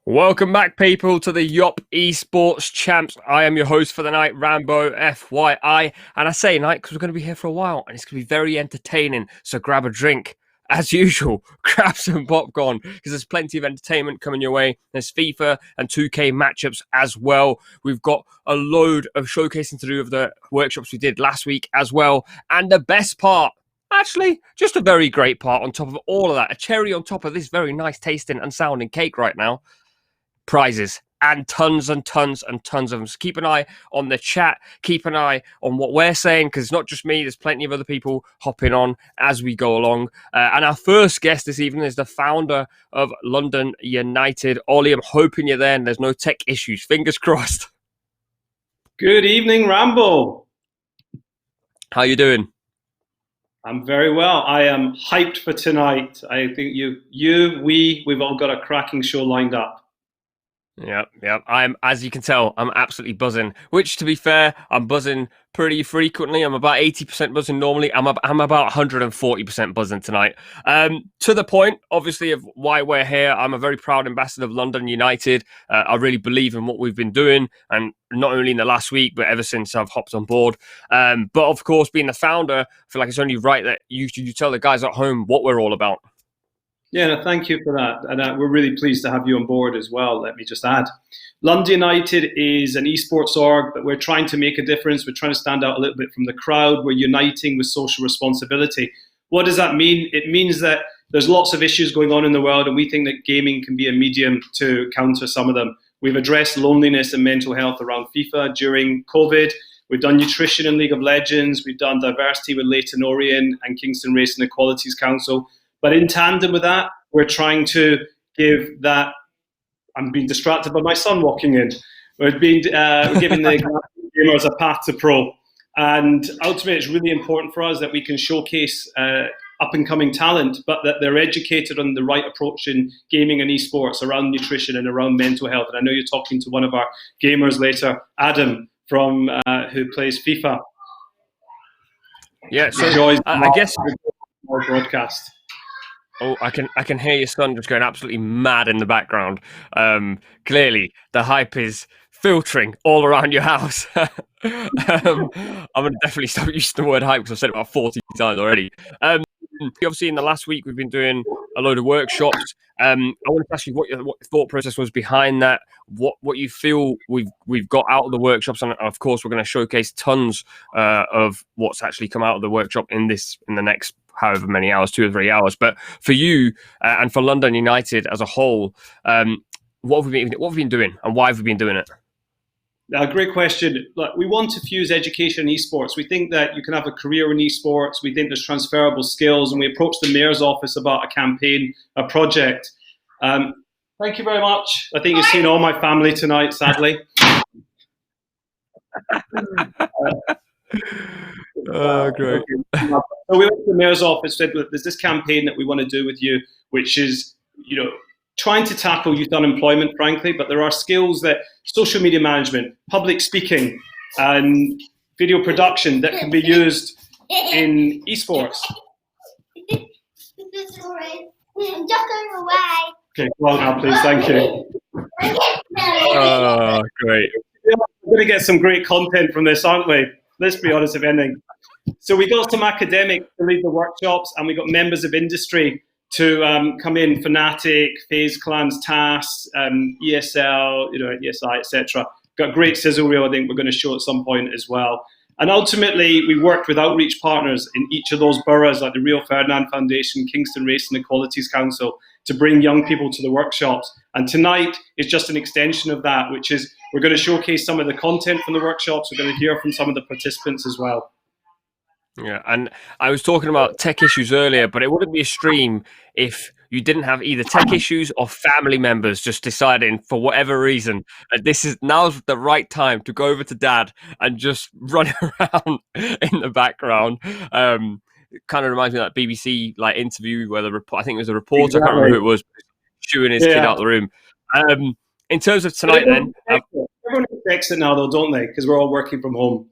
Welcome back, people, to the Yop Esports Champs. I am your host for the night, Rambo, FYI. And I say night because we're going to be here for a while and it's going to be very entertaining. So grab a drink. As usual, grab some popcorn because there's plenty of entertainment coming your way. There's FIFA and 2K matchups as well. We've got a load of showcasing to do of the workshops we did last week as well. And the best part, actually, just a very great part on top of all of that, a cherry on top of this very nice tasting and sounding cake right now. Prizes and tons and tons and tons of them. So keep an eye on the chat. Keep an eye on what we're saying because it's not just me. There's plenty of other people hopping on as we go along. And our first guest this evening is the founder of London United. Ollie, I'm hoping you're there and there's no tech issues. Fingers crossed. Good evening, Rambo. How you doing? I'm very well. I am hyped for tonight. I think we've all got a cracking show lined up. Yeah. As you can tell, I'm absolutely buzzing. Which, to be fair, I'm buzzing pretty frequently. I'm about 80% buzzing normally. I'm about 140% buzzing tonight. To the point, obviously, of why we're here. I'm a very proud ambassador of London United. I really believe in what we've been doing, and not only in the last week, but ever since I've hopped on board. But of course, being the founder, I feel like it's only right that you tell the guys at home what we're all about. Yeah, no, thank you for that. And we're really pleased to have you on board as well, let me just add. London United is an esports org, but we're trying to make a difference. We're trying to stand out a little bit from the crowd. We're uniting with social responsibility. What does that mean? It means that there's lots of issues going on in the world, and we think that gaming can be a medium to counter some of them. We've addressed loneliness and mental health around FIFA during COVID. We've done nutrition in League of Legends. We've done diversity with Leyton Orient and Kingston Racing Equalities Council. But in tandem with that, we're trying to give that. I'm being distracted by my son walking in. We're giving the gamers a path to pro. And ultimately, it's really important for us that we can showcase up-and-coming talent, but that they're educated on the right approach in gaming and esports around nutrition and around mental health. And I know you're talking to one of our gamers later, Adam, from who plays FIFA. Yeah, so I guess our broadcast. Oh, I can hear your son just going absolutely mad in the background. Clearly, the hype is filtering all around your house. I'm going to definitely stop using the word hype because I've said it about 40 times already. Obviously, in the last week, we've been doing a load of workshops. I want to ask you what your thought process was behind that, what you feel we've got out of the workshops, and of course, we're going to showcase tons of what's actually come out of the workshop in the next however many hours, 2 or 3 hours. But for you and for London United as a whole, what have we been doing and why have we been doing it? Great question. Look, we want to fuse education and esports. We think that you can have a career in esports. We think there's transferable skills, and we approached the mayor's office about a campaign, a project. Thank you very much. I think you've seen all my family tonight, sadly. Oh, great. So we went to the mayor's office, said, there's this campaign that we want to do with you, which is, trying to tackle youth unemployment, frankly, but there are skills that social media management, public speaking, and video production that can be used in esports. I'm just going away. Okay, well now, please, thank you. Oh, great. We're going to get some great content from this, aren't we? Let's be honest, if anything. So we got some academics to lead the workshops, and we got members of industry to come in, Fnatic, FaZe Clan's TAS, ESL, ESI, etc. Got a great sizzle reel I think we're going to show at some point as well. And ultimately, we worked with outreach partners in each of those boroughs, like the Rio Ferdinand Foundation, Kingston Racing Equalities Council, to bring young people to the workshops. And tonight is just an extension of that, which is we're going to showcase some of the content from the workshops. We're going to hear from some of the participants as well. Yeah, and I was talking about tech issues earlier, but it wouldn't be a stream if you didn't have either tech issues or family members just deciding for whatever reason that now's the right time to go over to dad and just run around in the background. It kind of reminds me of that BBC interview where I think it was a reporter, exactly. I can't remember who it was, shooing his kid out the room. In terms of tonight, then everyone expects it now, though, don't they? Because we're all working from home.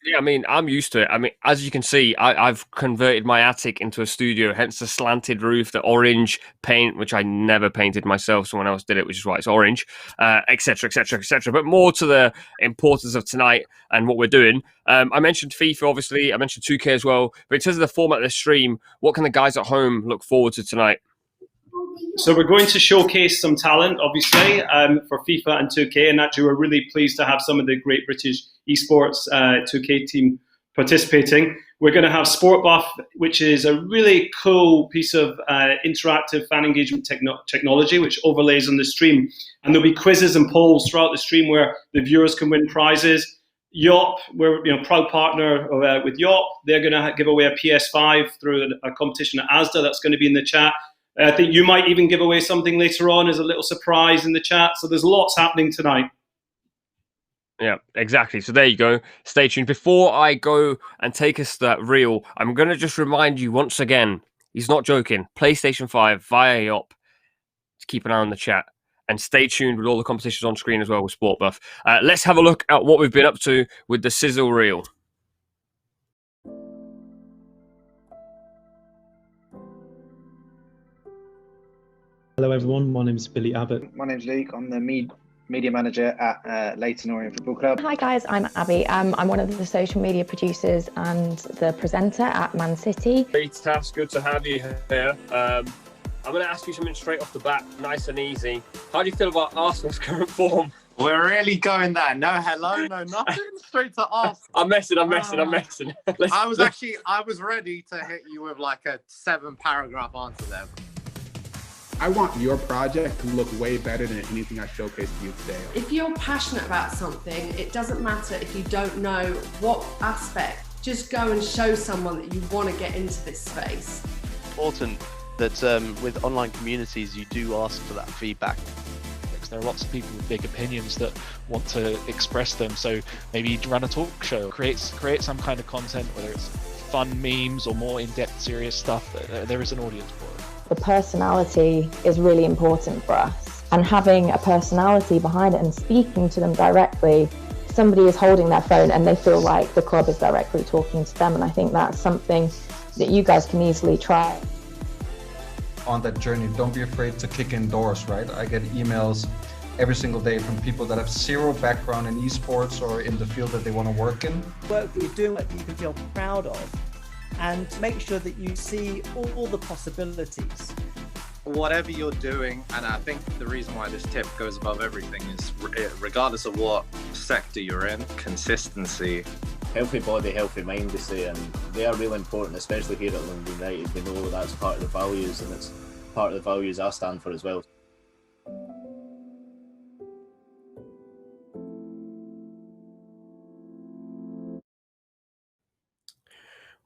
Yeah, I mean, I'm used to it. I mean, as you can see, I've converted my attic into a studio, hence the slanted roof, the orange paint, which I never painted myself. Someone else did it, which is why it's orange, etc., etc., etc. But more to the importance of tonight and what we're doing. I mentioned FIFA, obviously. I mentioned 2K as well. But in terms of the format of the stream, what can the guys at home look forward to tonight? So we're going to showcase some talent, obviously, for FIFA and 2K, and actually we're really pleased to have some of the great British esports 2K team participating. We're going to have Sport Buff, which is a really cool piece of interactive fan engagement technology, which overlays on the stream. And there'll be quizzes and polls throughout the stream where the viewers can win prizes. Yop, we're proud partner with Yop. They're going to give away a PS5 through a competition at ASDA. That's going to be in the chat. I think you might even give away something later on as a little surprise in the chat. So there's lots happening tonight. Yeah, exactly. So there you go. Stay tuned. Before I go and take us that reel, I'm going to just remind you once again, he's not joking, PlayStation 5 via Yop. Just keep an eye on the chat. And stay tuned with all the competitions on screen as well with Sport Buff. Let's have a look at what we've been up to with the sizzle reel. Hello everyone, my name is Billy Abbott. My name's Luke, I'm the media manager at Leyton Orient Football Club. Hi guys, I'm Abby. I'm one of the social media producers and the presenter at Man City. Great task, good to have you here. I'm going to ask you something straight off the bat, nice and easy. How do you feel about Arsenal's current form? We're really going there. No hello, no nothing. Straight to Arsenal. I'm messing. I was ready to hit you with like a 7-paragraph answer there. I want your project to look way better than anything I showcased to you today. If you're passionate about something, it doesn't matter if you don't know what aspect. Just go and show someone that you want to get into this space. Important that with online communities, you do ask for that feedback. There are lots of people with big opinions that want to express them. So maybe run a talk show, create some kind of content, whether it's fun memes or more in-depth serious stuff. There is an audience for it. The personality is really important for us, and having a personality behind it and speaking to them directly. Somebody is holding their phone and they feel like the club is directly talking to them, and I think that's something that you guys can easily try. On that journey, don't be afraid to kick in doors, right? I get emails every single day from people that have zero background in esports or in the field that they want to work in. Work that you're doing, that you can feel proud of, and make sure that you see all the possibilities. Whatever you're doing, and I think the reason why this tip goes above everything is regardless of what sector you're in, consistency. Healthy body, healthy mind, they say, and they are really important, especially here at London United. We know that's part of the values, and it's part of the values I stand for as well.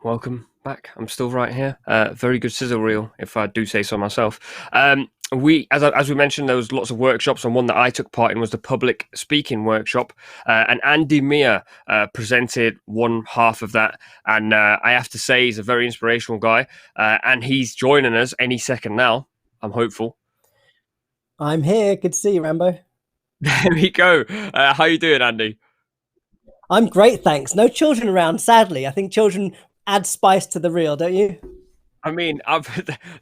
Welcome back. I'm still right here. Very good sizzle reel, if I do say so myself. As we mentioned, there was lots of workshops, and one that I took part in was the public speaking workshop. And Andy Mia presented one half of that, and I have to say he's a very inspirational guy, and he's joining us any second now. I'm hopeful. I'm here. Good to see you, Rambo. There we go. How you doing, Andy? I'm great, thanks. No children around, sadly. I think children add spice to the reel, don't you? I mean,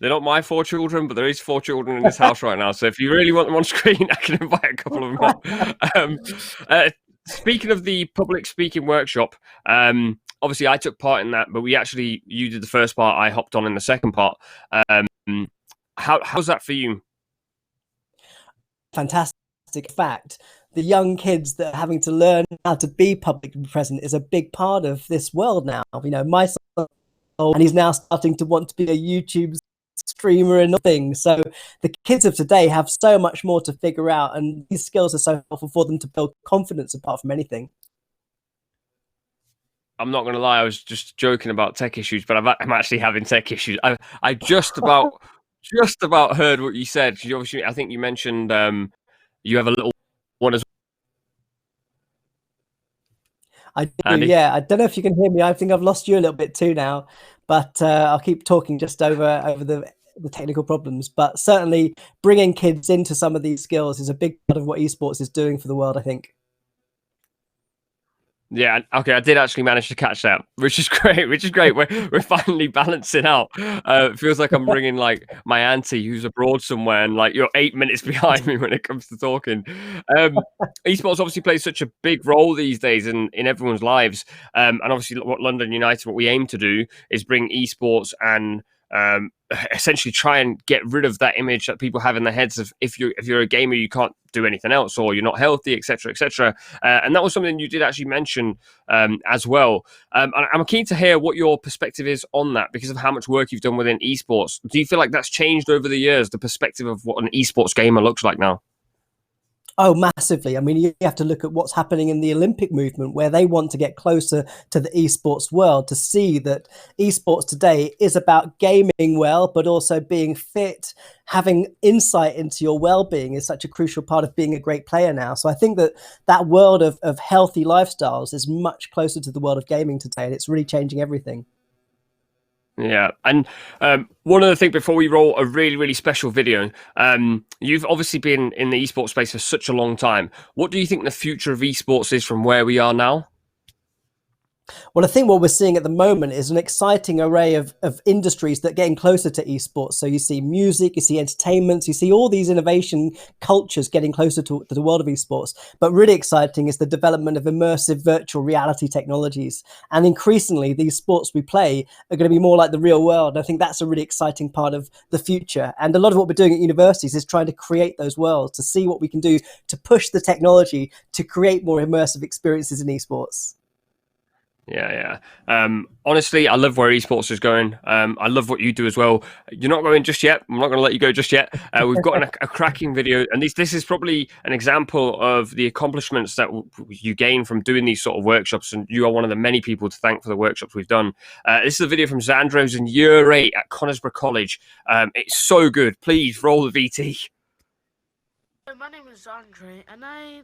they're not my 4 children, but there is 4 children in this house right now. So if you really want them on screen, I can invite a couple of them up. Speaking of the public speaking workshop, obviously I took part in that, but you did the first part, I hopped on in the second part. How's that for you? Fantastic. Fact, the young kids that are having to learn how to be publicly present is a big part of this world now. You know, my son, and he's now starting to want to be a YouTube streamer and things. So the kids of today have so much more to figure out, and these skills are so helpful for them to build confidence apart from anything. I'm not going to lie, I was just joking about tech issues, but I'm actually having tech issues. I just about heard what you said. Obviously, I think you mentioned you have a little one as well. I do, Andy? yeah. I don't know if you can hear me. I think I've lost you a little bit too now, but I'll keep talking just over the technical problems. But certainly bringing kids into some of these skills is a big part of what esports is doing for the world, I think. Yeah, okay, I did actually manage to catch that, which is great. Which is great. We're finally balancing out. It feels like I'm bringing like my auntie who's abroad somewhere, and like you're 8 minutes behind me when it comes to talking. Esports obviously plays such a big role these days in everyone's lives, and obviously what London United, what we aim to do is bring esports and essentially try and get rid of that image that people have in their heads of if you're a gamer you can't do anything else or you're not healthy, etc., etc. And that was something you did actually mention as well. And I'm keen to hear what your perspective is on that because of how much work you've done within esports. Do you feel like that's changed over the years, the perspective of what an esports gamer looks like now? Oh, massively. I mean, you have to look at what's happening in the Olympic movement, where they want to get closer to the esports world to see that esports today is about gaming well, but also being fit, having insight into your well-being is such a crucial part of being a great player now. So I think that that world of healthy lifestyles is much closer to the world of gaming today, and it's really changing everything. Yeah, and one other thing before we roll a really, really special video, you've obviously been in the esports space for such a long time. What do you think the future of esports is from where we are now? Well, I think what we're seeing at the moment is an exciting array of industries that are getting closer to esports. So you see music, you see entertainment, you see all these innovation cultures getting closer to the world of esports. But really exciting is the development of immersive virtual reality technologies. And increasingly, these sports we play are going to be more like the real world. I think that's a really exciting part of the future. And a lot of what we're doing at universities is trying to create those worlds, to see what we can do to push the technology to create more immersive experiences in esports. Yeah. Honestly, I love where esports is going. I love what you do as well. You're not going just yet. I'm not going to let you go just yet. We've got a cracking video, and this is probably an example of the accomplishments that you gain from doing these sort of workshops, and you are one of the many people to thank for the workshops we've done. This is a video from Zandros in Year 8 at Conisbrough College. It's so good. Please roll the VT. My name is Andre, and I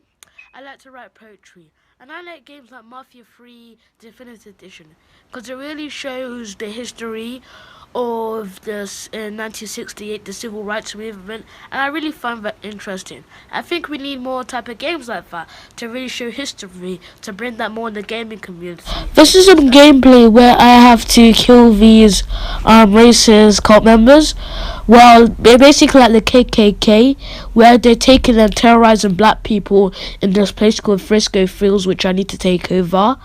like to write poetry. And I like games like Mafia 3 Definitive Edition because it really shows the history of this in 1968, the civil rights movement, and I really find that interesting. I think we need more type of games like that to really show history, to bring that more in the gaming community. This is some gameplay where I have to kill these racist cult members. Well, they're basically like the KKK, where they're taking and terrorizing black people in this place called Frisco Fields, which I need to take over.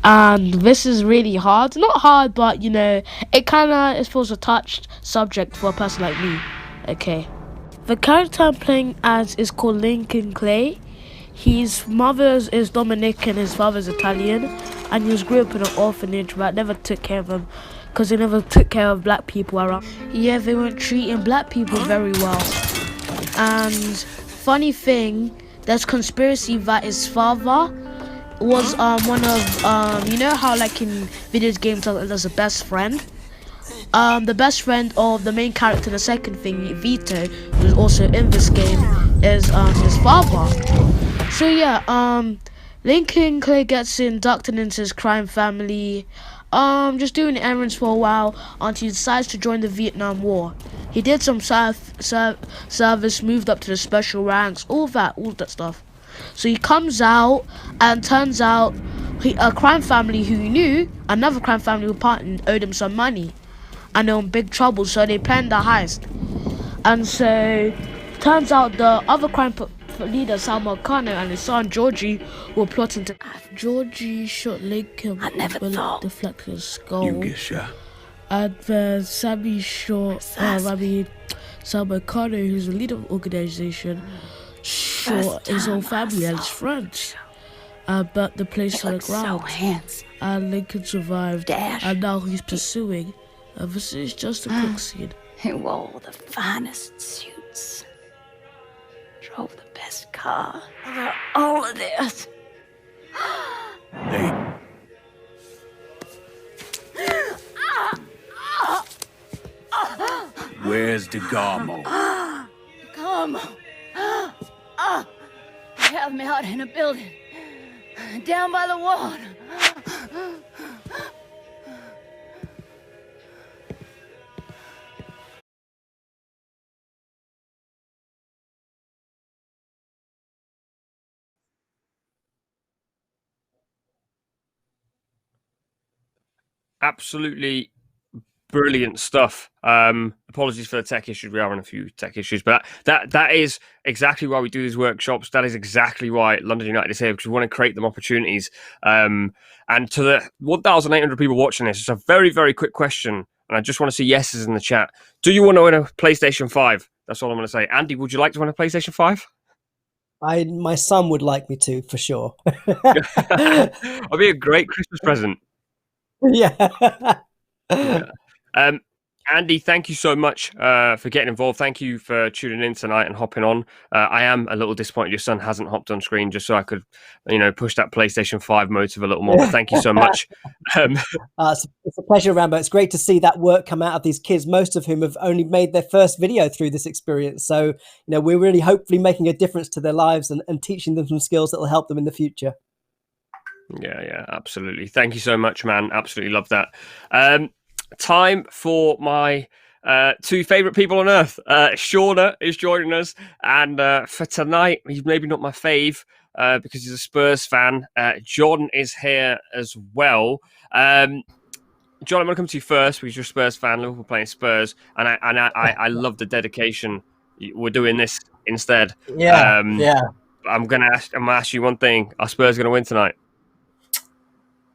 And this is really hard. Not hard, but, you know, it kind of feels a touched subject for a person like me. Okay. The character I'm playing as is called Lincoln Clay. His mother is Dominican, his father's Italian, and he was grew up in an orphanage, but never took care of him because they never took care of black people around. Yeah, they weren't treating black people very well. And funny thing, there's conspiracy that his father was one of you know how like in video games there's a best friend. The best friend of the main character, the second thing, Vito, who's also in this game, is his father. So yeah, Lincoln Clay gets inducted into his crime family, just doing errands for a while until he decides to join the Vietnam War. He did some service, moved up to the special ranks, all that stuff. So he comes out, and turns out a crime family who he knew, another crime family who partnered, owed him some money, and they're in big trouble, so they planned the heist. And so turns out the other crime leader, Salma Khan, and his son Georgie were plotting to. Georgie shot Lincoln. I never thought. Deflected his skull. You get shot. And then Sammy shot. Salma Khan, who's the leader of the organization, shot his whole family and his friends. But the place to the ground. So and Lincoln survived. And now he's pursuing. This is just a quick scene. He wore the finest suits, drove the best car. About all of this. Hey. Where's DeGarmo? Come. They have me out in a building, down by the water. absolutely brilliant stuff. Apologies for the tech issues. We are on a few tech issues, but that is exactly why we do these workshops. That is exactly why London United is here, because we want to create them opportunities. And to the 1,800 people watching this, it's a very, very quick question. And I just want to see yeses in the chat. Do you want to win a PlayStation 5? That's all I'm going to say. Andy, would you like to win a PlayStation 5? My son would like me to, for sure. It'll be a great Christmas present. Yeah. Andy, thank you so much for getting involved. Thank you for tuning in tonight and hopping on. I am a little disappointed your son hasn't hopped on screen, just so I could, push that PlayStation 5 motive a little more. But thank you so much. It's a pleasure, Rambo. It's great to see that work come out of these kids, most of whom have only made their first video through this experience. So, we're really hopefully making a difference to their lives and teaching them some skills that will help them in the future. Yeah, absolutely. Thank you so much, man. Absolutely love that. Time for my two favourite people on earth. Shauna is joining us, and for tonight, he's maybe not my fave because he's a Spurs fan. John is here as well. John, I'm going to come to you first because you're a Spurs fan. Liverpool playing Spurs, and I love the dedication. We're doing this instead. Yeah. I'm gonna ask you one thing: are Spurs going to win tonight?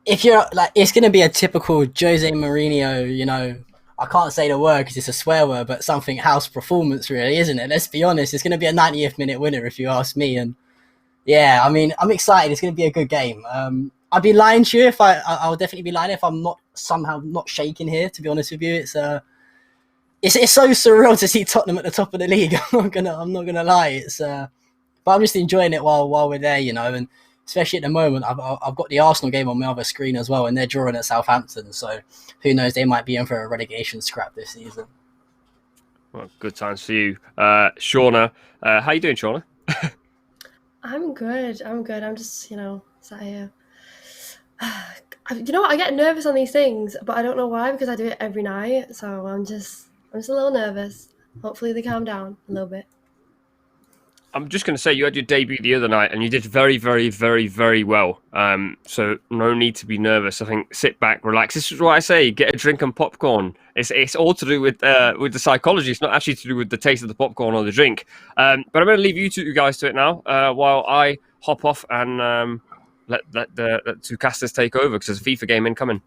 If you're it's going to be a typical Jose Mourinho, I can't say the word because it's a swear word, but something house performance, really, isn't it? Let's be honest. It's going to be a 90th minute winner, if you ask me. And yeah, I mean, I'm excited. It's going to be a good game. I'd be lying to you if I'll definitely be lying if I'm not somehow not shaking here. To be honest with you, it's so surreal to see Tottenham at the top of the league. I'm not gonna lie. But I'm just enjoying it while we're there, and especially at the moment, I've got the Arsenal game on my other screen as well, and they're drawing at Southampton. So who knows? They might be in for a relegation scrap this season. Well, good times for you, Shauna. How you doing, Shauna? I'm good. I'm just, sat here. You know what? I get nervous on these things, but I don't know why, because I do it every night. So I'm just a little nervous. Hopefully they calm down a little bit. I'm just going to say you had your debut the other night and you did very, very, very, very well. So no need to be nervous. I think sit back, relax. This is what I say: get a drink and popcorn. It's all to do with the psychology. It's not actually to do with the taste of the popcorn or the drink. But I'm going to leave you two guys to it now while I hop off and let the two casters take over because there's a FIFA game incoming.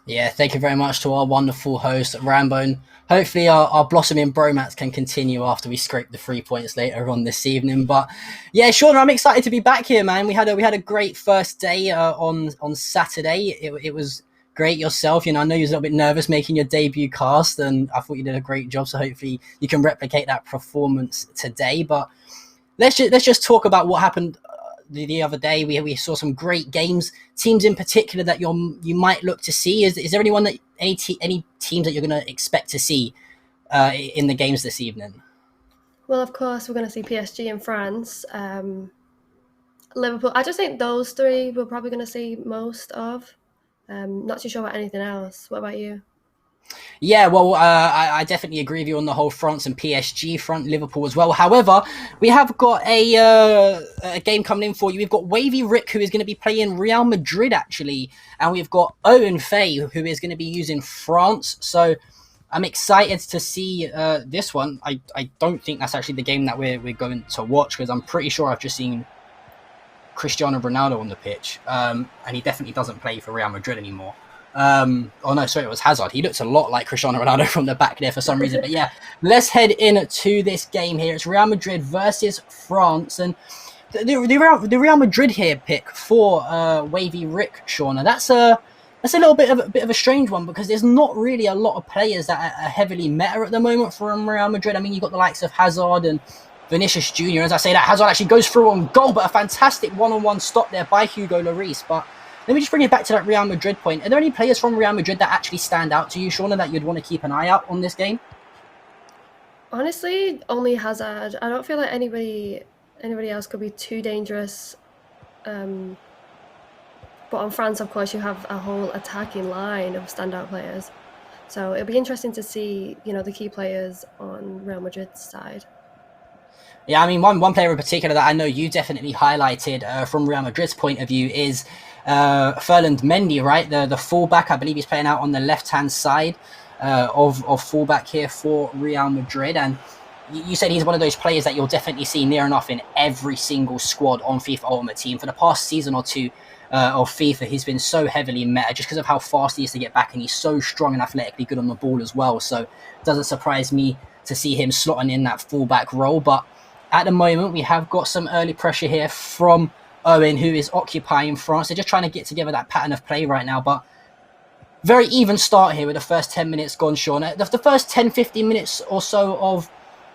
Yeah, thank you very much to our wonderful host, Rambo. Hopefully our blossoming bromance can continue after we scrape the 3 points later on this evening. But yeah, Sean, I'm excited to be back here, man. We had a great first day on Saturday. It was great yourself. I know you was a little bit nervous making your debut cast, and I thought you did a great job. So hopefully you can replicate that performance today. But let's just talk about what happened the other day. We saw some great games, teams in particular that you might look to see. Is there any teams that you're going to expect to see in the games this evening? Well, of course, we're going to see PSG in France, Liverpool. I just think those three we're probably going to see most of. Not too sure about anything else. What about you? Yeah, well, I definitely agree with you on the whole France and PSG front, Liverpool as well. However, we have got a game coming in for you. We've got Wavy Rick, who is going to be playing Real Madrid, actually. And we've got Owen Faye, who is going to be using France. So I'm excited to see this one. I don't think that's actually the game that we're going to watch, because I'm pretty sure I've just seen Cristiano Ronaldo on the pitch. And he definitely doesn't play for Real Madrid anymore. Oh no, sorry, it was Hazard. He looks a lot like Cristiano Ronaldo from the back there for some reason. But yeah, let's head into this game here. It's Real Madrid versus France, and the Real Madrid here pick for Wavy Rick, Shauna. That's a little bit of a strange one, because there's not really a lot of players that are heavily meta at the moment from Real Madrid. I mean, you've got the likes of Hazard and Vinicius Jr. As I say that, Hazard actually goes through on goal, but a fantastic one-on-one stop there by Hugo Lloris. But let me just bring it back to that Real Madrid point. Are there any players from Real Madrid that actually stand out to you, Shauna, that you'd want to keep an eye out on this game? Honestly, only Hazard. I don't feel like anybody else could be too dangerous. But on France, of course, you have a whole attacking line of standout players. So it'll be interesting to see, the key players on Real Madrid's side. Yeah, I mean, one player in particular that I know you definitely highlighted from Real Madrid's point of view is Ferland Mendy, right? The fullback, I believe he's playing out on the left-hand side of fullback here for Real Madrid. And you said he's one of those players that you'll definitely see near enough in every single squad on FIFA Ultimate Team. For the past season or two of FIFA, he's been so heavily meta just because of how fast he is to get back, and he's so strong and athletically good on the ball as well. So it doesn't surprise me to see him slotting in that fullback role. But at the moment, we have got some early pressure here from Owen, who is occupying France. They're just trying to get together that pattern of play right now, but very even start here with the first 10 minutes gone, Sean. The first 10-15 minutes or so of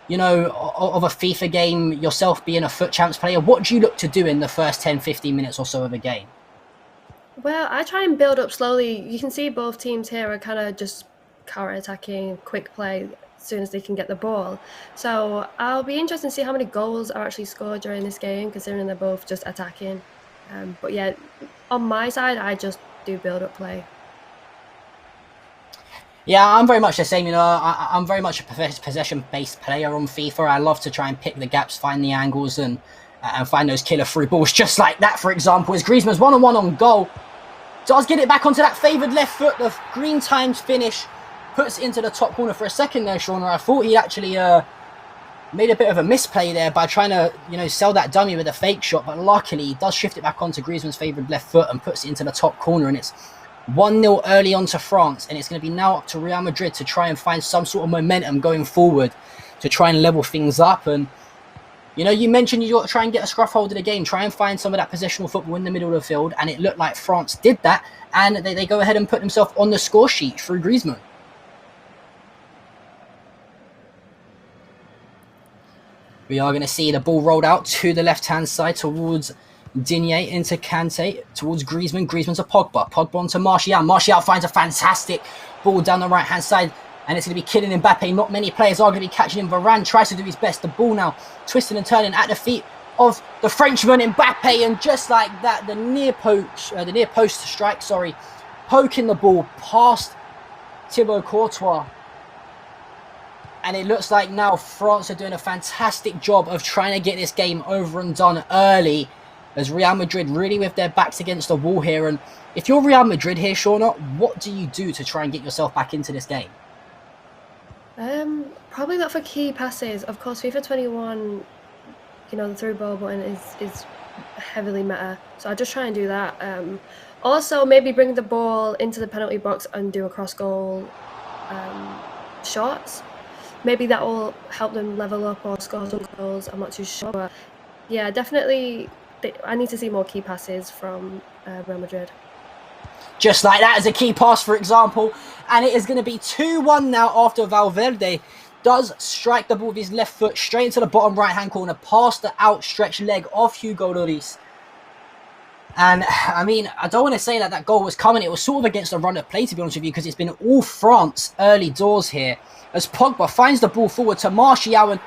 a FIFA game, yourself being a FUT Champs player, what do you look to do in the first 10-15 minutes or so of a game? Well, I try and build up slowly. You can see both teams here are kind of just counter-attacking, quick play as soon as they can get the ball. So I'll be interested to see how many goals are actually scored during this game, considering they're both just attacking. But yeah, on my side, I just do build-up play. Yeah, I'm very much the same. I'm very much a possession-based player on FIFA. I love to try and pick the gaps, find the angles, and find those killer free balls, just like that, for example, as Griezmann's 1-on-1 on goal. Does get it back onto that favoured left foot. The green times finish, puts it into the top corner for a second there, Sean. I thought he actually made a bit of a misplay there by trying to, sell that dummy with a fake shot, but luckily he does shift it back onto Griezmann's favoured left foot and puts it into the top corner, and it's 1-0 early on to France, and it's going to be now up to Real Madrid to try and find some sort of momentum going forward to try and level things up. And you mentioned you got to try and get a scruff hold of the game, try and find some of that possessional football in the middle of the field, and it looked like France did that, and they go ahead and put themselves on the score sheet through Griezmann. We are going to see the ball rolled out to the left-hand side towards Digne, into Kante, towards Griezmann. Griezmann to Pogba. Pogba onto Martial. Martial finds a fantastic ball down the right-hand side, and it's going to be killing Mbappe. Not many players are going to be catching him. Varane tries to do his best. The ball now twisting and turning at the feet of the Frenchman Mbappe, and just like that, the near post strike, poking the ball past Thibaut Courtois. And it looks like now France are doing a fantastic job of trying to get this game over and done early, as Real Madrid really with their backs against the wall here. And if you're Real Madrid here, Shauna, what do you do to try and get yourself back into this game? Probably look for key passes. Of course, FIFA21, the through ball button is heavily meta, so I just try and do that. Also, maybe bring the ball into the penalty box and do a cross goal shots. Maybe that will help them level up or score some goals. I'm not too sure, but yeah, definitely. I need to see more key passes from Real Madrid. Just like that as a key pass, for example. And it is going to be 2-1 now after Valverde does strike the ball with his left foot straight into the bottom right-hand corner, past the outstretched leg of Hugo Lloris. And, I mean, I don't want to say that goal was coming. It was sort of against the run of play, to be honest with you, because it's been all France early doors here, as Pogba finds the ball forward to Martial. And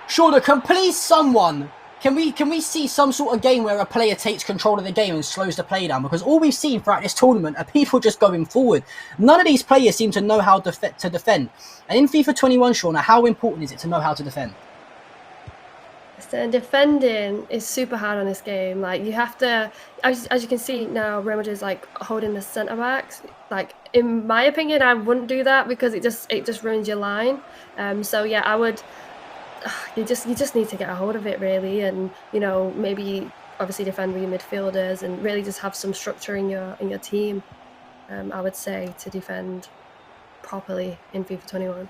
Shauna, can please someone... Can we see some sort of game where a player takes control of the game and slows the play down? Because all we've seen throughout this tournament are people just going forward. None of these players seem to know how to defend. And in FIFA 21, Shauna, how important is it to know how to defend? So defending is super hard on this game. Like, you have to, as you can see now, Real Madrid is like holding the centre backs. Like, in my opinion, I wouldn't do that because it just ruins your line. So yeah, I would. You just need to get a hold of it, really, and maybe obviously defend with your midfielders and really just have some structure in your team. I would say, to defend properly in FIFA 21.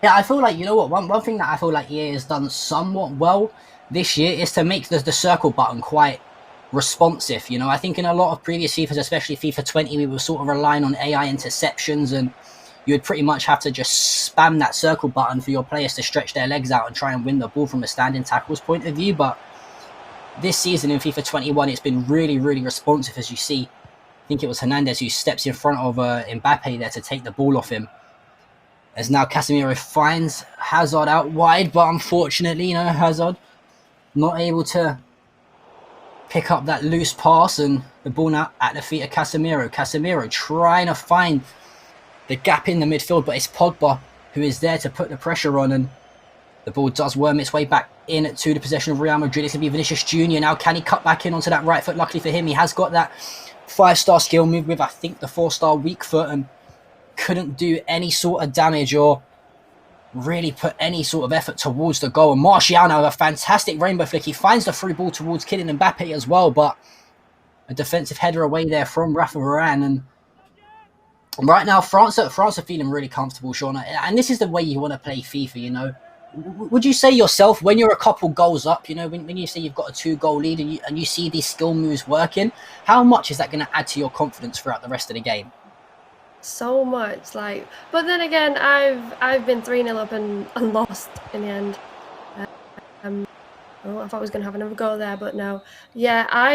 Yeah, I feel like, one thing that I feel like EA has done somewhat well this year is to make the circle button quite responsive. I think in a lot of previous FIFAs, especially FIFA 20, we were sort of relying on AI interceptions, and you would pretty much have to just spam that circle button for your players to stretch their legs out and try and win the ball from a standing tackles point of view. But this season in FIFA 21, it's been really, really responsive, as you see. I think it was Hernandez who steps in front of Mbappe there to take the ball off him. As now Casemiro finds Hazard out wide, but unfortunately, Hazard not able to pick up that loose pass, and the ball now at the feet of Casemiro. Casemiro trying to find the gap in the midfield, but it's Pogba who is there to put the pressure on, and the ball does worm its way back into the possession of Real Madrid. It's going to be Vinicius Jr. Now, can he cut back in onto that right foot? Luckily for him, he has got that 5-star skill move with, I think, the 4-star weak foot, and couldn't do any sort of damage or really put any sort of effort towards the goal. And Marciano, a fantastic rainbow flick. He finds the through ball towards Kylian Mbappe as well, but a defensive header away there from Rafa Varane. And right now, France are feeling really comfortable, Sean. And this is the way you want to play FIFA, you know. Would you say yourself, when you're a couple goals up, you know, when you say you've got a 2-goal lead and you see these skill moves working, how much is that going to add to your confidence throughout the rest of the game? So much, like, but then again, I've been 3-0 up and lost in the end. Oh, I thought I was gonna have another go there, but no. Yeah,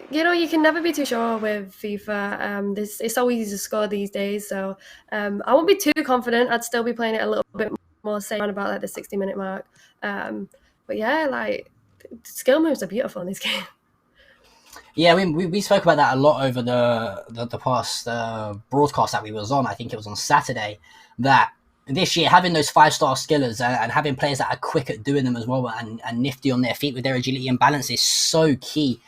you know, you can never be too sure with FIFA. It's so easy to score these days, so I won't be too confident. I'd still be playing it a little bit more, say around about like the 60-minute mark. But yeah, like, skill moves are beautiful in this game. Yeah, I mean, we spoke about that a lot over the past broadcast that we was on. I think it was on Saturday, that this year having those 5-star skillers and having players that are quick at doing them as well and nifty on their feet with their agility and balance is so key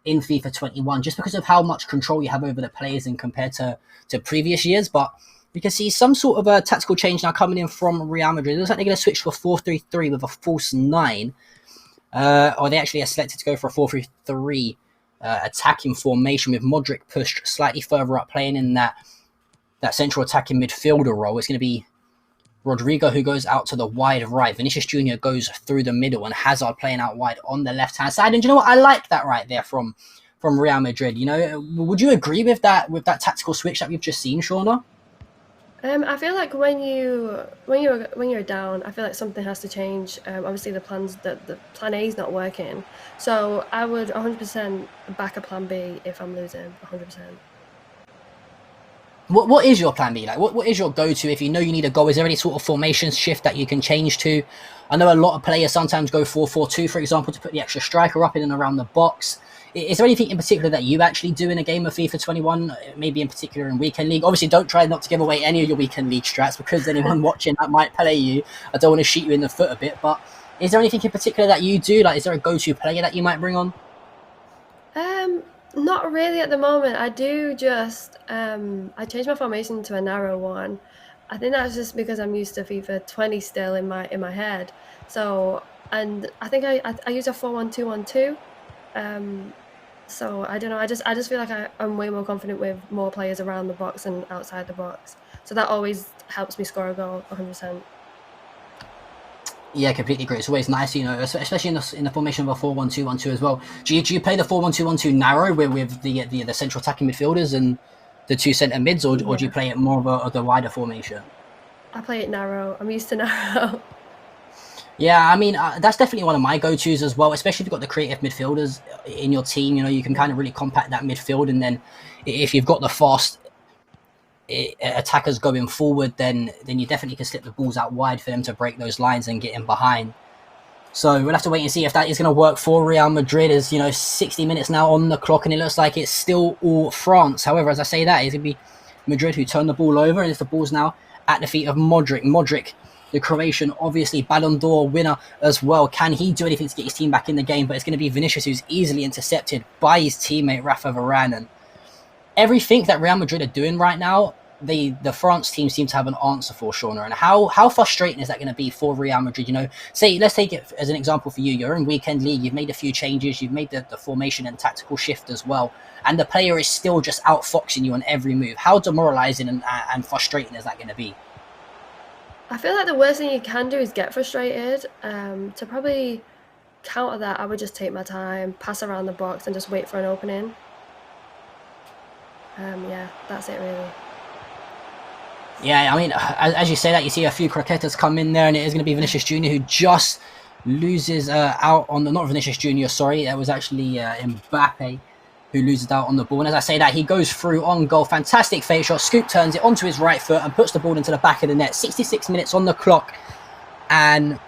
in FIFA 21, just because of how much control you have over the players and compared to previous years. But we can see some sort of a tactical change now coming in from Real Madrid. It looks like they're going to switch to a 4-3-3 with a false 9. Or they actually are selected to go for a 4-3-3 attacking formation with Modric pushed slightly further up, playing in that central attacking midfielder role. It's going to be Rodrigo who goes out to the wide right. Vinicius Jr. goes through the middle, and Hazard playing out wide on the left-hand side. And you know what? I like that right there from Real Madrid. You know, would you agree with that tactical switch that we've just seen, Shauna? I feel like when you're down, I feel like something has to change. Obviously, the plan A is not working, so I would 100% back a plan B if I'm losing. 100%. What is your plan B? Like, what is your go-to if you know you need a goal? Is there any sort of formation shift that you can change to? I know a lot of players sometimes go 4-4-2, for example, to put the extra striker up in and around the box. Is there anything in particular that you actually do in a game of FIFA 21, maybe in particular in Weekend League? Obviously, don't try not to give away any of your Weekend League strats, because anyone watching that might play you. I don't want to shoot you in the foot a bit, but is there anything in particular that you do? Like, is there a go-to player that you might bring on? Not really at the moment. I do just I changed my formation to a narrow one. I think that's just because I'm used to FIFA 20 still in my head. So, and I think I use a 4-1-2-1-2. So I don't know. I just feel like I'm way more confident with more players around the box and outside the box. So that always helps me score a goal 100%. Yeah, completely agree. It's always nice, you know, especially in the formation of a 4-1-2-1-2 as well. Do you play the 4-1-2-1-2 narrow with the central attacking midfielders and the 2 centre mids, or do you play it more of the wider formation? I play it narrow. I'm used to narrow. Yeah, I mean, that's definitely one of my go-tos as well, especially if you've got the creative midfielders in your team. You know, you can kind of really compact that midfield, and then if you've got the fast attackers going forward, then you definitely can slip the balls out wide for them to break those lines and get in behind. So we'll have to wait and see if that is going to work for Real Madrid. As you know, 60 minutes now on the clock, and it looks like it's still all France. However, as I say that, it's going to be Madrid who turn the ball over, and it's the ball's now at the feet of Modric. Modric, the Croatian, obviously Ballon d'Or winner as well. Can he do anything to get his team back in the game? But it's going to be Vinicius who's easily intercepted by his teammate Rafa Varane. And everything that Real Madrid are doing right now, the France team seem to have an answer for, Shauna. And how frustrating is that going to be for Real Madrid? You know, say, let's take it as an example for you. You're in Weekend League, you've made a few changes, you've made the formation and tactical shift as well, and the player is still just outfoxing you on every move. How demoralizing and frustrating is that going to be? I feel like the worst thing you can do is get frustrated. To probably counter that, I would just take my time, pass around the box, and just wait for an opening. Yeah, that's it really. Yeah, I mean, as you say that, you see a few croquetas come in there, and it is going to be Vinicius Jr. who just loses out on the... Not Vinicius Jr., sorry. That was actually Mbappe who loses out on the ball. And as I say that, he goes through on goal. Fantastic fake shot. Scoop turns it onto his right foot and puts the ball into the back of the net. 66 minutes on the clock. And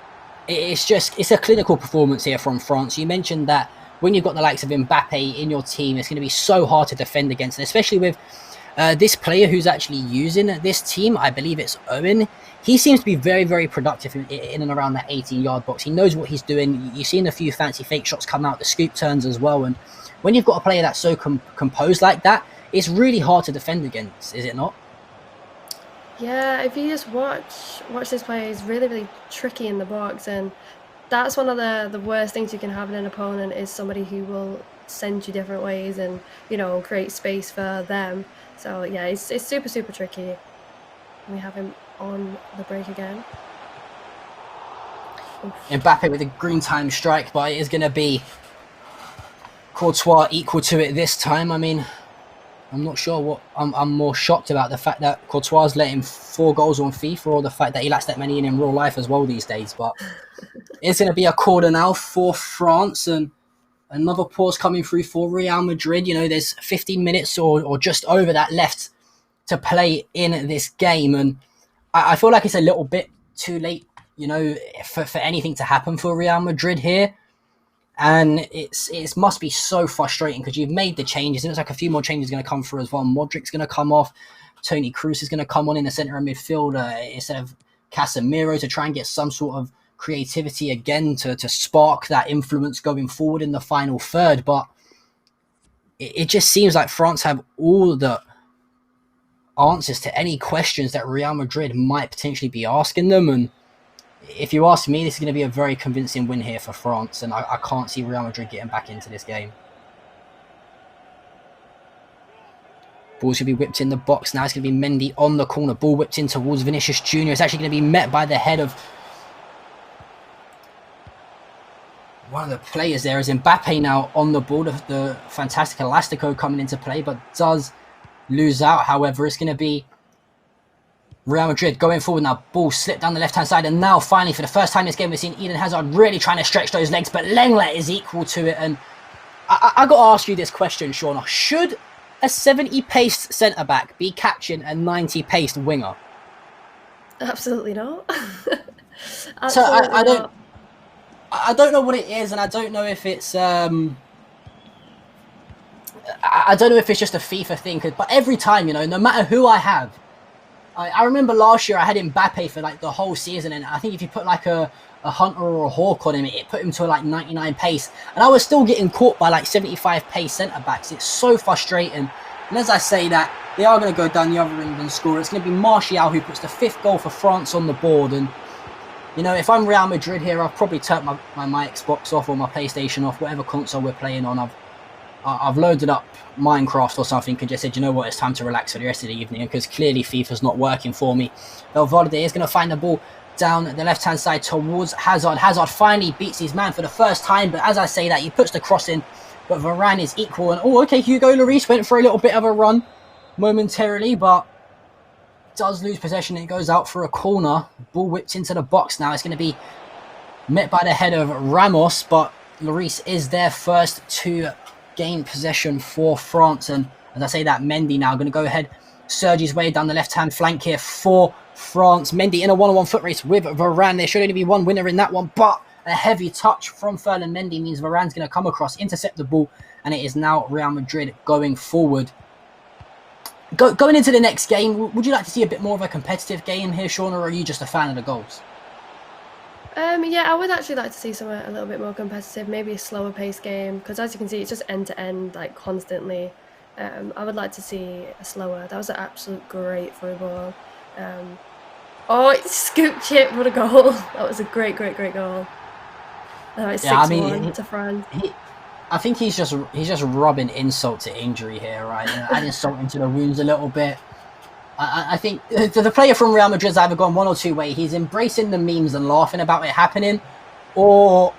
it's a clinical performance here from France. You mentioned that when you've got the likes of Mbappe in your team, it's going to be so hard to defend against, and especially with This player who's actually using this team, I believe it's Owen, he seems to be very, very productive in and around that 18-yard box. He knows what he's doing. You've seen a few fancy fake shots come out, the scoop turns as well. And when you've got a player that's so composed like that, it's really hard to defend against, is it not? Yeah, if you just watch this player, he's really, really tricky in the box, and that's one of the worst things you can have in an opponent, is somebody who will send you different ways and, you know, create space for them. So yeah, it's super, super tricky. We have him on the break again. Oof. Mbappe with a green time strike, but it is going to be Courtois equal to it this time. I mean, I'm not sure what I'm more shocked about, the fact that Courtois let him 4 goals on FIFA, or the fact that he lacks that many in real life as well these days. But it's going to be a corner now for France, and another pause coming through for Real Madrid. You know, there's 15 minutes or just over that left to play in this game, and I feel like it's a little bit too late, you know, for anything to happen for Real Madrid here. And it must be so frustrating, because you've made the changes. It looks like a few more changes are going to come through as well. Modric's going to come off. Toni Kroos is going to come on in the centre of midfield instead of Casemiro, to try and get some sort of creativity again to spark that influence going forward in the final third. But it just seems like France have all the answers to any questions that Real Madrid might potentially be asking them. And if you ask me, this is going to be a very convincing win here for France, and I can't see Real Madrid getting back into this game. Ball's going to be whipped in the box now. It's going to be Mendy on the corner. Ball whipped in towards Vinicius Jr. It's actually going to be met by the head of one of the players there. Is Mbappe now on the ball. The fantastic Elastico coming into play, but does lose out. However, it's going to be Real Madrid going forward now. Ball slipped down the left-hand side, and now finally, for the first time this game, we've seen Eden Hazard really trying to stretch those legs, but Lenglet is equal to it. And I got to ask you this question, Shauna. Should a 70-paced centre-back be catching a 90-paced winger? Absolutely not. So I don't know what it is, and I don't know if it's I don't know if it's just a FIFA thing, but every time, you know, no matter who I have, I remember last year I had Mbappe for like the whole season, and I think if you put like a Hunter or a Hawk on him, it put him to like 99 pace, and I was still getting caught by like 75 pace centre backs. It's so frustrating. And as I say that, they are going to go down the other England score. It's going to be Martial who puts the 5th goal for France on the board. And you know, if I'm Real Madrid here, I've probably turned my Xbox off or my PlayStation off, whatever console we're playing on. I've loaded up Minecraft or something and just said, you know what, it's time to relax for the rest of the evening, because clearly FIFA's not working for me. Valverde is going to find the ball down the left-hand side towards Hazard. Hazard finally beats his man for the first time, but as I say that, he puts the cross in, but Varane is equal. And oh, okay, Hugo Lloris went for a little bit of a run momentarily, but does lose possession. It goes out for a corner. Ball whipped into the box now. It's going to be met by the head of Ramos, but Lloris is there first to gain possession for France. And as I say that, Mendy now going to go ahead, surge his way down the left-hand flank here for France. Mendy in a one-on-one foot race with Varane. There should only be one winner in that one, but a heavy touch from Ferland Mendy means Varane's going to come across, intercept the ball, and it is now Real Madrid going forward. Going into the next game, would you like to see a bit more of a competitive game here, Sean, or are you just a fan of the goals? Yeah, I would actually like to see something a little bit more competitive, maybe a slower paced game, because as you can see, it's just end to end, like constantly. I would like to see a slower. That was an absolute great through ball. Oh, it's scoop chip! What a goal! That was a great goal. It's 6-1 to France. I think he's just rubbing insult to injury here, right? Adding salt into the wounds a little bit. I think the player from Real Madrid's either gone one or two ways. He's embracing the memes and laughing about it happening, or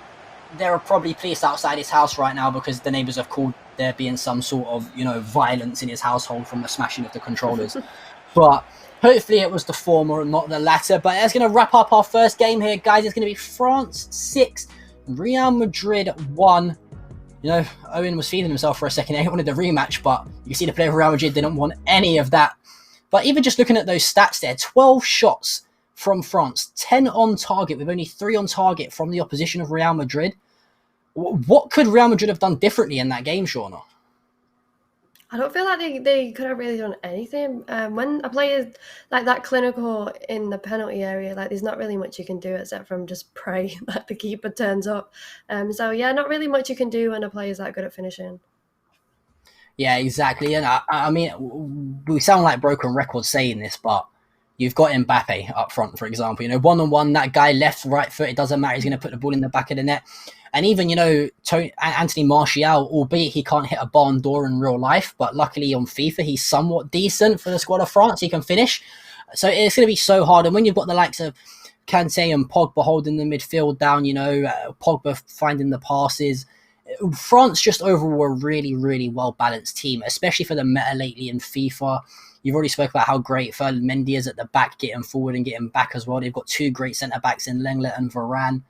there are probably police outside his house right now because the neighbours have called there being some sort of, you know, violence in his household from the smashing of the controllers. But hopefully it was the former and not the latter. But that's going to wrap up our first game here, guys. It's going to be France 6, Real Madrid 1. You know, Owen was feeling himself for a second. He wanted the rematch, but you see the player of Real Madrid didn't want any of that. But even just looking at those stats there, 12 shots from France, 10 on target, with only 3 on target from the opposition of Real Madrid. What could Real Madrid have done differently in that game, Shauna? I don't feel like they could have really done anything. When a player is like that clinical in the penalty area, like there's not really much you can do except from just pray that the keeper turns up. So yeah, not really much you can do when a player is that good at finishing. Yeah, exactly. And I mean, we sound like broken records saying this, but you've got Mbappe up front, for example. You know, one-on-one, that guy left, right foot, it doesn't matter. He's going to put the ball in the back of the net. And even, you know, Anthony Martial, albeit he can't hit a barn door in real life, but luckily on FIFA, he's somewhat decent for the squad of France. He can finish. So it's going to be so hard. And when you've got the likes of Kante and Pogba holding the midfield down, you know, Pogba finding the passes, France just overall a really, really well-balanced team, especially for the meta lately in FIFA. You've already spoke about how great Ferland Mendy is at the back, getting forward and getting back as well. They've got two great centre-backs in Lenglet and Varane.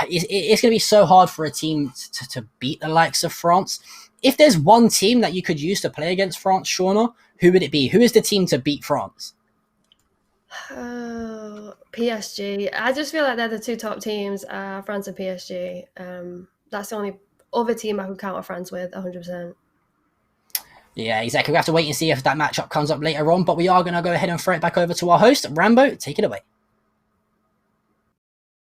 It's going to be so hard for a team to beat the likes of France. If there's one team that you could use to play against France, Shauna, who would it be? Who is the team to beat France? PSG. I just feel like they're the two top teams, France and PSG. That's the only other team I could counter France with, 100%. Yeah, exactly. We have to wait and see if that matchup comes up later on, but we are going to go ahead and throw it back over to our host. Rambo, take it away.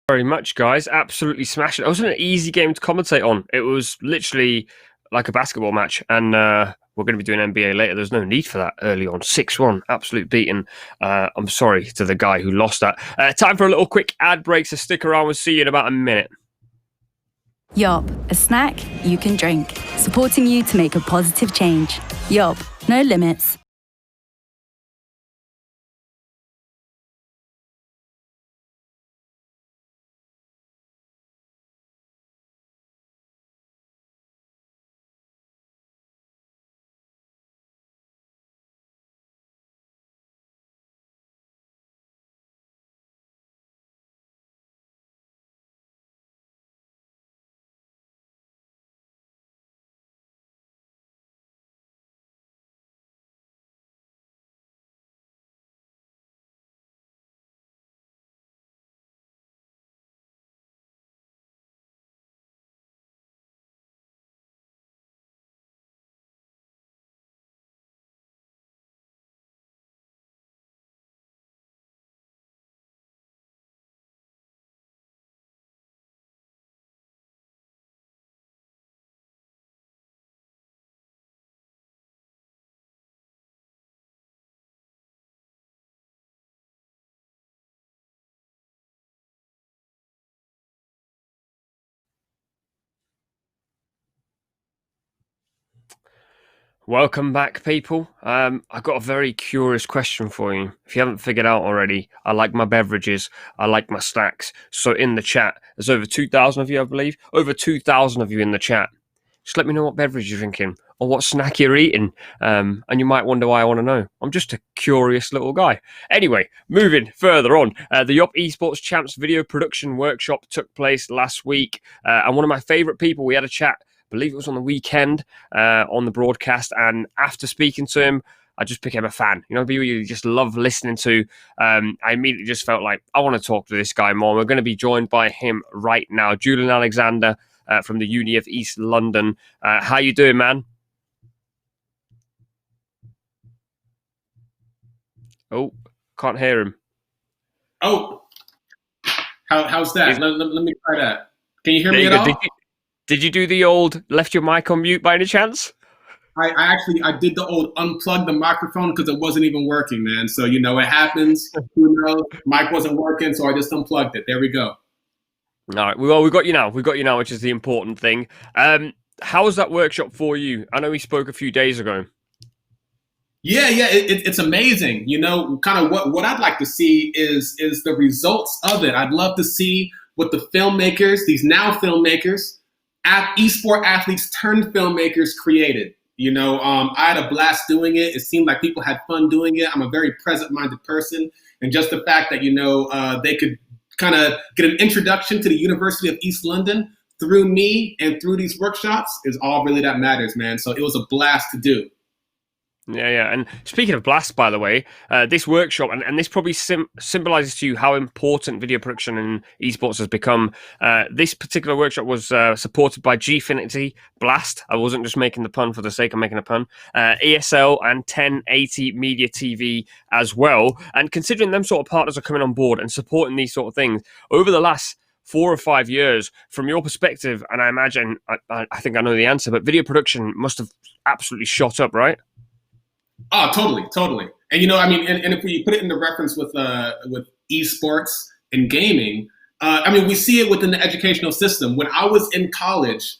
Very much, guys. Absolutely smashed it. It wasn't an easy game to commentate on. It was literally like a basketball match, and we're going to be doing NBA later. There's no need for that early on. 6-1, absolute beating. I'm sorry to the guy who lost that. Time for a little quick ad break, so stick around. We'll see you in about a minute. Yop, a snack you can drink, supporting you to make a positive change. Yop, no limits. Welcome back, people. I've got a very curious question for you. If you haven't figured out already, I like my beverages, I like my snacks. So in the chat, there's over 2,000 of you, I believe. Over 2,000 of you in the chat. Just let me know what beverage you're drinking or what snack you're eating. And you might wonder why I want to know. I'm just a curious little guy. Anyway, moving further on. The Yop Esports Champs video production workshop took place last week. And one of my favourite people, we had a chat, I believe it was on the weekend, on the broadcast. And after speaking to him, I just became a fan. You know, people you just love listening to. I immediately just felt like, I want to talk to this guy more. We're going to be joined by him right now. Julian Alexander, from the Uni of East London. How you doing, man? Oh, can't hear him. Oh, how's that? Let me try that. Can you hear me at all? Did you do the old left your mic on mute by any chance? I did the old unplug the microphone because it wasn't even working, man. So, you know, it happens. Who knows? Mic wasn't working, so I just unplugged it. There we go. All right. Well, we've got you now. We've got you now, which is the important thing. How was that workshop for you? I know we spoke a few days ago. Yeah, it's amazing. You know, kind of what I'd like to see is the results of it. I'd love to see what the filmmakers, these now filmmakers, esport athletes turned filmmakers created. You know, I had a blast doing it. It seemed like people had fun doing it. I'm a very present-minded person. And just the fact that, you know, they could kind of get an introduction to the University of East London through me and through these workshops is all really that matters, man. So it was a blast to do. Yeah. And speaking of Blast, by the way, this workshop, and this probably symbolizes to you how important video production in esports has become. This particular workshop was supported by Gfinity, Blast. I wasn't just making the pun for the sake of making a pun. ESL and 1080 Media TV as well. And considering them sort of partners are coming on board and supporting these sort of things over the last 4 or 5 years, from your perspective, and I imagine, I think I know the answer, but video production must have absolutely shot up, right? Oh, totally. And you know, I mean, and if we put it into reference with esports and gaming, I mean, we see it within the educational system. When I was in college,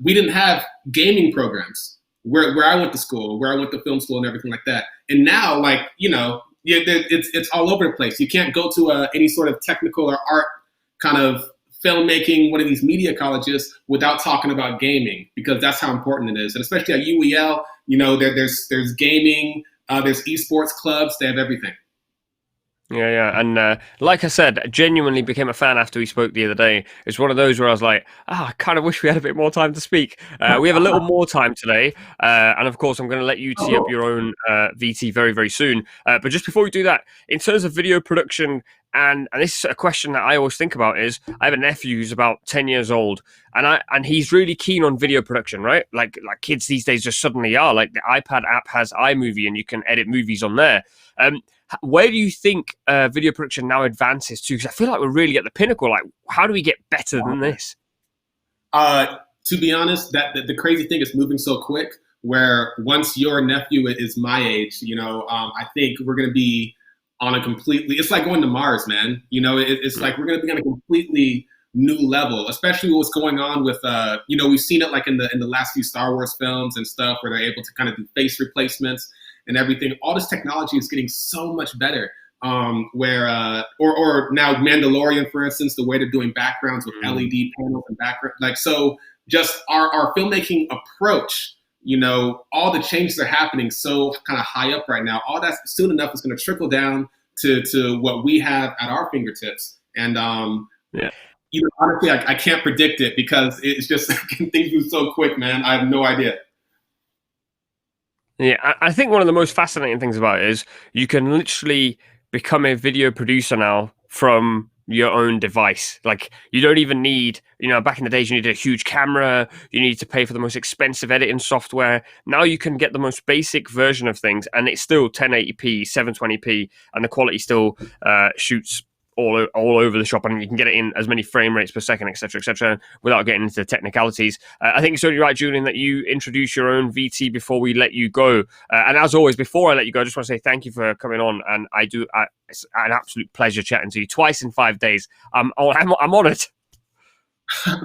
we didn't have gaming programs where I went to school, where I went to film school and everything like that. And now, like, you know, it's all over the place. You can't go to any sort of technical or art kind of filmmaking, one of these media colleges, without talking about gaming, because that's how important it is. And especially at UEL, you know, there's gaming, there's esports clubs, they have everything. Yeah. And like I said, I genuinely became a fan after we spoke the other day. It's one of those where I was like, I kind of wish we had a bit more time to speak. We have a little more time today. And of course, I'm going to let you tee up your own VT very, very soon. But just before we do that, in terms of video production, and this is a question that I always think about, is I have a nephew who's about 10 years old, and he's really keen on video production, right? Like kids these days just suddenly are. Like the iPad app has iMovie and you can edit movies on there. Where do you think video production now advances to? Because I feel like we're really at the pinnacle. Like, how do we get better than this? To be honest, the crazy thing is moving so quick, where once your nephew is my age, you know, I think we're going to be on a completely, it's like going to Mars, man. You know, it's like we're going to be on a completely new level, especially what's going on with, you know, we've seen it like in the last few Star Wars films and stuff, where they're able to kind of do face replacements and everything. All this technology is getting so much better. Or now Mandalorian, for instance, the way they're doing backgrounds with LED panels and background, like, so just our filmmaking approach, you know, all the changes are happening so kind of high up right now. All that soon enough is going to trickle down to what we have at our fingertips. And you know, honestly, I can't predict it, because it's just things move so quick, man. I have no idea. Yeah, I think one of the most fascinating things about it is you can literally become a video producer now from your own device. Like, you don't even need, you know, back in the days you needed a huge camera, you needed to pay for the most expensive editing software. Now you can get the most basic version of things and it's still 1080p, 720p, and the quality still shoots all over the shop, and you can get it in as many frame rates per second, etc., without getting into the technicalities. I think it's only right, Julian, that you introduce your own VT before we let you go. And as always, before I let you go, I just want to say thank you for coming on, and it's an absolute pleasure chatting to you twice in 5 days. I'm honoured.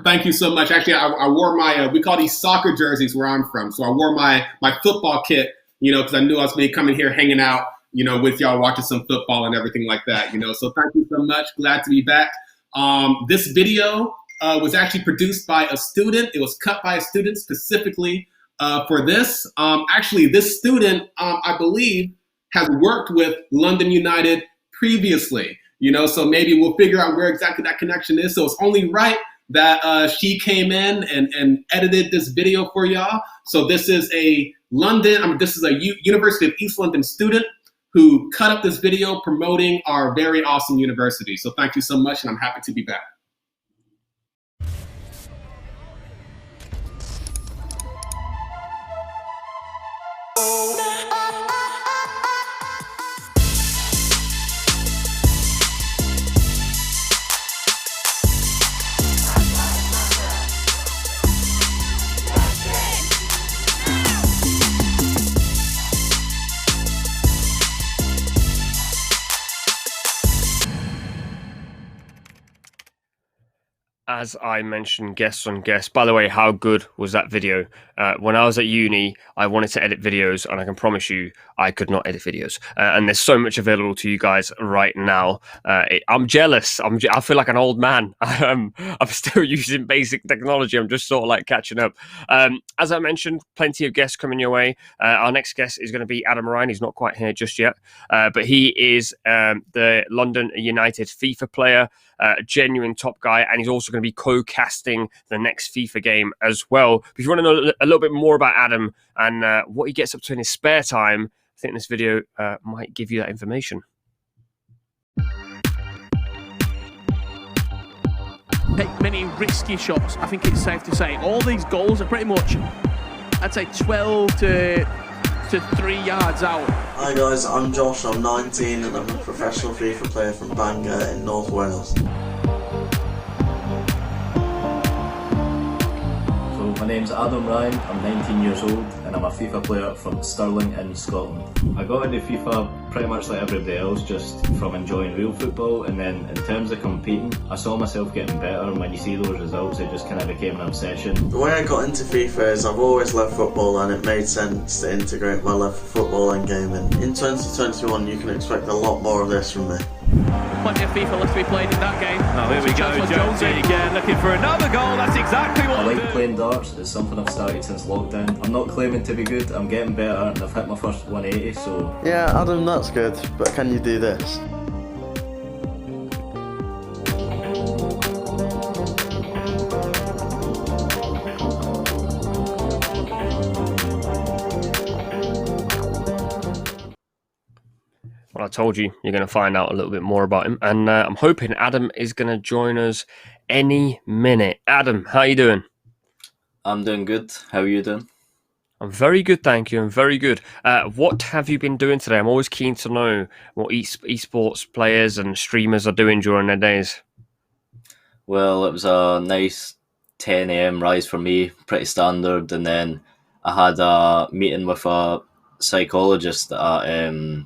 Thank you so much. Actually, I wore my, we call these soccer jerseys where I'm from. So I wore my football kit, you know, because I knew I was going to be coming here hanging out, you know, with y'all, watching some football and everything like that, you know. So thank you so much. Glad to be back. This video was actually produced by a student. It was cut by a student specifically for this. Actually, this student, I believe, has worked with London United previously, you know, so maybe we'll figure out where exactly that connection is. So it's only right that she came in and edited this video for y'all. So this is a University of East London student who cut up this video promoting our very awesome university. So thank you so much, and I'm happy to be back. As I mentioned, guests on guests. By the way, how good was that video? When I was at uni, I wanted to edit videos, and I can promise you, I could not edit videos. And there's so much available to you guys right now. I'm jealous. I feel like an old man. I'm still using basic technology. I'm just sort of like catching up. As I mentioned, plenty of guests coming your way. Our next guest is going to be Adam Ryan. He's not quite here just yet, but he is the London United FIFA player, genuine top guy, and he's also going to be be co-casting the next FIFA game as well. But if you want to know a little bit more about Adam and what he gets up to in his spare time, I think this video might give you that information. Take many risky shots. I think it's safe to say all these goals are pretty much, I'd say 12 to 3 yards out. Hi guys, I'm Josh, I'm 19 and I'm a professional FIFA player from Bangor in North Wales. So my name's Adam Ryan, I'm 19 years old and I'm a FIFA player from Stirling in Scotland. I got into FIFA pretty much like everybody else, just from enjoying real football, and then in terms of competing, I saw myself getting better, and when you see those results it just kind of became an obsession. The way I got into FIFA is I've always loved football and it made sense to integrate my love for football and gaming. In 2021 you can expect a lot more of this from me. Plenty of FIFA left to be played in that game. Oh, here we go, Jonesy again, looking for another goal. That's exactly what I like playing darts, it's something I've started since lockdown. I'm not claiming to be good, I'm getting better and I've hit my first 180, so... Yeah, Adam, that's good, but can you do this? Well, I told you, you're going to find out a little bit more about him. And I'm hoping Adam is going to join us any minute. Adam, how are you doing? I'm doing good. How are you doing? I'm very good, thank you. I'm very good. What have you been doing today? I'm always keen to know what esports players and streamers are doing during their days. Well, it was a nice 10 a.m. rise for me, pretty standard. And then I had a meeting with a psychologist at...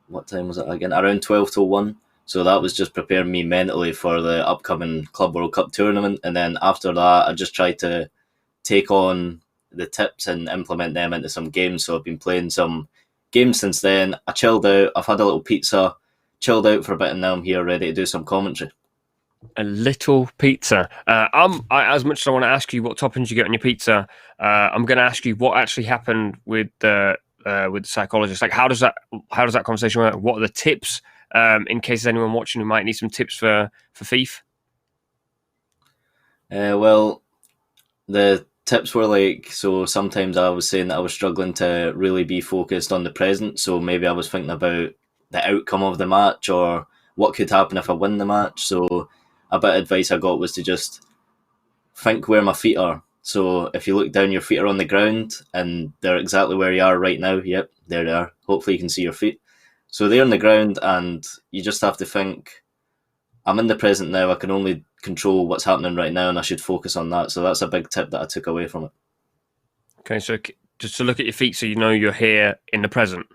what time was it again? Around 12 till 1. So that was just preparing me mentally for the upcoming Club World Cup tournament. And then after that, I just tried to take on the tips and implement them into some games. So I've been playing some games since then. I chilled out. I've had a little pizza, chilled out for a bit, and now I'm here ready to do some commentary. A little pizza. As much as I want to ask you what toppings you get on your pizza, I'm going to ask you what actually happened with the psychologist. Like, how does that conversation work? What are the tips in case there's anyone watching who might need some tips for FIFA? Well, the tips were like, so sometimes I was saying that I was struggling to really be focused on the present. So maybe I was thinking about the outcome of the match or what could happen if I win the match. So a bit of advice I got was to just think where my feet are. So if you look down, your feet are on the ground and they're exactly where you are right now. Yep, there they are. Hopefully you can see your feet. So they're on the ground and you just have to think, I'm in the present now. I can only control what's happening right now and I should focus on that. So that's a big tip that I took away from it. Okay, so just to look at your feet so you know you're here in the present.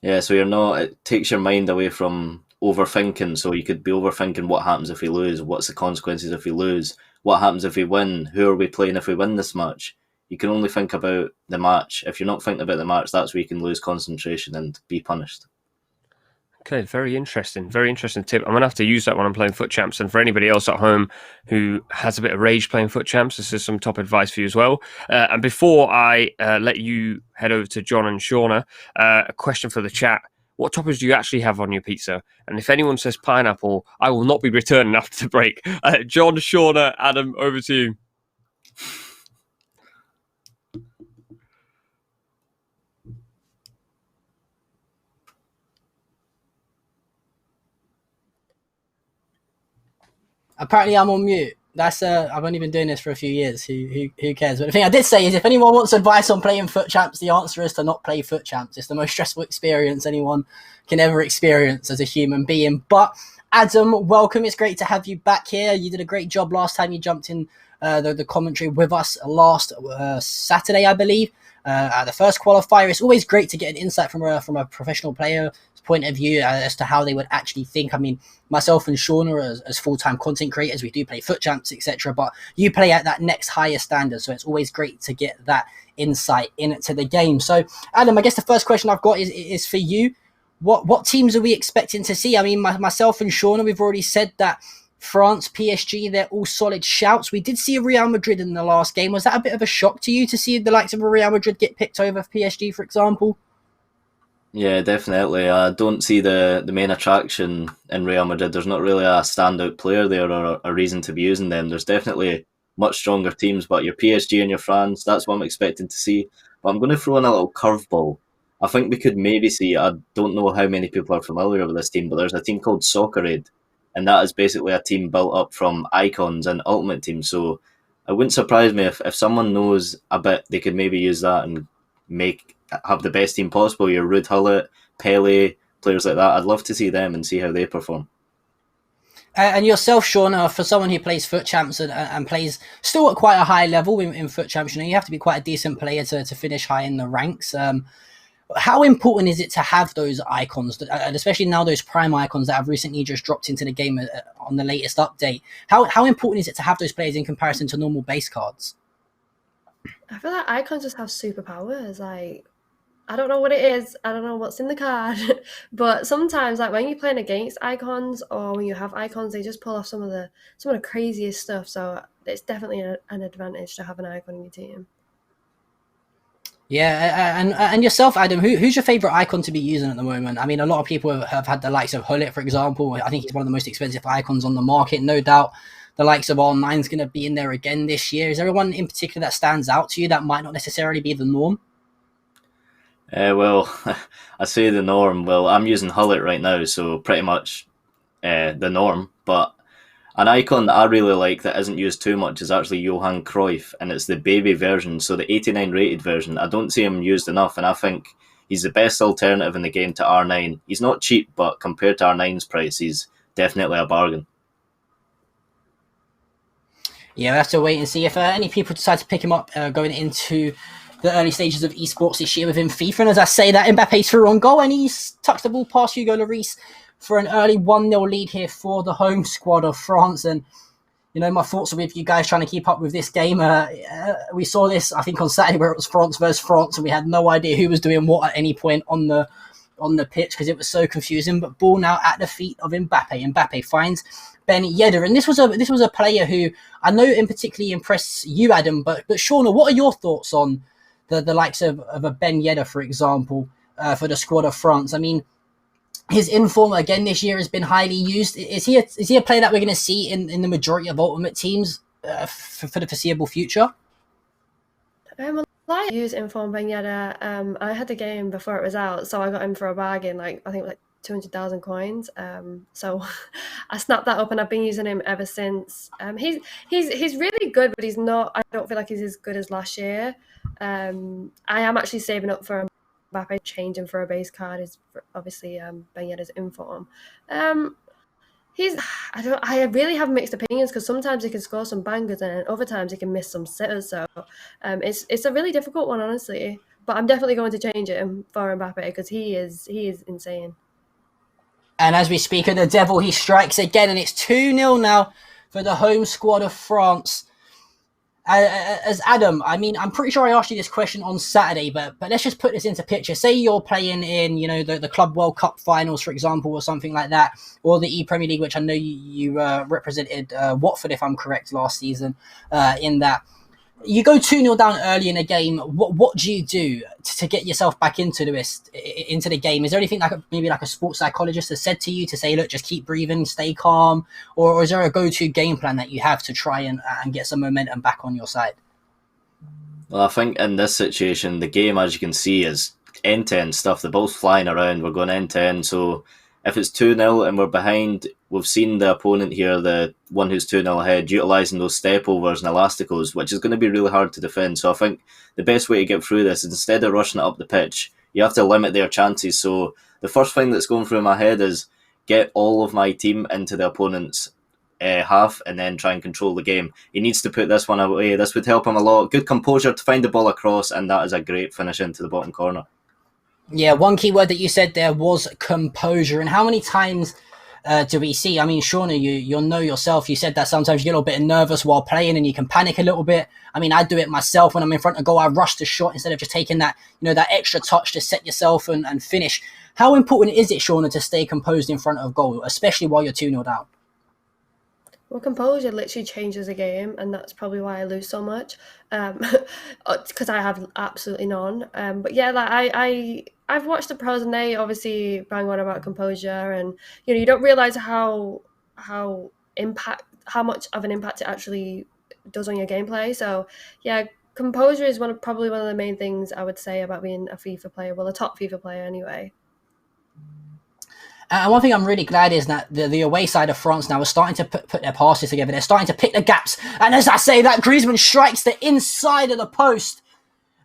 Yeah, so you're not, it takes your mind away from overthinking. So you could be overthinking what happens if we lose, what's the consequences if we lose, what happens if we win, who are we playing if we win this match. You can only think about the match. If you're not thinking about the match, that's where you can lose concentration and be punished. Okay, very interesting tip. I'm going to have to use that when I'm playing FUT Champs. And for anybody else at home who has a bit of rage playing FUT Champs, this is some top advice for you as well. And before I let you head over to John and Shauna, a question for the chat. What toppings do you actually have on your pizza? And if anyone says pineapple, I will not be returning after the break. John, Shauna, Adam, over to you. Apparently I'm on mute. That's I've only been doing this for a few years. Who cares? But the thing I did say is, if anyone wants advice on playing FUT Champs, the answer is to not play FUT Champs. It's the most stressful experience anyone can ever experience as a human being. But Adam, welcome. It's great to have you back here. You did a great job last time you jumped in the commentary with us last Saturday, I believe, at the first qualifier. It's always great to get an insight from a professional player's point of view as to how they would actually think. I mean, myself and Shauna as full-time content creators, we do play FUT Champs, etc. But you play at that next higher standard, so it's always great to get that insight into the game. So, Adam, I guess the first question I've got is for you. What teams are we expecting to see? I mean, myself and Shauna, we've already said that France, PSG, they're all solid shouts. We did see a Real Madrid in the last game. Was that a bit of a shock to you to see the likes of a Real Madrid get picked over PSG, for example? Yeah, definitely. I don't see the main attraction in Real Madrid. There's not really a standout player there or a reason to be using them. There's definitely much stronger teams, but your PSG and your France, that's what I'm expecting to see. But I'm going to throw in a little curveball. I think we could maybe see, I don't know how many people are familiar with this team, but there's a team called Soccer Aid, and that is basically a team built up from icons and ultimate teams. So it wouldn't surprise me if someone knows a bit, they could maybe use that and have the best team possible. Your Ruud Gullit, Pele, players like that. I'd love to see them and see how they perform. And yourself, Sean, for someone who plays FUT Champs and plays still at quite a high level in FUT Champs, you have to be quite a decent player to finish high in the ranks. How important is it to have those icons, and especially now those prime icons that have recently just dropped into the game on the latest update? How important is it to have those players in comparison to normal base cards? I feel like icons just have superpowers. Like, I don't know what it is. I don't know what's in the card. But sometimes, like when you're playing against icons or when you have icons, they just pull off some of the craziest stuff. So it's definitely an advantage to have an icon in your team. Yeah, and yourself, Adam, who's your favourite icon to be using at the moment? I mean, a lot of people have had the likes of Gullit, for example. I think he's one of the most expensive icons on the market. No doubt the likes of R9's going to be in there again this year. Is there anyone in particular that stands out to you that might not necessarily be the norm? Well, I say the norm. Well, I'm using Gullit right now, so pretty much the norm. But an icon that I really like that isn't used too much is actually Johan Cruyff, and it's the baby version, so the 89 rated version. I don't see him used enough, and I think he's the best alternative in the game to R9. He's not cheap, but compared to R9's price, he's definitely a bargain. Yeah, we'll have to wait and see if any people decide to pick him up going into the early stages of esports this year within FIFA. And as I say that, Mbappe's through on goal, and he's tucked the ball past Hugo Lloris for an early 1-0 lead here for the home squad of France. And, my thoughts are with you guys trying to keep up with this game. We saw this, I think, on Saturday where it was France versus France, and we had no idea who was doing what at any point on the pitch because it was so confusing. But ball now at the feet of Mbappe. Mbappe finds Ben Yedder. And this was a player who I know in particularly impressed you, Adam. But Shauna, what are your thoughts on the likes of a Ben Yedder, for example, for the squad of France? I mean, his inform again this year has been highly used. Is he a player that we're going to see in the majority of ultimate teams for the foreseeable future? I use Inform Ben Yedder. I had the game before it was out, so I got him for a bargain. I think it was 200,000 coins. So I snapped that up, and I've been using him ever since. He's really good, but he's not. I don't feel like he's as good as last year. I am actually saving up for Mbappe. Changing for a base card is obviously Ben Yedder's Inform. I really have mixed opinions because sometimes he can score some bangers and other times he can miss some sitters. So it's a really difficult one, honestly. But I'm definitely going to change it for Mbappe because he is insane. And as we speak of the devil, he strikes again, and it's 2-0 now for the home squad of France. As Adam, I mean, I'm pretty sure I asked you this question on Saturday, but let's just put this into picture. Say you're playing in, the Club World Cup finals, for example, or something like that, or the E-Premier League, which I know you represented Watford, if I'm correct, last season in that. You go 2-0 down early in a game. What do you do to get yourself back into the game? Is there anything maybe a sports psychologist has said to you to say, look, just keep breathing, stay calm, or is there a go-to game plan that you have to try and get some momentum back on your side? Well, I think in this situation, the game, as you can see, is end-to-end stuff. The ball's flying around. We're going end-to-end. So if it's 2-0 and we're behind, we've seen the opponent here, the one who's 2-0 ahead, utilising those step-overs and elasticos, which is going to be really hard to defend. So I think the best way to get through this is instead of rushing it up the pitch, you have to limit their chances. So the first thing that's going through my head is get all of my team into the opponent's half and then try and control the game. He needs to put this one away. This would help him a lot. Good composure to find the ball across, and that is a great finish into the bottom corner. Yeah, one key word that you said there was composure. And how many times do we see? I mean, Shauna, you'll know yourself. You said that sometimes you get a little bit nervous while playing and you can panic a little bit. I mean, I do it myself when I'm in front of goal. I rush the shot instead of just taking that, that extra touch to set yourself and finish. How important is it, Shauna, to stay composed in front of goal, especially while you're 2-0 down? Well, composure literally changes a game, and that's probably why I lose so much, because I have absolutely none. But yeah, like I've watched the pros, and they obviously bang on about composure, and you don't realize how much of an impact it actually does on your gameplay. So yeah, composure is probably one of the main things I would say about being a FIFA player. Well, a top FIFA player anyway. And one thing I'm really glad is that the away side of France now is starting to put their passes together. They're starting to pick the gaps. And as I say that, Griezmann strikes the inside of the post.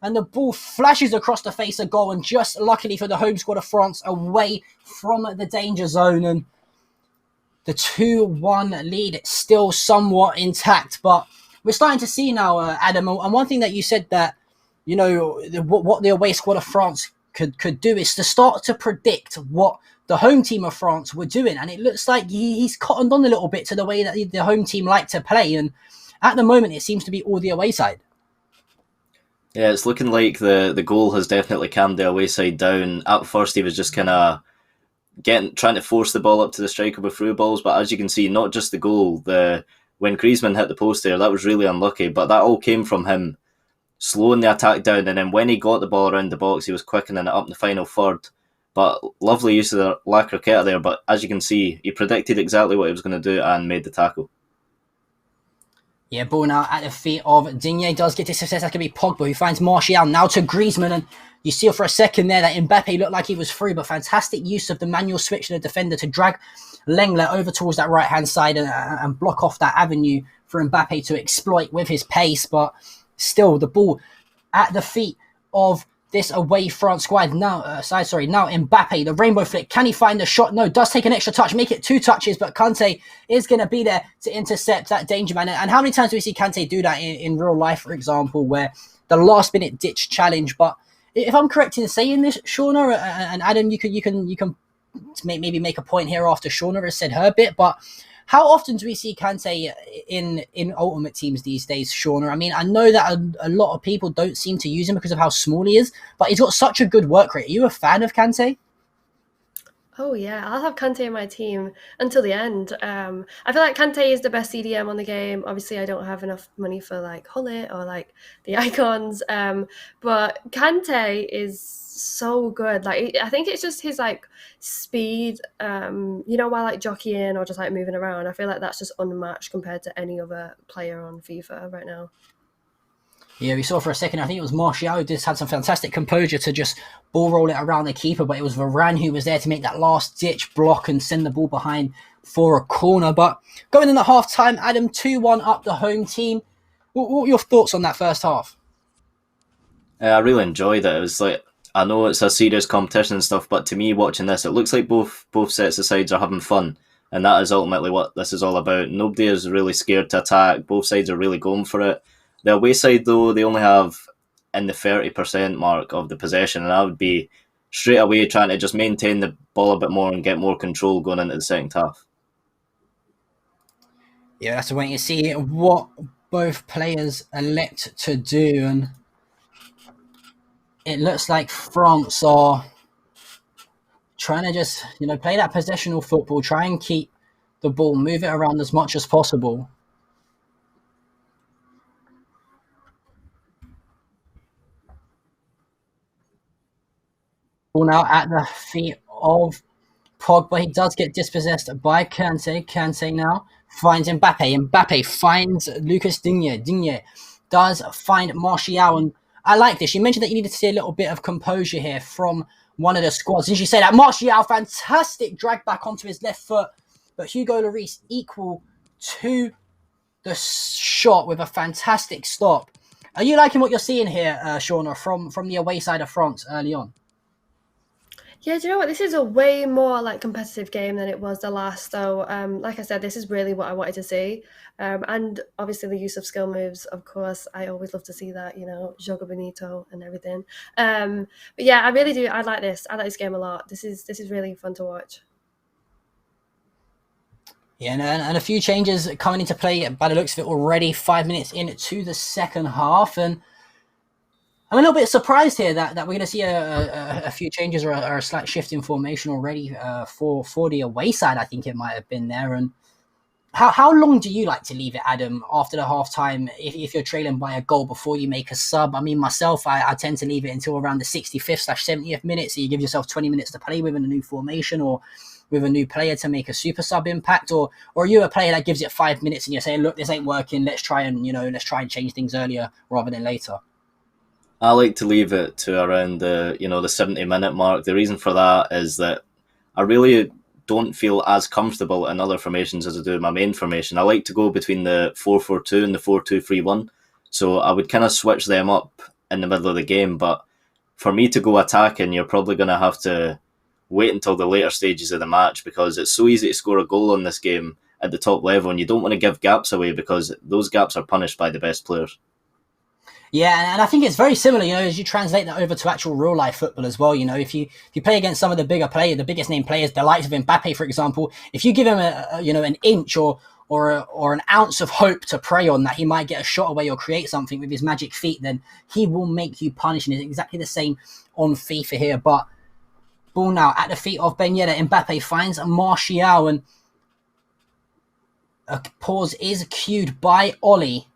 And the ball flashes across the face of goal. And just luckily for the home squad of France, away from the danger zone. And the 2-1 lead still somewhat intact. But we're starting to see now, Adam, and one thing that you said that, what the away squad of France could do is to start to predict what the home team of France were doing, and it looks like he's cottoned on a little bit to the way that the home team like to play, and at the moment it seems to be all the away side. Yeah, it's looking like the goal has definitely calmed the away side down. At first he was just kind of trying to force the ball up to the striker with through balls, but as you can see, not just the goal, when Griezmann hit the post there, that was really unlucky, but that all came from him slowing the attack down, and then when he got the ball around the box, he was quickening it up in the final third. But lovely use of the La Croqueta there, but as you can see, he predicted exactly what he was going to do and made the tackle. Yeah, ball now at the feet of Digne, does get this success. That could be Pogba, who finds Martial, now to Griezmann, and you see for a second there that Mbappe looked like he was through, but fantastic use of the manual switch to the defender to drag Lenglet over towards that right-hand side and block off that avenue for Mbappe to exploit with his pace, but still the ball at the feet of this away France squad now. Now Mbappe, the rainbow flick. Can he find the shot? No, does take an extra touch, make it 2 touches, but Kante is going to be there to intercept that danger man. And how many times do we see Kante do that in real life, for example, where the last minute ditch challenge? But if I'm correct in saying this, Shauna and Adam, you can maybe make a point here after Shauna has said her bit, but how often do we see Kante in Ultimate Teams these days, Shauna? I mean, I know that a lot of people don't seem to use him because of how small he is, but he's got such a good work rate. Are you a fan of Kante? Oh yeah, I'll have Kante in my team until the end. I feel like Kante is the best CDM on the game. Obviously, I don't have enough money for like Hullet or like the icons, but Kante is so good. Like I think it's just his like speed, while like jockeying or just like moving around. I feel like that's just unmatched compared to any other player on FIFA right now. Yeah, we saw for a second, I think it was Martial who just had some fantastic composure to just ball roll it around the keeper, but it was Varane who was there to make that last ditch block and send the ball behind for a corner. But going in at half time, Adam, 2-1 up the home team. What were your thoughts on that first half? I really enjoyed it. It was like, I know it's a serious competition and stuff, but to me, watching this, it looks like both sets of sides are having fun, and that is ultimately what this is all about. Nobody is really scared to attack. Both sides are really going for it. The away side, though, they only have in the 30% mark of the possession, and I would be straight away trying to just maintain the ball a bit more and get more control going into the second half. Yeah, that's the way to see what both players elect to do, and it looks like France are trying to just, play that possessional football, try and keep the ball, move it around as much as possible. Ball now at the feet of Pogba. He does get dispossessed by Kante. Kante now finds Mbappe. Mbappe finds Lucas Digne. Digne does find Martial. And I like this. You mentioned that you needed to see a little bit of composure here from one of the squads. Didn't you say that? Martial, fantastic drag back onto his left foot. But Hugo Lloris equal to the shot with a fantastic stop. Are you liking what you're seeing here, Shauna, from the away side of France early on? Yeah, do you know what? This is a way more like competitive game than it was the last. So, like I said, this is really what I wanted to see. And obviously the use of skill moves, of course, I always love to see that, Jogo Bonito and everything. But yeah, I really do. I like this. I like this game a lot. This is really fun to watch. Yeah, and a few changes coming into play by the looks of it already. 5 minutes into the second half, and I'm a little bit surprised here that we're going to see a few changes or a slight shift in formation already for the away side. I think it might have been there, and how long do you like to leave it, Adam, after the half-time if you're trailing by a goal before you make a sub? I mean, myself, I tend to leave it until around the 65th/70th minute, so you give yourself 20 minutes to play with in a new formation or with a new player to make a super sub impact, or are you a player that gives it 5 minutes and you're saying, look, this ain't working, let's try and change things earlier rather than later? I like to leave it to around the 70-minute mark. The reason for that is that I really don't feel as comfortable in other formations as I do in my main formation. I like to go between the 4-4-2 and the 4-2-3-1. So I would kind of switch them up in the middle of the game. But for me to go attacking, you're probably going to have to wait until the later stages of the match, because it's so easy to score a goal on this game at the top level, and you don't want to give gaps away because those gaps are punished by the best players. Yeah, and I think it's very similar, as you translate that over to actual real life football as well. If you play against some of the bigger players, the biggest name players, the likes of Mbappe, for example, if you give him an inch or an ounce of hope to prey on that he might get a shot away or create something with his magic feet, then he will make you punish. And it's exactly the same on FIFA here. But ball now at the feet of Ben Yedder. Mbappe finds Martial, and a pause is cued by Ollie.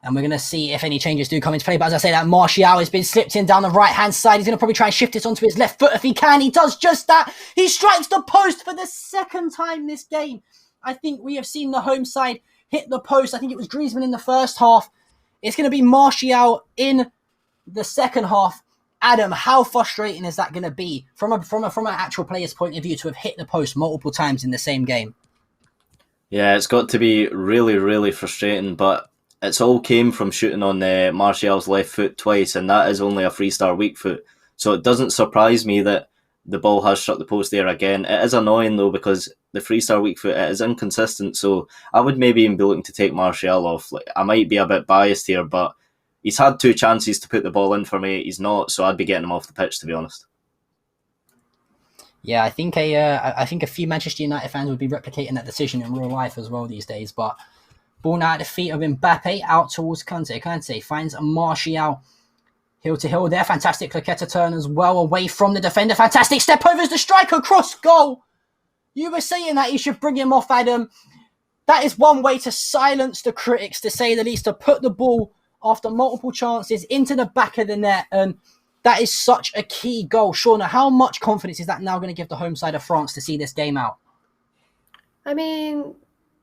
And we're going to see if any changes do come into play. But as I say, that Martial has been slipped in down the right-hand side. He's going to probably try and shift it onto his left foot if he can. He does just that. He strikes the post for the second time this game. I think we have seen the home side hit the post. I think it was Griezmann in the first half. It's going to be Martial in the second half. Adam, how frustrating is that going to be from an actual player's point of view to have hit the post multiple times in the same game? Yeah, it's got to be really, really frustrating, but it's all came from shooting on Martial's left foot twice, and that is only a three-star weak foot. So it doesn't surprise me that the ball has struck the post there again. It is annoying, though, because the three-star weak foot, it is inconsistent. So I would maybe even be looking to take Martial off. I might be a bit biased here, but he's had 2 chances to put the ball in for me. He's not, so I'd be getting him off the pitch, to be honest. Yeah, I think a few Manchester United fans would be replicating that decision in real life as well these days. But ball now at the feet of Mbappe, out towards Kante. Kante finds Martial heel to heel there. Fantastic Claqueta turn as well, away from the defender. Fantastic step over as the striker, cross goal. You were saying that you should bring him off, Adam. That is one way to silence the critics, to say the least, to put the ball after multiple chances into the back of the net. And that is such a key goal. Shauna, how much confidence is that now going to give the home side of France to see this game out? I mean,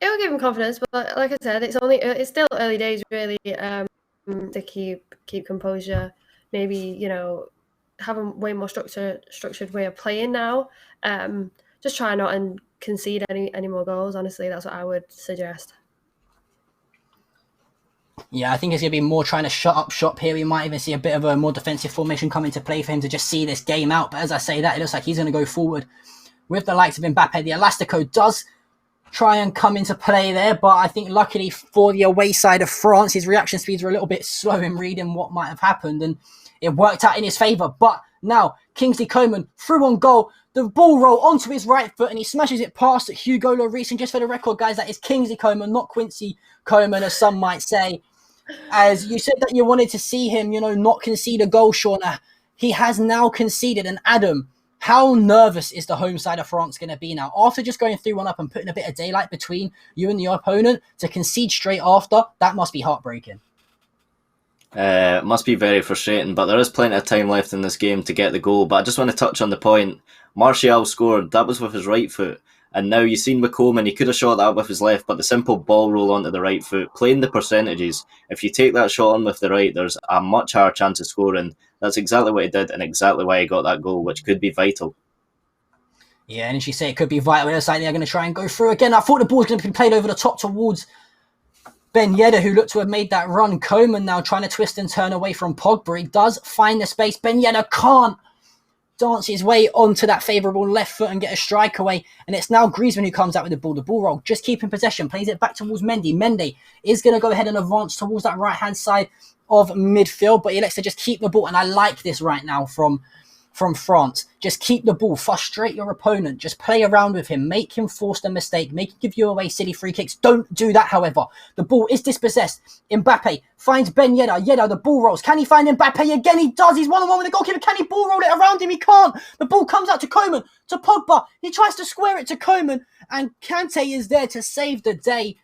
it will give him confidence, but like I said, it's still early days really, to keep composure. Maybe have a way more structured way of playing now. Just try not and concede any more goals. Honestly, that's what I would suggest. Yeah, I think it's going to be more trying to shut up shop here. We might even see a bit of a more defensive formation come into play for him to just see this game out. But as I say that, it looks like he's going to go forward with the likes of Mbappe. The Elastico does try and come into play there, but I think luckily for the away side of France, his reaction speeds were a little bit slow in reading what might have happened, and it worked out in his favour. But now Kingsley Coman through on goal, the ball roll onto his right foot, and he smashes it past Hugo Lloris. And just for the record, guys, that is Kingsley Coman, not Quincy Coman, as some might say. As you said that you wanted to see him, not concede a goal, Shauna. He has now conceded. And Adam, how nervous is the home side of France going to be now? After just going 3-1 up and putting a bit of daylight between you and the opponent, to concede straight after, that must be heartbreaking. It must be very frustrating, but there is plenty of time left in this game to get the goal. But I just want to touch on the point. Martial scored, that was with his right foot. And now you've seen with Coleman, he could have shot that with his left, but the simple ball roll onto the right foot, playing the percentages, if you take that shot on with the right, there's a much higher chance of scoring. That's exactly what he did and exactly why he got that goal, which could be vital. Yeah, and as you say, it could be vital. It looks like they're going to try and go through again. I thought the ball was going to be played over the top towards Ben Yedder, who looked to have made that run. Coman now trying to twist and turn away from Pogba. He does find the space. Ben Yedder can't dance his way onto that favourable left foot and get a strike away. And it's now Griezmann who comes out with the ball. The ball roll, just keeping possession, plays it back towards Mendy. Mendy is going to go ahead and advance towards that right-hand side of midfield, but he likes to just keep the ball. And I like this right now from from France. Just keep the ball, frustrate your opponent, just play around with him, make him force the mistake, make him give you away silly free kicks. Don't do that, however. The ball is dispossessed. Mbappe finds Ben Yedder. Yedder, the ball rolls. Can he find Mbappe again? He does. He's one-on-one with the goalkeeper. Can he ball roll it around him? He can't. The ball comes out to Coman, to Pogba. He tries to square it to Coman, and Kante is there to save the day.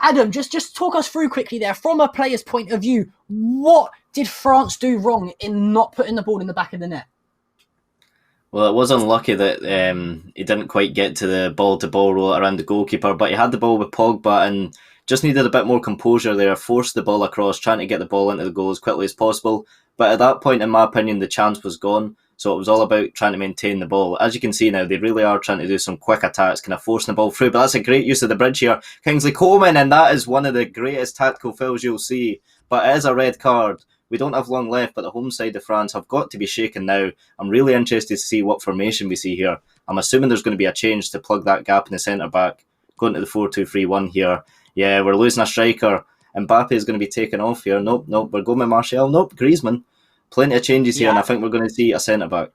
Adam, just talk us through quickly there, from a player's point of view, what did France do wrong in not putting the ball in the back of the net? Well, it was unlucky that he didn't quite get to the ball-to-ball roll around the goalkeeper, but he had the ball with Pogba and just needed a bit more composure there, forced the ball across, trying to get the ball into the goal as quickly as possible. But at that point, in my opinion, the chance was gone. So it was all about trying to maintain the ball. As you can see now, they really are trying to do some quick attacks, kind of forcing the ball through. But that's a great use of the bridge here. Kingsley Coman, and that is one of the greatest tactical fouls you'll see. But it is a red card. We don't have long left, but the home side of France have got to be shaken now. I'm really interested to see what formation we see here. I'm assuming there's going to be a change to plug that gap in the centre-back. Going to the 4-2-3-1 here. Yeah, we're losing a striker. Mbappe is going to be taken off here. Nope. We're going with Martial. Nope, Griezmann. Plenty of changes here, and I think we're going to see a centre-back.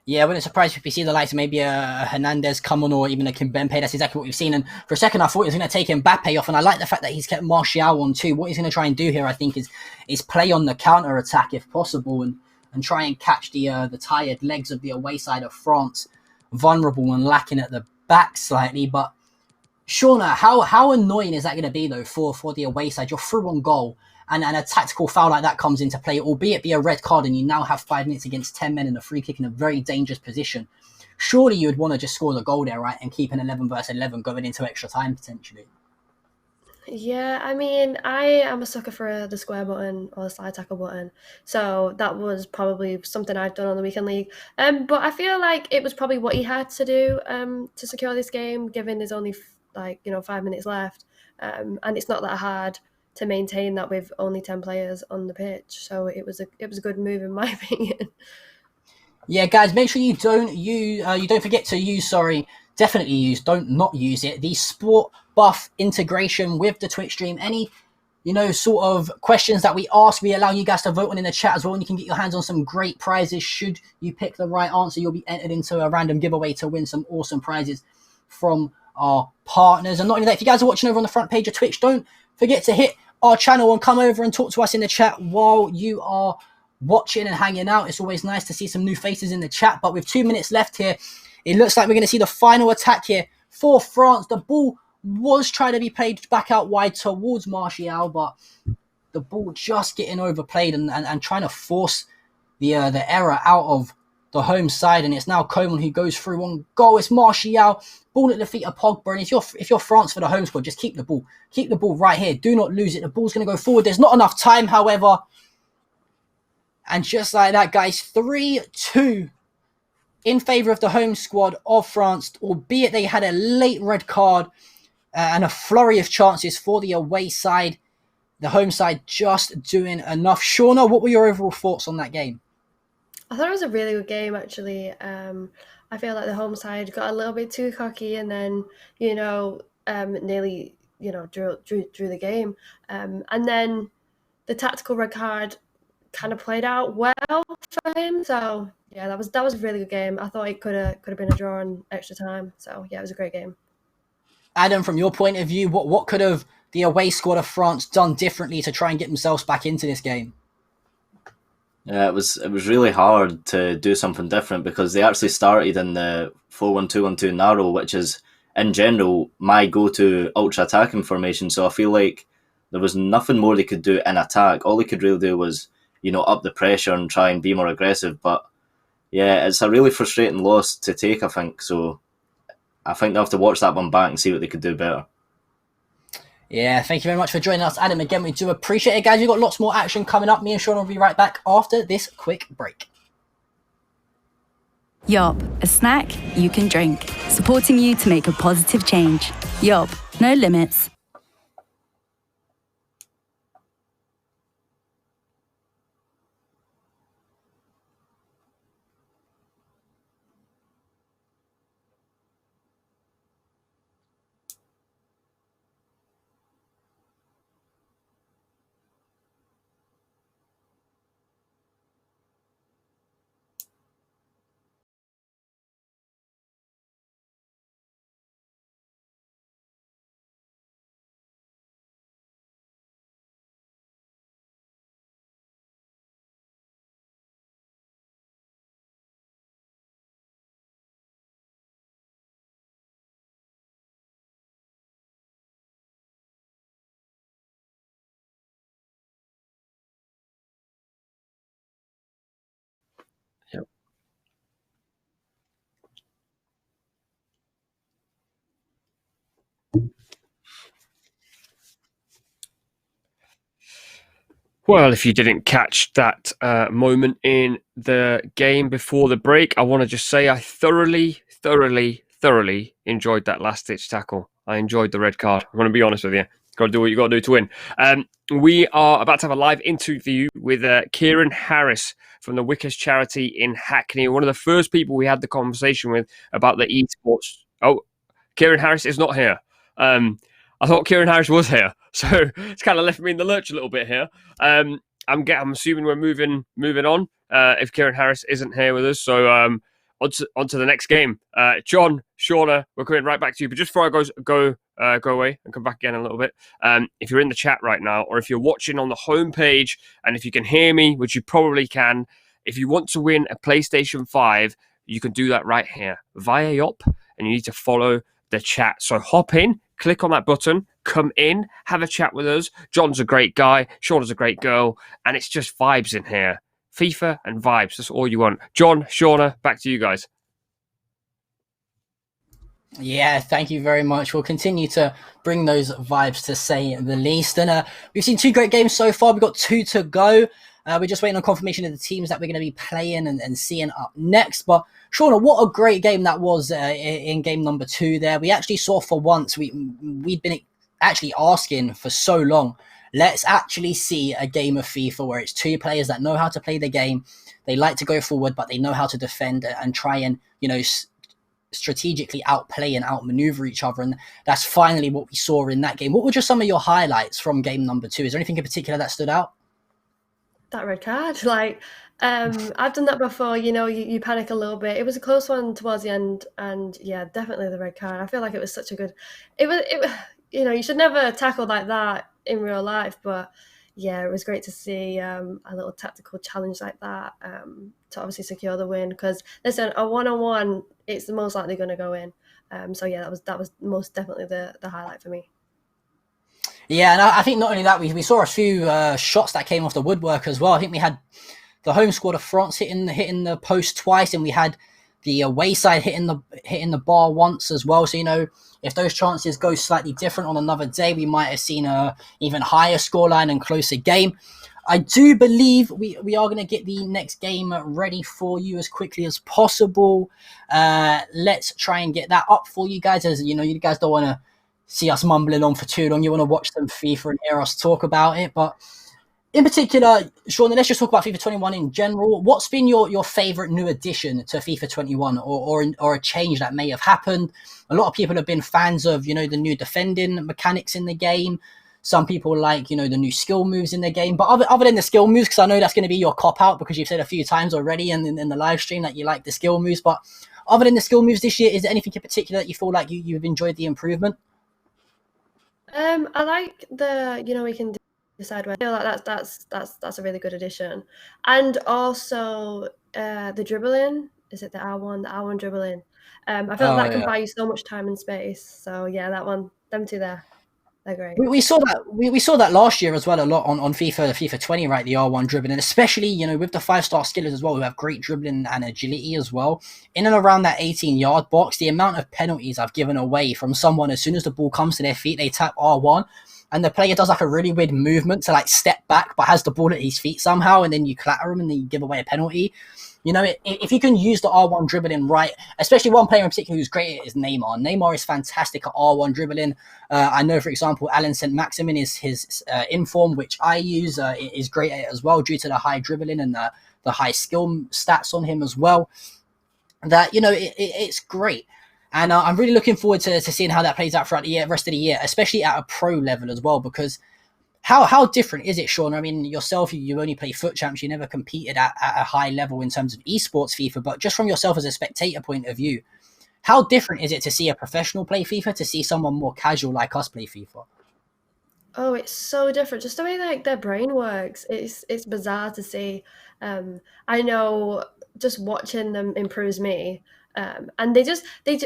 Yeah, I wouldn't surprise if we see the likes of maybe a Hernandez come on, or even a Kimpembe. That's exactly what we've seen. And for a second, I thought he was going to take Mbappe off, and I like the fact that he's kept Martial on too. What he's going to try and do here, I think, is play on the counter-attack if possible, and try and catch the tired legs of the away side of France, vulnerable and lacking at the back slightly. But Shauna, how annoying is that going to be, though, for the away side? You're through on goal, and a tactical foul like that comes into play, albeit be a red card, and you now have 5 minutes against 10 men in a free kick in a very dangerous position. Surely you would want to just score the goal there, right, and keep an 11 versus 11 going into extra time, potentially. Yeah, I mean, I am a sucker for the square button or the slide tackle button, so that was probably something I've done on the weekend league. But I feel like it was probably what he had to do to secure this game, given there's only 5 minutes left, and it's not that hard to maintain that with only 10 players on the pitch. So it was a good move in my opinion. Yeah, guys, make sure you don't forget to use. Definitely use. Don't not use it. The Sport Buff integration with the Twitch stream. Any sort of questions that we ask, we allow you guys to vote on in the chat as well, and you can get your hands on some great prizes. Should you pick the right answer, you'll be entered into a random giveaway to win some awesome prizes from our partners. And not only that, if you guys are watching over on the front page of Twitch, don't forget to hit our channel and come over and talk to us in the chat while you are watching and hanging out. It's always nice to see some new faces in the chat. But with 2 minutes left here, it looks like we're going to see the final attack here for France. The ball was trying to be played back out wide towards Martial, but the ball just getting overplayed and trying to force the error out of the home side. And it's now Coman who goes through on goal. It's Martial, ball at the feet of Pogba. And if you're France for the home squad, just keep the ball. Keep the ball right here. Do not lose it. The ball's going to go forward. There's not enough time, however. And just like that, guys, 3-2 in favour of the home squad of France, albeit they had a late red card and a flurry of chances for the away side. The home side just doing enough. Shauna, what were your overall thoughts on that game? I thought it was a really good game, actually. I feel like the home side got a little bit too cocky, and then nearly drew the game. And then the tactical red card kind of played out well for him. So yeah, that was a really good game. I thought it could have been a draw in extra time. So yeah, it was a great game. Adam, from your point of view, what could have the away squad of France done differently to try and get themselves back into this game? Yeah, it was really hard to do something different because they actually started in the 4-1-2-1-2 narrow, which is in general my go-to ultra-attacking formation. So I feel like there was nothing more they could do in attack. All they could really do was up the pressure and try and be more aggressive. But yeah, it's a really frustrating loss to take, I think. So I think they'll have to watch that one back and see what they could do better. Yeah, thank you very much for joining us, Adam. Again, we do appreciate it, guys. We've got lots more action coming up. Me and Sean will be right back after this quick break. Yop, a snack you can drink. Supporting you to make a positive change. Yop, no limits. Well, if you didn't catch that moment in the game before the break, I want to just say I thoroughly enjoyed that last-ditch tackle. I enjoyed the red card. I'm going to be honest with you. Got to do what you got to do to win. We are about to have a live interview with Kieran Harris from the Wickers charity in Hackney. One of the first people we had the conversation with about the esports. Oh, Kieran Harris is not here. I thought Kieran Harris was here, so it's kind of left me in the lurch a little bit here. I'm assuming we're moving on if Kieran Harris isn't here with us. So on to the next game. John, Shauna, we're coming right back to you. But just before I go away and come back again in a little bit, if you're in the chat right now, or if you're watching on the homepage, and if you can hear me, which you probably can, if you want to win a PlayStation 5, you can do that right here via Yop, and you need to follow the chat. So hop in, click on that button, come in, have a chat with us. John's a great guy, Shauna's a great girl, and it's just vibes in here. FIFA and vibes, that's all you want. John, Shauna, back to you guys. Yeah, thank you very much. We'll continue to bring those vibes, to say the least. And we've seen 2 great games so far. We've got 2 to go. We're just waiting on confirmation of the teams that we're going to be playing and seeing up next. But Shauna, what a great game that was in game number 2 there. We actually saw for once, we'd been actually asking for so long, let's actually see a game of FIFA where it's 2 players that know how to play the game. They like to go forward, but they know how to defend and try and, strategically outplay and outmaneuver each other. And that's finally what we saw in that game. What were just some of your highlights from game number 2? Is there anything in particular that stood out? That red card, I've done that before. You panic a little bit. It was a close one towards the end, and yeah, definitely the red card. I feel like it was such a good. It was. You should never tackle like that in real life, but yeah, it was great to see a little tactical challenge like that to obviously secure the win. Because listen, a 1-on-1, it's the most likely going to go in. So yeah, that was most definitely the highlight for me. Yeah, and I think not only that, we saw a few shots that came off the woodwork as well. I think we had the home squad of France hitting the post twice, and we had the away side hitting the bar once as well. So if those chances go slightly different on another day, we might have seen a even higher scoreline and closer game. I do believe we are going to get the next game ready for you as quickly as possible. Let's try and get that up for you guys, as you guys don't want to see us mumbling on for too long. You want to watch some FIFA and hear us talk about it. But in particular, Shauna, let's just talk about FIFA 21 in general. What's been your favourite new addition to FIFA 21 or a change that may have happened? A lot of people have been fans of, the new defending mechanics in the game. Some people like, the new skill moves in the game. But other than the skill moves, because I know that's going to be your cop-out because you've said a few times already in the live stream that you like the skill moves. But other than the skill moves this year, is there anything in particular that you feel like you've enjoyed the improvement? I like we can decide where. I feel like that's a really good addition, and also the dribbling. Is it the R1 dribbling? I feel like that can buy you so much time and space. So yeah, that one, them two there, they're great. We saw that we saw that last year as well a lot on FIFA 20, right? The R1 dribbling, and especially with the 5-star skillers as well, who have great dribbling and agility as well. In and around that 18-yard box, the amount of penalties I've given away from someone, as soon as the ball comes to their feet, they tap R1, and the player does like a really weird movement to like step back, but has the ball at his feet somehow, and then you clatter him and then you give away a penalty. If you can use the R1 dribbling right, especially one player in particular who's great at it is Neymar. Neymar is fantastic at R1 dribbling. I know, for example, Alan St. Maximin is his inform, which I use, is great at it as well due to the high dribbling and the high skill stats on him as well. That, it's great. And I'm really looking forward to seeing how that plays out throughout the rest of the year, especially at a pro level as well, because how different is it, Sean? I mean, yourself, you only play FUT Champs. You never competed at a high level in terms of esports FIFA, but just from yourself as a spectator point of view, how different is it to see a professional play FIFA to see someone more casual like us play FIFA? Oh, it's so different. Just the way their brain works. It's bizarre to see. I know just watching them improves me. And they just do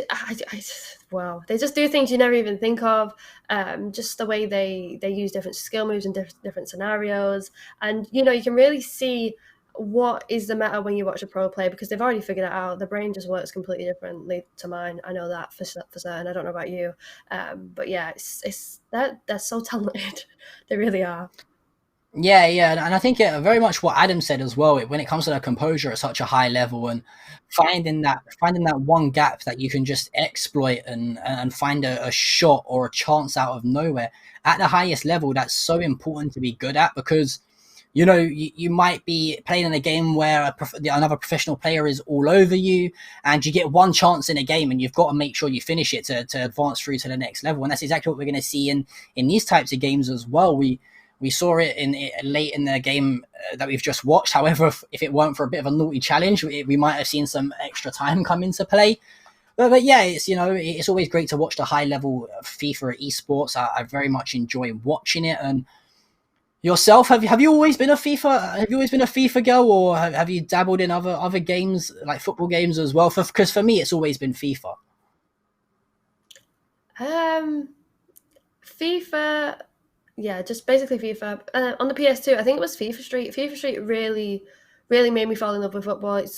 things you never even think of. Just the way they use different skill moves in different scenarios, and you can really see what is the meta when you watch a pro play, because they've already figured it out. The brain just works completely differently to mine. I know that for certain. I don't know about you, but yeah, they're so talented. They really are. Yeah, and I think very much what Adam said as well. When it comes to the composure at such a high level, and finding that one gap that you can just exploit and find a shot or a chance out of nowhere at the highest level, that's so important to be good at, because you might be playing in a game where another professional player is all over you, and you get one chance in a game, and you've got to make sure you finish it to advance through to the next level. And that's exactly what we're going to see in these types of games as well. We saw it late in the game that we've just watched. However, if it weren't for a bit of a naughty challenge, we might have seen some extra time come into play. But yeah, it's always great to watch the high level FIFA esports. I very much enjoy watching it. And yourself, have you always been a FIFA girl, or have you dabbled in other games like football games as well? Because for me, it's always been FIFA. FIFA. Yeah, just basically FIFA. On the PS2, I think it was FIFA Street. FIFA Street really, really made me fall in love with football. It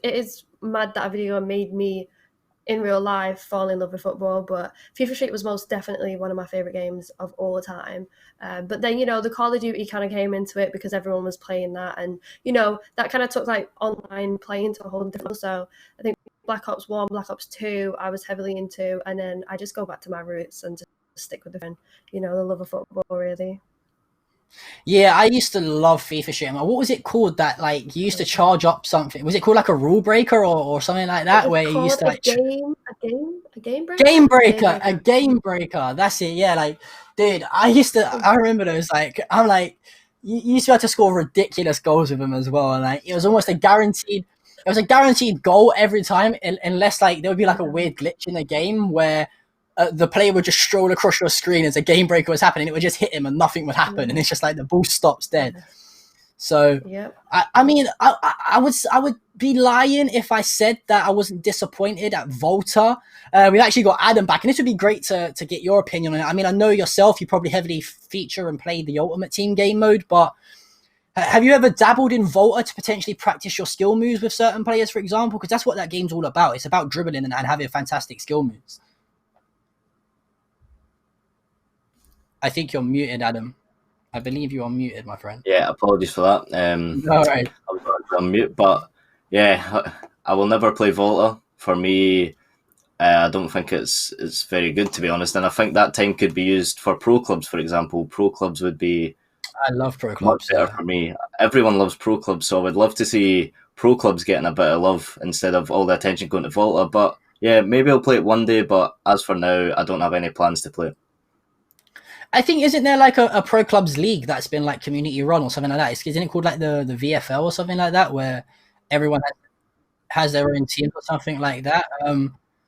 is mad that a video game made me in real life fall in love with football. But FIFA Street was most definitely one of my favorite games of all time. But then the Call of Duty kind of came into it because everyone was playing that, and that kind of took like online playing to a whole different level. So I think Black Ops 1, Black Ops 2, I was heavily into, and then I just go back to my roots and just stick with the love of football, really. Yeah, I used to love FIFA Street. What was it called that like you used to charge up something? Was it called like a rule breaker or something like that, where you used to like a game breaker? a game breaker. That's it. Yeah, like dude, I remember those. Like I'm like you used to have to score ridiculous goals with them as well, and like it was almost a guaranteed. It was a guaranteed goal every time, unless like there would be like a weird glitch in the game where the player would just stroll across your screen as a game breaker was happening. It would just hit him and nothing would happen, and it's just like the ball stops dead. So I mean, I would be lying if I said that I wasn't disappointed at Volta. We've actually got Adam back, and this would be great to get your opinion on it. I mean, I know yourself, you probably heavily feature and play the Ultimate Team game mode, but have you ever dabbled in Volta to potentially practice your skill moves with certain players, for example? Because that's what that game's all about. It's about dribbling and having fantastic skill moves. I think you're muted, Adam. I believe you are muted, my friend. Yeah, apologies for that. All right. I was on mute, but yeah, I will never play Volta. For me, I don't think it's very good, to be honest. And I think that time could be used for pro clubs, for example. Pro clubs would be. I love pro clubs. Much better for me. Everyone loves pro clubs, so I would love to see pro clubs getting a bit of love instead of all the attention going to Volta. But yeah, maybe I'll play it one day. But as for now, I don't have any plans to play it. I think, isn't there like a pro clubs league that's been like community run or something like that? Isn't it called like the VFL or something like that, where everyone has their own team or something like that?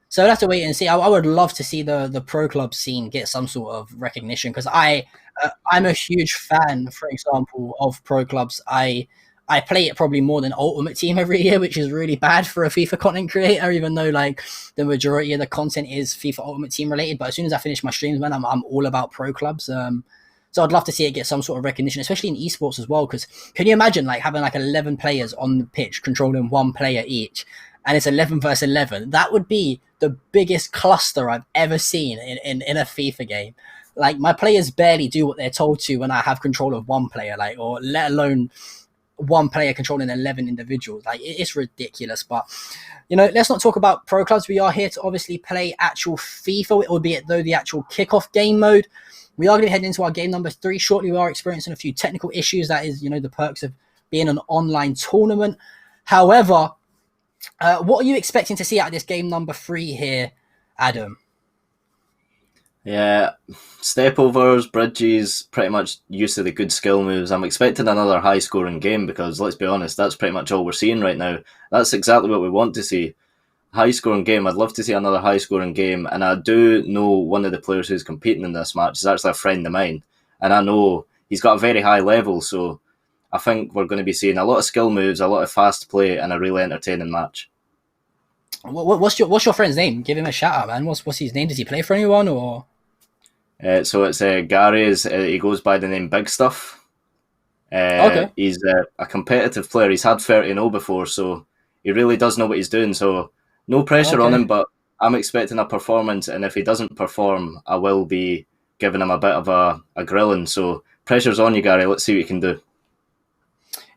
So we'll have to wait and see. I would love to see the pro club scene get some sort of recognition, because I'm a huge fan, for example, of pro clubs. I play it probably more than Ultimate Team every year, which is really bad for a FIFA content creator, even though like the majority of the content is FIFA Ultimate Team related. But as soon as I finish my streams, man, I'm all about pro clubs. So I'd love to see it get some sort of recognition, especially in esports as well. Because can you imagine like having like 11 players on the pitch controlling one player each, and it's 11 versus 11? That would be the biggest cluster I've ever seen in a FIFA game. Like my players barely do what they're told to when I have control of one player, like, or let alone one player controlling 11 individuals. Like it's ridiculous. But let's not talk about pro clubs. We are here to obviously play actual FIFA, albeit though the actual kickoff game mode. We are going to be heading into our game number 3 shortly. We are experiencing a few technical issues. That is, the perks of being an online tournament. However, what are you expecting to see out of this game number 3 here, Adam? Yeah, step overs, bridges, pretty much used to the good skill moves. I'm expecting another high scoring game because, let's be honest, that's pretty much all we're seeing right now. That's exactly what we want to see. High scoring game. I'd love to see another high scoring game, and I do know one of the players who's competing in this match is actually a friend of mine, and I know he's got a very high level, so I think we're going to be seeing a lot of skill moves, a lot of fast play, and a really entertaining match. What's your friend's name? Give him a shout out, man. What's his name? Does he play for anyone or? So it's Gary. He goes by the name Big Stuff. Okay. He's a competitive player. He's had 30-0 before, so he really does know what he's doing. So no pressure on him, but I'm expecting a performance. And if he doesn't perform, I will be giving him a bit of a grilling. So pressure's on you, Gary. Let's see what you can do.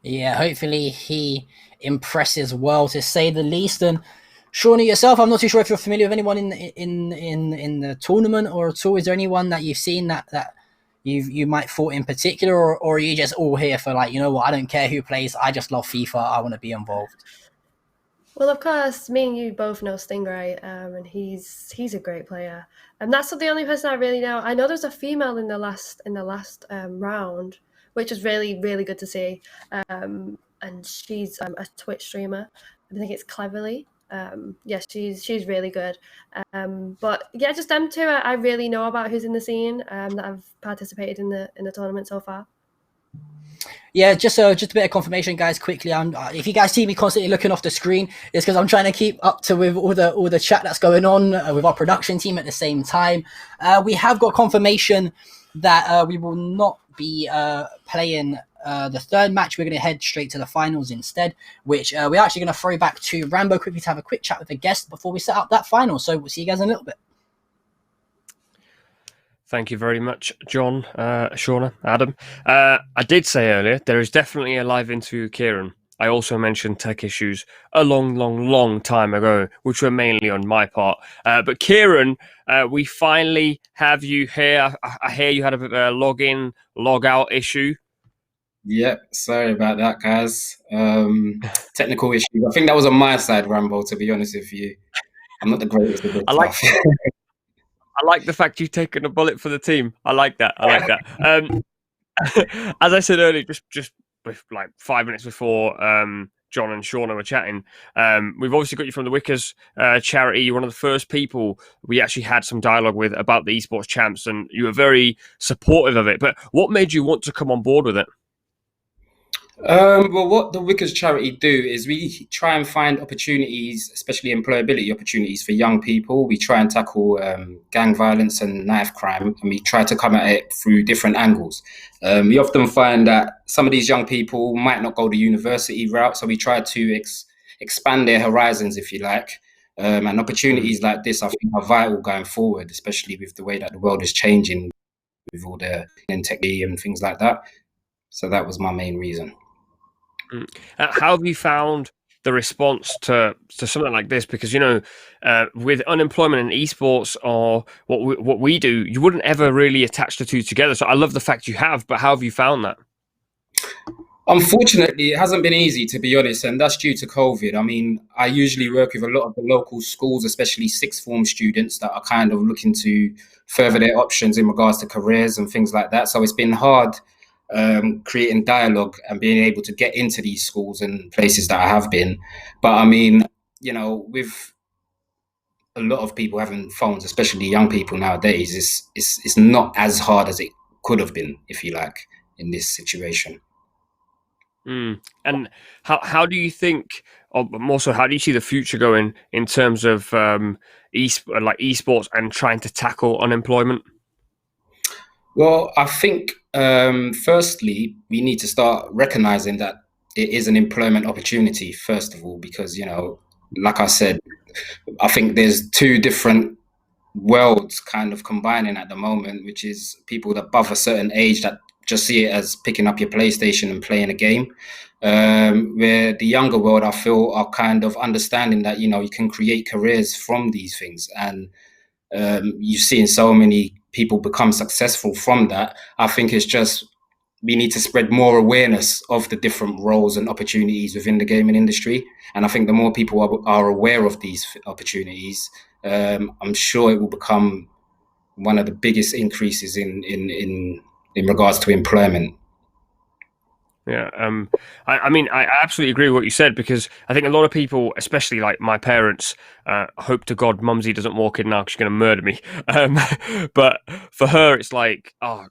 Yeah, hopefully he impresses well, to say the least. And Shawnee, yourself, I'm not too sure if you're familiar with anyone in the tournament or at all. Is there anyone that you've seen that you might thought in particular, or are you just all here for, like, you know what, I don't care who plays, I just love FIFA, I want to be involved? Well, of course, me and you both know Stingray, and he's a great player. And that's the only person I really know. I know there's a female in the last round, which was really, really good to see. And she's a Twitch streamer. I think it's Cleverly. Yes, she's really good. But yeah, just them two I really know about who's in the scene, that have participated in the tournament so far. Yeah, just a bit of confirmation, guys. Quickly, if you guys see me constantly looking off the screen, it's because I'm trying to keep up to with all the chat that's going on with our production team at the same time. We have got confirmation that we will not be playing the third match. We're going to head straight to the finals instead, which we're actually going to throw back to Rambo quickly to have a quick chat with the guest before we set up that final. So we'll see you guys in a little bit. Thank you very much, John, Shauna, Adam. I did say earlier, there is definitely a live interview with Kieran. I also mentioned tech issues a long time ago, which were mainly on my part. But Kieran, we finally have you here. I hear you had a bit of a log-in, log-out issue. Yep, sorry about that, guys. Technical issue. I think that was on my side, Rambo, to be honest with you. I'm not the greatest at this stuff. I like the fact you've taken a bullet for the team. I like that. As I said earlier, just like 5 minutes before John and Shauna were chatting, we've obviously got you from the Wickers charity. You're one of the first people we actually had some dialogue with about the Esports Champs, and you were very supportive of it. But what made you want to come on board with it? Well, what the Wickers charity do is we try and find opportunities, especially employability opportunities for young people. We try and tackle gang violence and knife crime, and we try to come at it through different angles. We often find that some of these young people might not go the university route, so we try to expand their horizons, if you like. And opportunities like this, I think, are vital going forward, especially with the way that the world is changing with all the tech and things like that. So that was my main reason. How have you found the response to something like this? Because, you know, with unemployment in esports or what we do, you wouldn't ever really attach the two together. So I love the fact you have, but how have you found that? Unfortunately, it hasn't been easy, to be honest, and that's due to COVID. I mean, I usually work with a lot of the local schools, especially sixth form students that are kind of looking to further their options in regards to careers and things like that. So it's been hard creating dialogue and being able to get into these schools and places that I have been. But I mean, you know, with a lot of people having phones, especially young people nowadays, it's not as hard as it could have been, if you like, in this situation. And how do you think, or more so, how do you see the future going in terms of esports and trying to tackle unemployment? Well, I think firstly, we need to start recognizing that it is an employment opportunity, first of all, because, you know, like I said, I think there's two different worlds kind of combining at the moment, which is people above a certain age that just see it as picking up your PlayStation and playing a game, where the younger world, I feel, are kind of understanding that, you know, you can create careers from these things. And you've seen so many people become successful from that. I think it's just, we need to spread more awareness of the different roles and opportunities within the gaming industry. And I think the more people are aware of these opportunities, I'm sure it will become one of the biggest increases in regards to employment. Yeah, I mean, I absolutely agree with what you said, because I think a lot of people, especially like my parents, hope to God Mumsy doesn't walk in now because she's going to murder me. But for her, it's like, oh,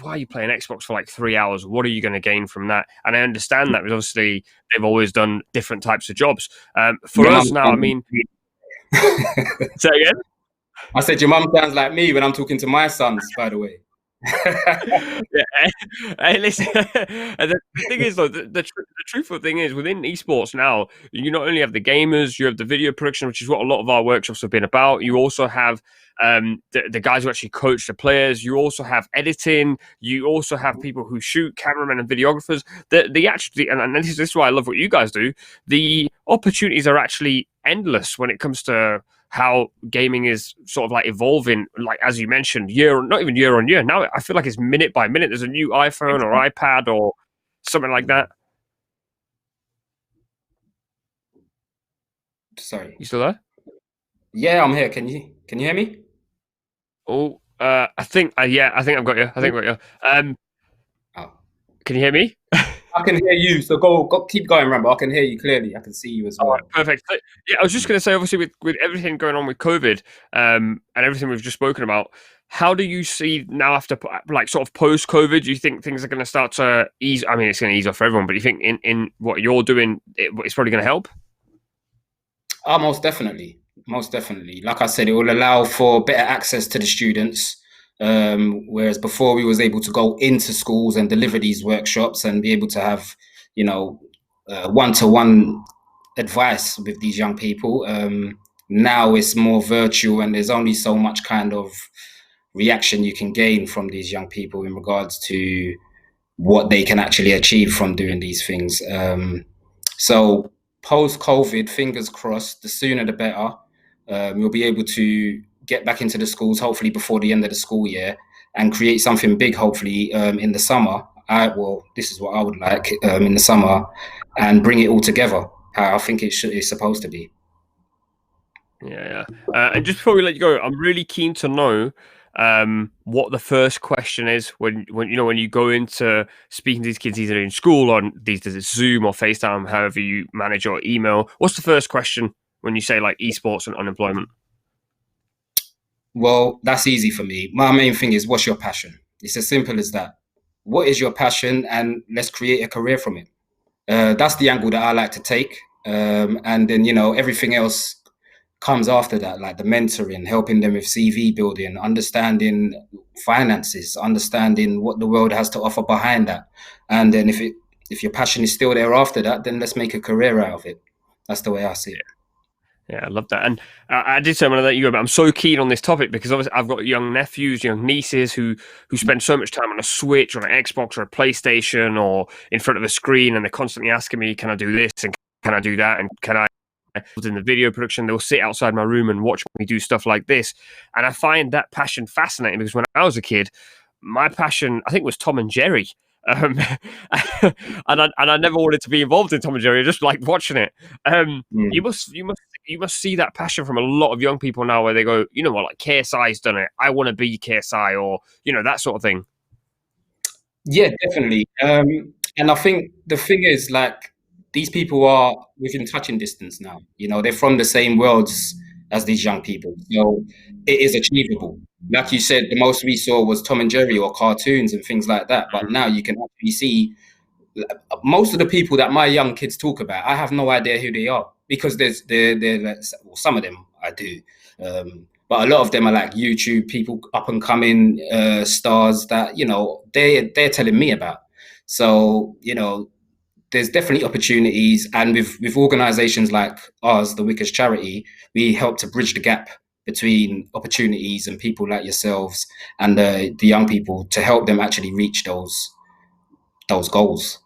why are you playing Xbox for like 3 hours? What are you going to gain from that? And I understand that, because obviously they've always done different types of jobs. For us now, I mean, say again? I said your mum sounds like me when I'm talking to my sons, by the way. Yeah. Hey, listen. The thing is, though, the truthful thing is, within esports now, you not only have the gamers, you have the video production, which is what a lot of our workshops have been about. You also have the guys who actually coach the players. You also have editing. You also have people who shoot, cameramen and videographers. The actually, and this is why I love what you guys do. The opportunities are actually endless when it comes to how gaming is sort of like evolving, like as you mentioned, not even year on year. Now I feel like it's minute by minute. There's a new iPhone or iPad or something like that. Sorry. You still there? Yeah, I'm here. Can you hear me? Oh, I think I've got you. I think I've got you. Can you hear me? I can hear you. So go keep going, Rambo. I can hear you clearly. I can see you as well. Perfect. Yeah, I was just going to say, obviously, with everything going on with COVID and everything we've just spoken about, how do you see now after, like, sort of post-COVID, do you think things are going to start to ease? I mean, it's going to ease off for everyone, but do you think in what you're doing, it's probably going to help? Oh, most definitely. Most definitely. Like I said, it will allow for better access to the students. Whereas before we was able to go into schools and deliver these workshops and be able to have, one-to-one advice with these young people. Now it's more virtual and there's only so much kind of reaction you can gain from these young people in regards to what they can actually achieve from doing these things. So post-COVID, fingers crossed, the sooner the better. You'll be able to get back into the schools, hopefully before the end of the school year, and create something big, hopefully, in the summer. This is what I would like in the summer, and bring it all together how I think it's supposed to be. Yeah. And just before we let you go, I'm really keen to know what the first question is when you go into speaking to these kids either in school or these days it's Zoom or FaceTime, however you manage your email. What's the first question when you say like esports and unemployment? Well, that's easy for me. My main thing is, what's your passion? It's as simple as that. What is your passion, and let's create a career from it. That's the angle that I like to take, and then everything else comes after that, like the mentoring, helping them with CV building, understanding finances, understanding what the world has to offer behind that. And then if your passion is still there after that, then let's make a career out of it. That's the way I see it. Yeah, I love that. And I did say when I let you go, but I'm so keen on this topic because obviously I've got young nephews, young nieces who spend so much time on a Switch or an Xbox or a PlayStation or in front of a screen, and they're constantly asking me, can I do this and can I do that and can I in the video production. They'll sit outside my room and watch me do stuff like this. And I find that passion fascinating because when I was a kid, my passion, I think, was Tom and Jerry. And I never wanted to be involved in Tom and Jerry. I just liked watching it. You must see that passion from a lot of young people now, where they go, you know what, like KSI's done it. I want to be KSI, or that sort of thing. Yeah, definitely. And I think the thing is, like, these people are within touching distance now. They're from the same worlds as these young people, so it is achievable. Like you said, the most we saw was Tom and Jerry or cartoons and things like that. But now you can actually see most of the people that my young kids talk about. I have no idea who they are because some of them I do, but a lot of them are like YouTube people, up and coming stars that they're telling me about. So there's definitely opportunities, and with organizations like ours, the Wickers Charity, we help to bridge the gap between opportunities and people like yourselves and the young people to help them actually reach those goals.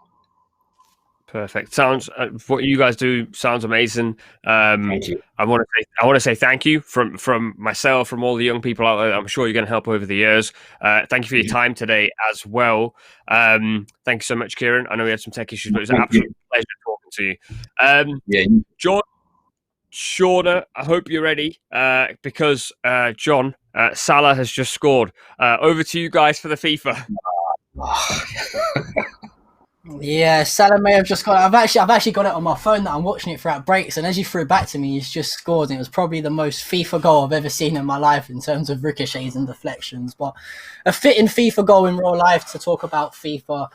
Perfect. Sounds what you guys do sounds amazing. Thank you. I want to say thank you from myself, from all the young people out there. I'm sure you're going to help over the years. Thank you for your time today as well. Thank you so much, Kieran. I know we had some tech issues, but it was an absolute pleasure talking to you. John, Shauna, I hope you're ready because John, Salah has just scored. Over to you guys for the FIFA. Yeah, Salah may have just got. I've actually got it on my phone that I'm watching it throughout breaks, and as you threw it back to me, he's just scored. And it was probably the most FIFA goal I've ever seen in my life in terms of ricochets and deflections. But a fitting FIFA goal in real life to talk about FIFA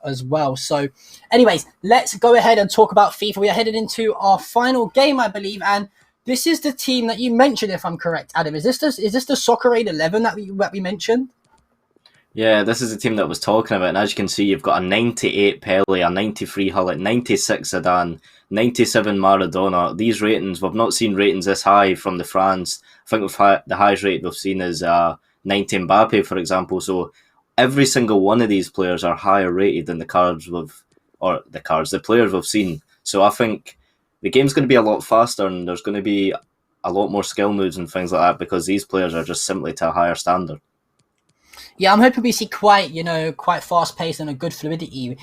as well. So, anyways, let's go ahead and talk about FIFA. We are headed into our final game, I believe, and this is the team that you mentioned, if I'm correct, Adam. Is this the Soccer 8 11 that we mentioned? Yeah, this is the team that I was talking about, and as you can see, you've got a 98 Pele, a 93 Hullet, 96 Zidane, 97 Maradona. These ratings, we've not seen ratings this high from the France. I think the highest rate we've seen is 90 Mbappe, for example. So every single one of these players are higher rated than the players we've seen. So I think the game's going to be a lot faster, and there's going to be a lot more skill moves and things like that because these players are just simply to a higher standard. Yeah, I'm hoping we see quite fast pace and a good fluidity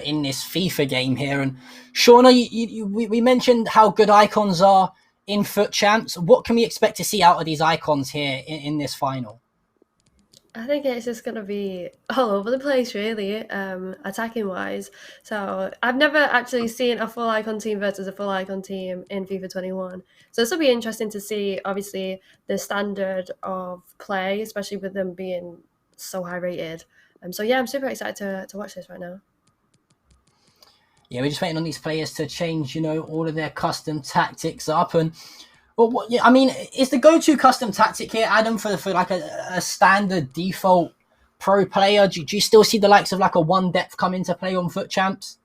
in this FIFA game here. And Shauna, we mentioned how good icons are in FUT Champs. What can we expect to see out of these icons here in this final? I think it's just going to be all over the place, really, attacking wise. So I've never actually seen a full icon team versus a full icon team in FIFA21. So this will be interesting to see, obviously, the standard of play, especially with them being so high rated. So yeah, I'm super excited to watch this right now. Yeah, we're just waiting on these players to change, all of their custom tactics up. And I mean, is the go-to custom tactic here, Adam, for like a standard default pro player? Do you still see the likes of like a one depth come into play on FUT Champs?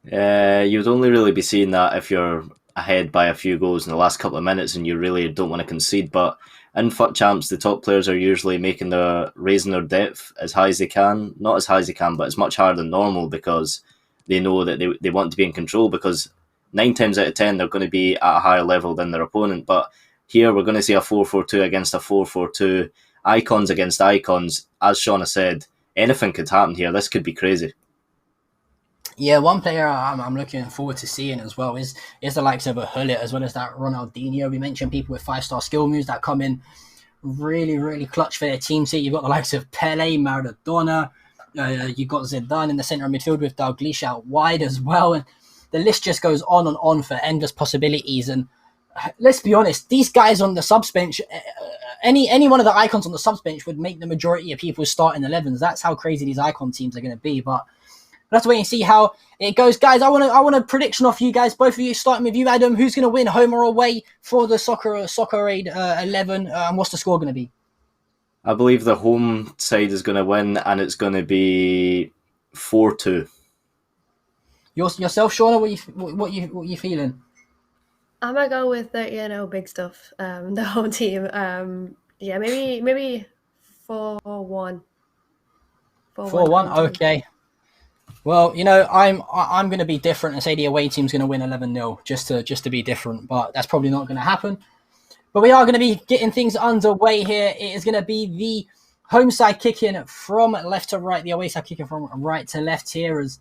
You would only really be seeing that if you're ahead by a few goals in the last couple of minutes and you really don't want to concede. But in FUT Champs, the top players are usually raising their depth as high as they can. Not as high as they can, but it's much higher than normal because they know that they want to be in control, because 9 times out of 10 they're going to be at a higher level than their opponent. But here we're going to see a 4-4-2 against a 4-4-2, icons against icons. As Shauna said, anything could happen here. This could be crazy. Yeah, one player I'm looking forward to seeing as well is the likes of a Hullet, as well as that Ronaldinho. We mentioned people with 5-star skill moves that come in really, really clutch for their teams here. You've got the likes of Pele, Maradona. You've got Zidane in the centre of midfield with Dalglish out wide as well. And the list just goes on and on for endless possibilities. And let's be honest, these guys on the subs bench, any one of the icons on the subs bench would make the majority of people's starting 11s. That's how crazy these icon teams are going to be. But we'll have to wait and see how it goes. Guys, I want a prediction off you guys, both of you, starting with you, Adam. Who's going to win, home or away, for the Soccer Aid 11? And what's the score going to be? I believe the home side is going to win, and it's going to be 4-2. Yourself, Shauna, what you feeling? I'm gonna go with the big stuff. The home team. Yeah, maybe 4-1. 4-1. Okay. Well, I'm going to be different and say the away team's going to win 11-0 just to be different, but that's probably not going to happen. But we are going to be getting things underway here. It is going to be the home side kicking from left to right, the away side kicking from right to left here, as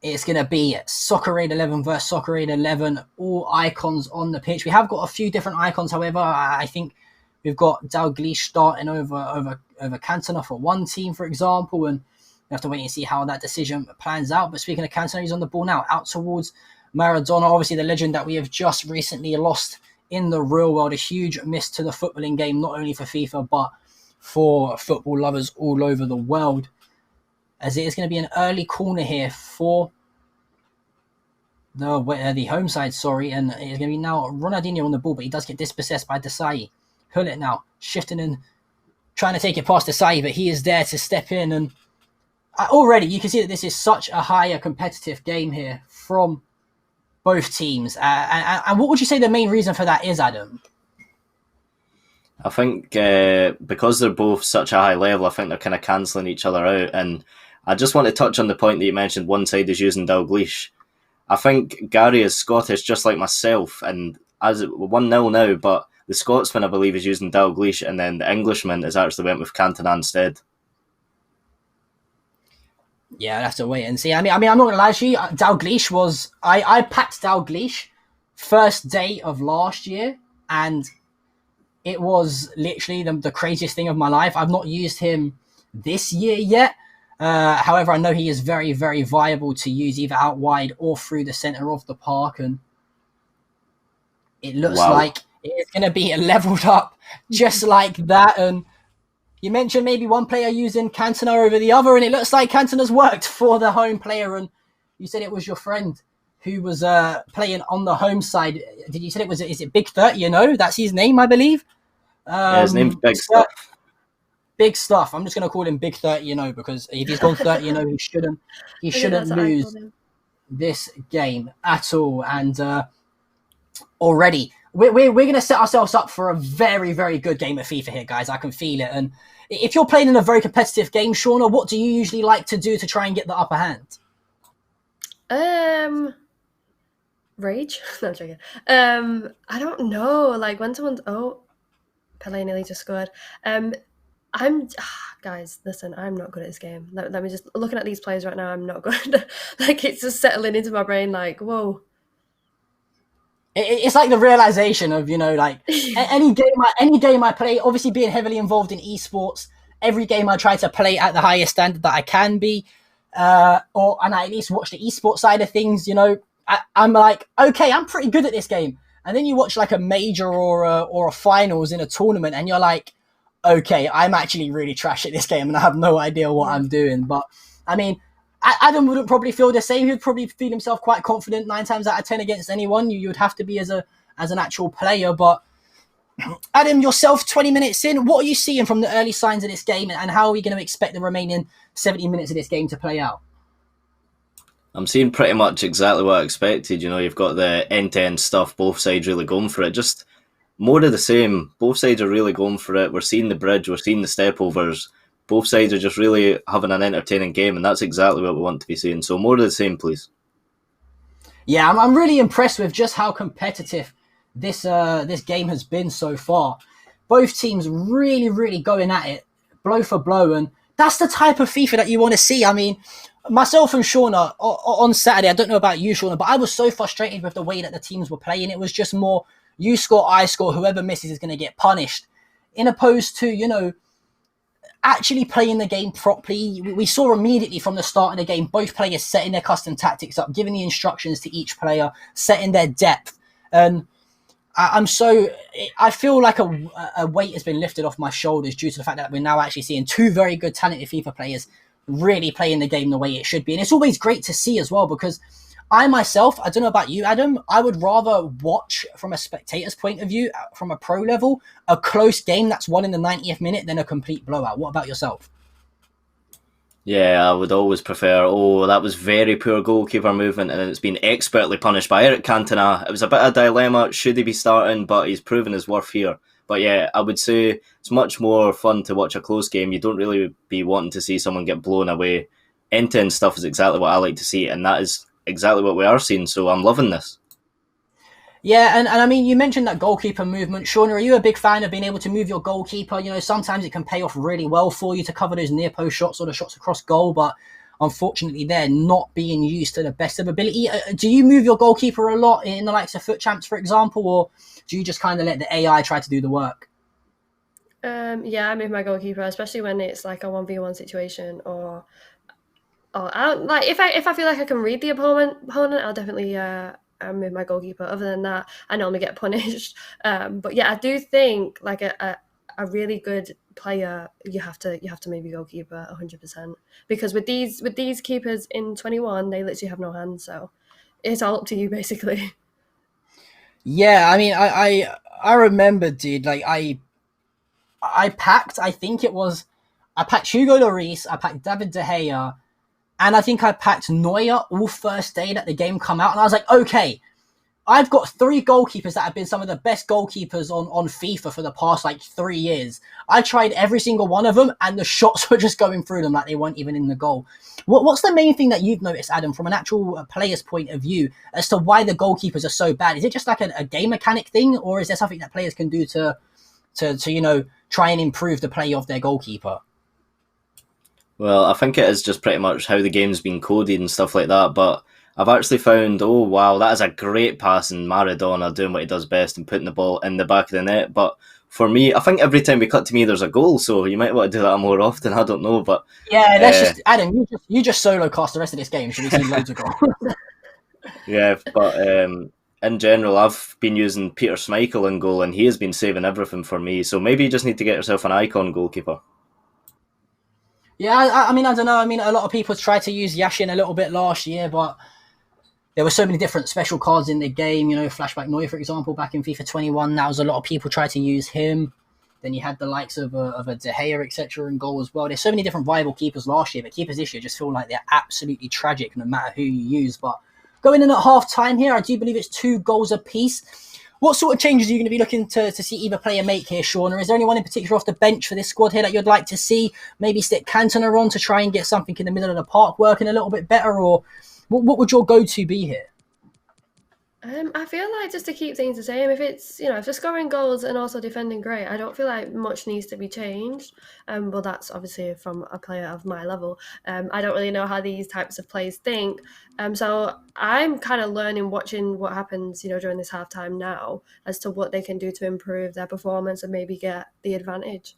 it's going to be Soccer Aid 11 versus Soccer Aid 11, all icons on the pitch. We have got a few different icons, however. I think we've got Dalglish starting over Cantona for one team, for example, and we have to wait and see how that decision plans out. But speaking of Cantona, he's on the ball now, out towards Maradona, obviously the legend that we have just recently lost in the real world. A huge miss to the footballing game, not only for FIFA, but for football lovers all over the world. As it is going to be an early corner here for the home side, and it's going to be now Ronaldinho on the ball, but he does get dispossessed by Desai. Hullet now shifting in, trying to take it past Desai, but he is there to step in, and already you can see that this is such a higher competitive game here from both teams. And what would you say the main reason for that is, Adam? I think because they're both such a high level, I think they're kind of cancelling each other out. And I just want to touch on the point that you mentioned, one side is using Dalglish. I think Gary is Scottish, just like myself, and as 1-0 now, but the Scotsman, I believe, is using Dalglish, and then the Englishman has actually went with Cantona instead. Yeah, I'd have to wait and see. I mean, I'm not going to lie to you. Dalglish was... I packed Dalglish first day of last year, and it was literally the craziest thing of my life. I've not used him this year yet. However, I know he is very, very viable to use either out wide or through the centre of the park, and it looks like it's going to be leveled up just like that. And you mentioned maybe one player using Cantona over the other, and it looks like Cantona's worked for the home player. And you said it was your friend who was playing on the home side. Did you say is it Big 30? That's his name, I believe. Yeah, his name's Big Stuff. So, what would you say the main reason for that is, Adam? I mean, is the go-to custom tactic here, Adam, for the home player? Do you still see the likes of Pele, Maradona, you say it was your friend who was playing on the home side. Did you say it was Big 30? Big stuff. I'm just going to call him Big 30-0 because if he's gone 30-0, he shouldn't lose this game at all. And already, we're going to set ourselves up for a very, very good game of FIFA here, guys. I can feel it. And if you're playing in a very competitive game, Shauna, what do you usually like to do to try and get the upper hand? Rage? No, I'm joking. I don't know. Like when someone's Pele nearly just scored. Guys, listen, I'm not good at this game. Let me just looking at these players right now. I'm not good. Like it's just settling into my brain. Like whoa. It's like the realization of like any game I play. Obviously, being heavily involved in esports, every game I try to play at the highest standard that I can be, and I at least watch the esports side of things. I'm like, okay, I'm pretty good at this game. And then you watch like a major or a finals in a tournament, and you're like, okay, I'm actually really trash at this game, and I have no idea what I'm doing. But I mean, Adam wouldn't probably feel the same. He'd probably feel himself quite confident 9 times out of 10 against anyone. You would have to be as an actual player. But Adam, yourself, 20 minutes in, what are you seeing from the early signs of this game, and how are we going to expect the remaining 70 minutes of this game to play out? I'm seeing pretty much exactly what I expected. You've got the end-to-end stuff, both sides really going for it. Just more of the same. Both sides are really going for it. We're seeing the bridge, we're seeing the step-overs. Both sides are just really having an entertaining game, and that's exactly what we want to be seeing. So more of the same, please. Yeah, I'm really impressed with just how competitive this game has been so far. Both teams really, really going at it, blow for blow, and that's the type of FIFA that you want to see. I mean, myself and Shauna, on Saturday, I don't know about you, Shauna, but I was so frustrated with the way that the teams were playing. It was just more, you score, I score, whoever misses is going to get punished. In opposed to, actually playing the game properly. We saw immediately from the start of the game, both players setting their custom tactics up, giving the instructions to each player, setting their depth. And I feel like a weight has been lifted off my shoulders due to the fact that we're now actually seeing 2 very good, talented FIFA players really playing the game the way it should be. And it's always great to see as well, because I myself, I don't know about you, Adam, I would rather watch from a spectator's point of view, from a pro level, a close game that's won in the 90th minute than a complete blowout. What about yourself? Yeah, I would always prefer, that was very poor goalkeeper movement and it's been expertly punished by Eric Cantona. It was a bit of a dilemma, should he be starting, but he's proven his worth here. But yeah, I would say it's much more fun to watch a close game. You don't really be wanting to see someone get blown away. End-to-end stuff is exactly what I like to see, and that is exactly what we are seeing, so I'm loving this. Yeah, and I mean, you mentioned that goalkeeper movement. Shauna, are you a big fan of being able to move your goalkeeper? Sometimes it can pay off really well for you to cover those near post shots or the shots across goal, but unfortunately they're not being used to the best of ability. Do you move your goalkeeper a lot in the likes of FUT Champs, for example, or do you just kind of let the AI try to do the work? Yeah, I move my goalkeeper, especially when it's like a 1v1 situation, or I don't, like if I feel like I can read the opponent, I'll definitely move my goalkeeper. Other than that, I normally get punished. But yeah, I do think like a really good player, you have to move your goalkeeper 100%, because with these keepers in 21, they literally have no hands, so it's all up to you basically. Yeah, I mean, I remember, dude, like I packed, I packed Hugo Lloris, I packed David De Gea, and I think I packed Neuer all first day that the game come out, and I was like, okay, I've got 3 goalkeepers that have been some of the best goalkeepers on FIFA for the past 3 years. I tried every single one of them, and the shots were just going through them like they weren't even in the goal. What's the main thing that you've noticed, Adam, from an actual player's point of view, as to why the goalkeepers are so bad? Is it just like a game mechanic thing, or is there something that players can do to try and improve the play of their goalkeeper? Well, I think it is just pretty much how the game's been coded and stuff like that, but I've actually found, wow, that is a great pass, and Maradona doing what he does best and putting the ball in the back of the net. But for me, I think every time we cut to me, there's a goal, so you might want to do that more often. I don't know, but yeah, that's just Adam. You just solo cast the rest of this game. Should we see loads of goals? Yeah, but in general, I've been using Peter Schmeichel in goal, and he has been saving everything for me. So maybe you just need to get yourself an icon goalkeeper. Yeah, I mean, I don't know. I mean, a lot of people tried to use Yashin a little bit last year, but there were so many different special cards in the game. Flashback Neuer, for example, back in FIFA21. Now, a lot of people tried to use him. Then you had the likes of a De Gea, etc. in goal as well. There's so many different viable keepers last year, but keepers this year just feel like they're absolutely tragic no matter who you use. But going in at half time here, I do believe it's 2 goals apiece. What sort of changes are you going to be looking to see either player make here, Sean? Or is there anyone in particular off the bench for this squad here that you'd like to see? Maybe stick Cantona on to try and get something in the middle of the park working a little bit better? Or what would your go-to be here? I feel like just to keep things the same, if it's, if they're scoring goals and also defending great, I don't feel like much needs to be changed. Well, that's obviously from a player of my level. I don't really know how these types of players think. So I'm kind of learning, watching what happens, during this halftime now, as to what they can do to improve their performance and maybe get the advantage.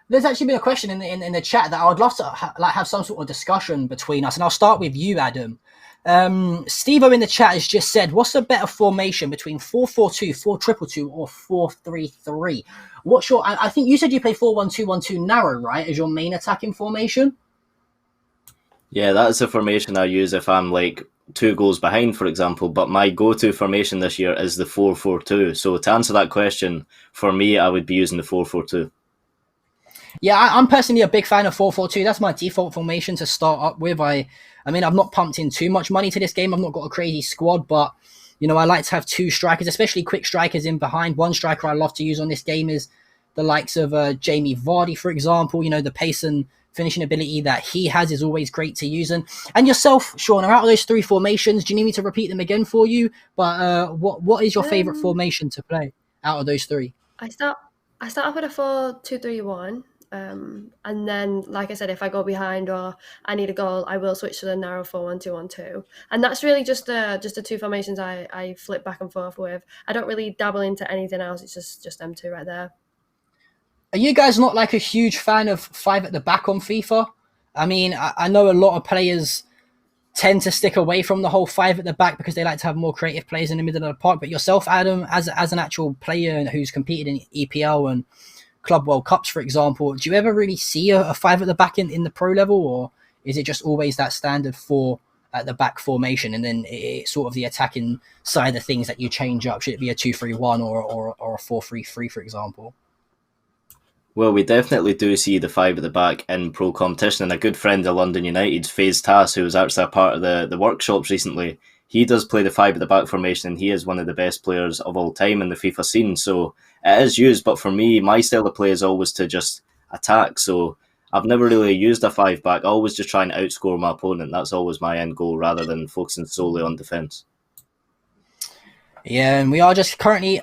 There's actually been a question in the chat that I would love to have some sort of discussion between us, and I'll start with you, Adam. Steve-O in the chat has just said, what's the better formation between 4-4-2, 4-2-2 or 4-3-3? What's your... I think you said you play 4-1-2-1-2 narrow, right, as your main attacking formation? Yeah, that's the formation I use if I'm like 2 goals behind, for example. But my go-to formation this year is the 4-4-2. So to answer that question, for me, I would be using the 4-4-2. Yeah, I'm personally a big fan of 4-4-2. That's my default formation to start up with. I mean, I've not pumped in too much money to this game. I've not got a crazy squad, but, I like to have 2 strikers, especially quick strikers in behind. One striker I love to use on this game is the likes of Jamie Vardy, for example. The pace and finishing ability that he has is always great to use. And yourself, Sean, out of those 3 formations, do you need me to repeat them again for you? But what is your favourite formation to play out of those 3? I start off with a 4-2-3-1. And then, like I said, if I go behind or I need a goal, I will switch to the narrow 4-1-2-1-2. And that's really just the 2 formations I flip back and forth with. I don't really dabble into anything else. It's just them 2 right there. Are you guys not like a huge fan of 5 at the back on FIFA? I mean, I know a lot of players tend to stick away from the whole 5 at the back because they like to have more creative players in the middle of the park. But yourself, Adam, as an actual player who's competed in EPL and Club World Cups, for example, do you ever really see a 5 at the back in the pro level, or is it just always that standard 4 at the back formation, and then it's sort of the attacking side of things that you change up? Should it be a 2-3-1 or a 4-3-3, for example? Well, we definitely do see the 5 at the back in pro competition, and a good friend of London United's, FaZe Tass, who was actually a part of the workshops recently, he does play the 5 at the back formation, and he is one of the best players of all time in the FIFA scene. So it is used, but for me, my style of play is always to just attack. So I've never really used a 5 back. I always just try and outscore my opponent. That's always my end goal, rather than focusing solely on defence. Yeah, and we are just currently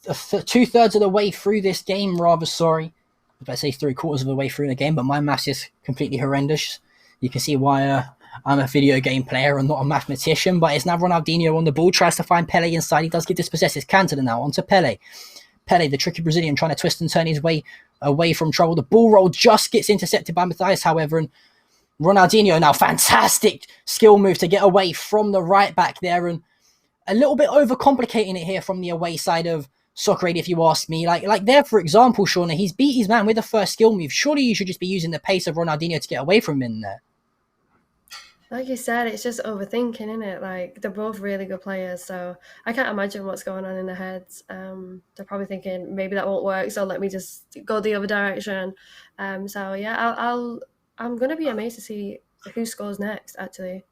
2/3 of the way through this game. Rather sorry if I say 3/4 of the way through the game, but my maths is completely horrendous. You can see why I'm a video game player and not a mathematician. But it's now Ronaldinho on the ball, tries to find Pele inside. He does get dispossessed. It's Cantona now onto Pele. Pele, the tricky Brazilian, trying to twist and turn his way away from trouble. The ball roll just gets intercepted by Matthias, however, and Ronaldinho now, fantastic skill move to get away from the right back there, and a little bit overcomplicating it here from the away side of Soccer Aid, if you ask me. Like there, for example, Shauna, he's beat his man with the first skill move. Surely you should just be using the pace of Ronaldinho to get away from him in there. Like you said, it's just overthinking, isn't it? Like, they're both really good players, so I can't imagine what's going on in their heads. They're probably thinking, maybe that won't work, so let me just go the other direction. So yeah, I'm gonna be amazed to see who scores next, actually.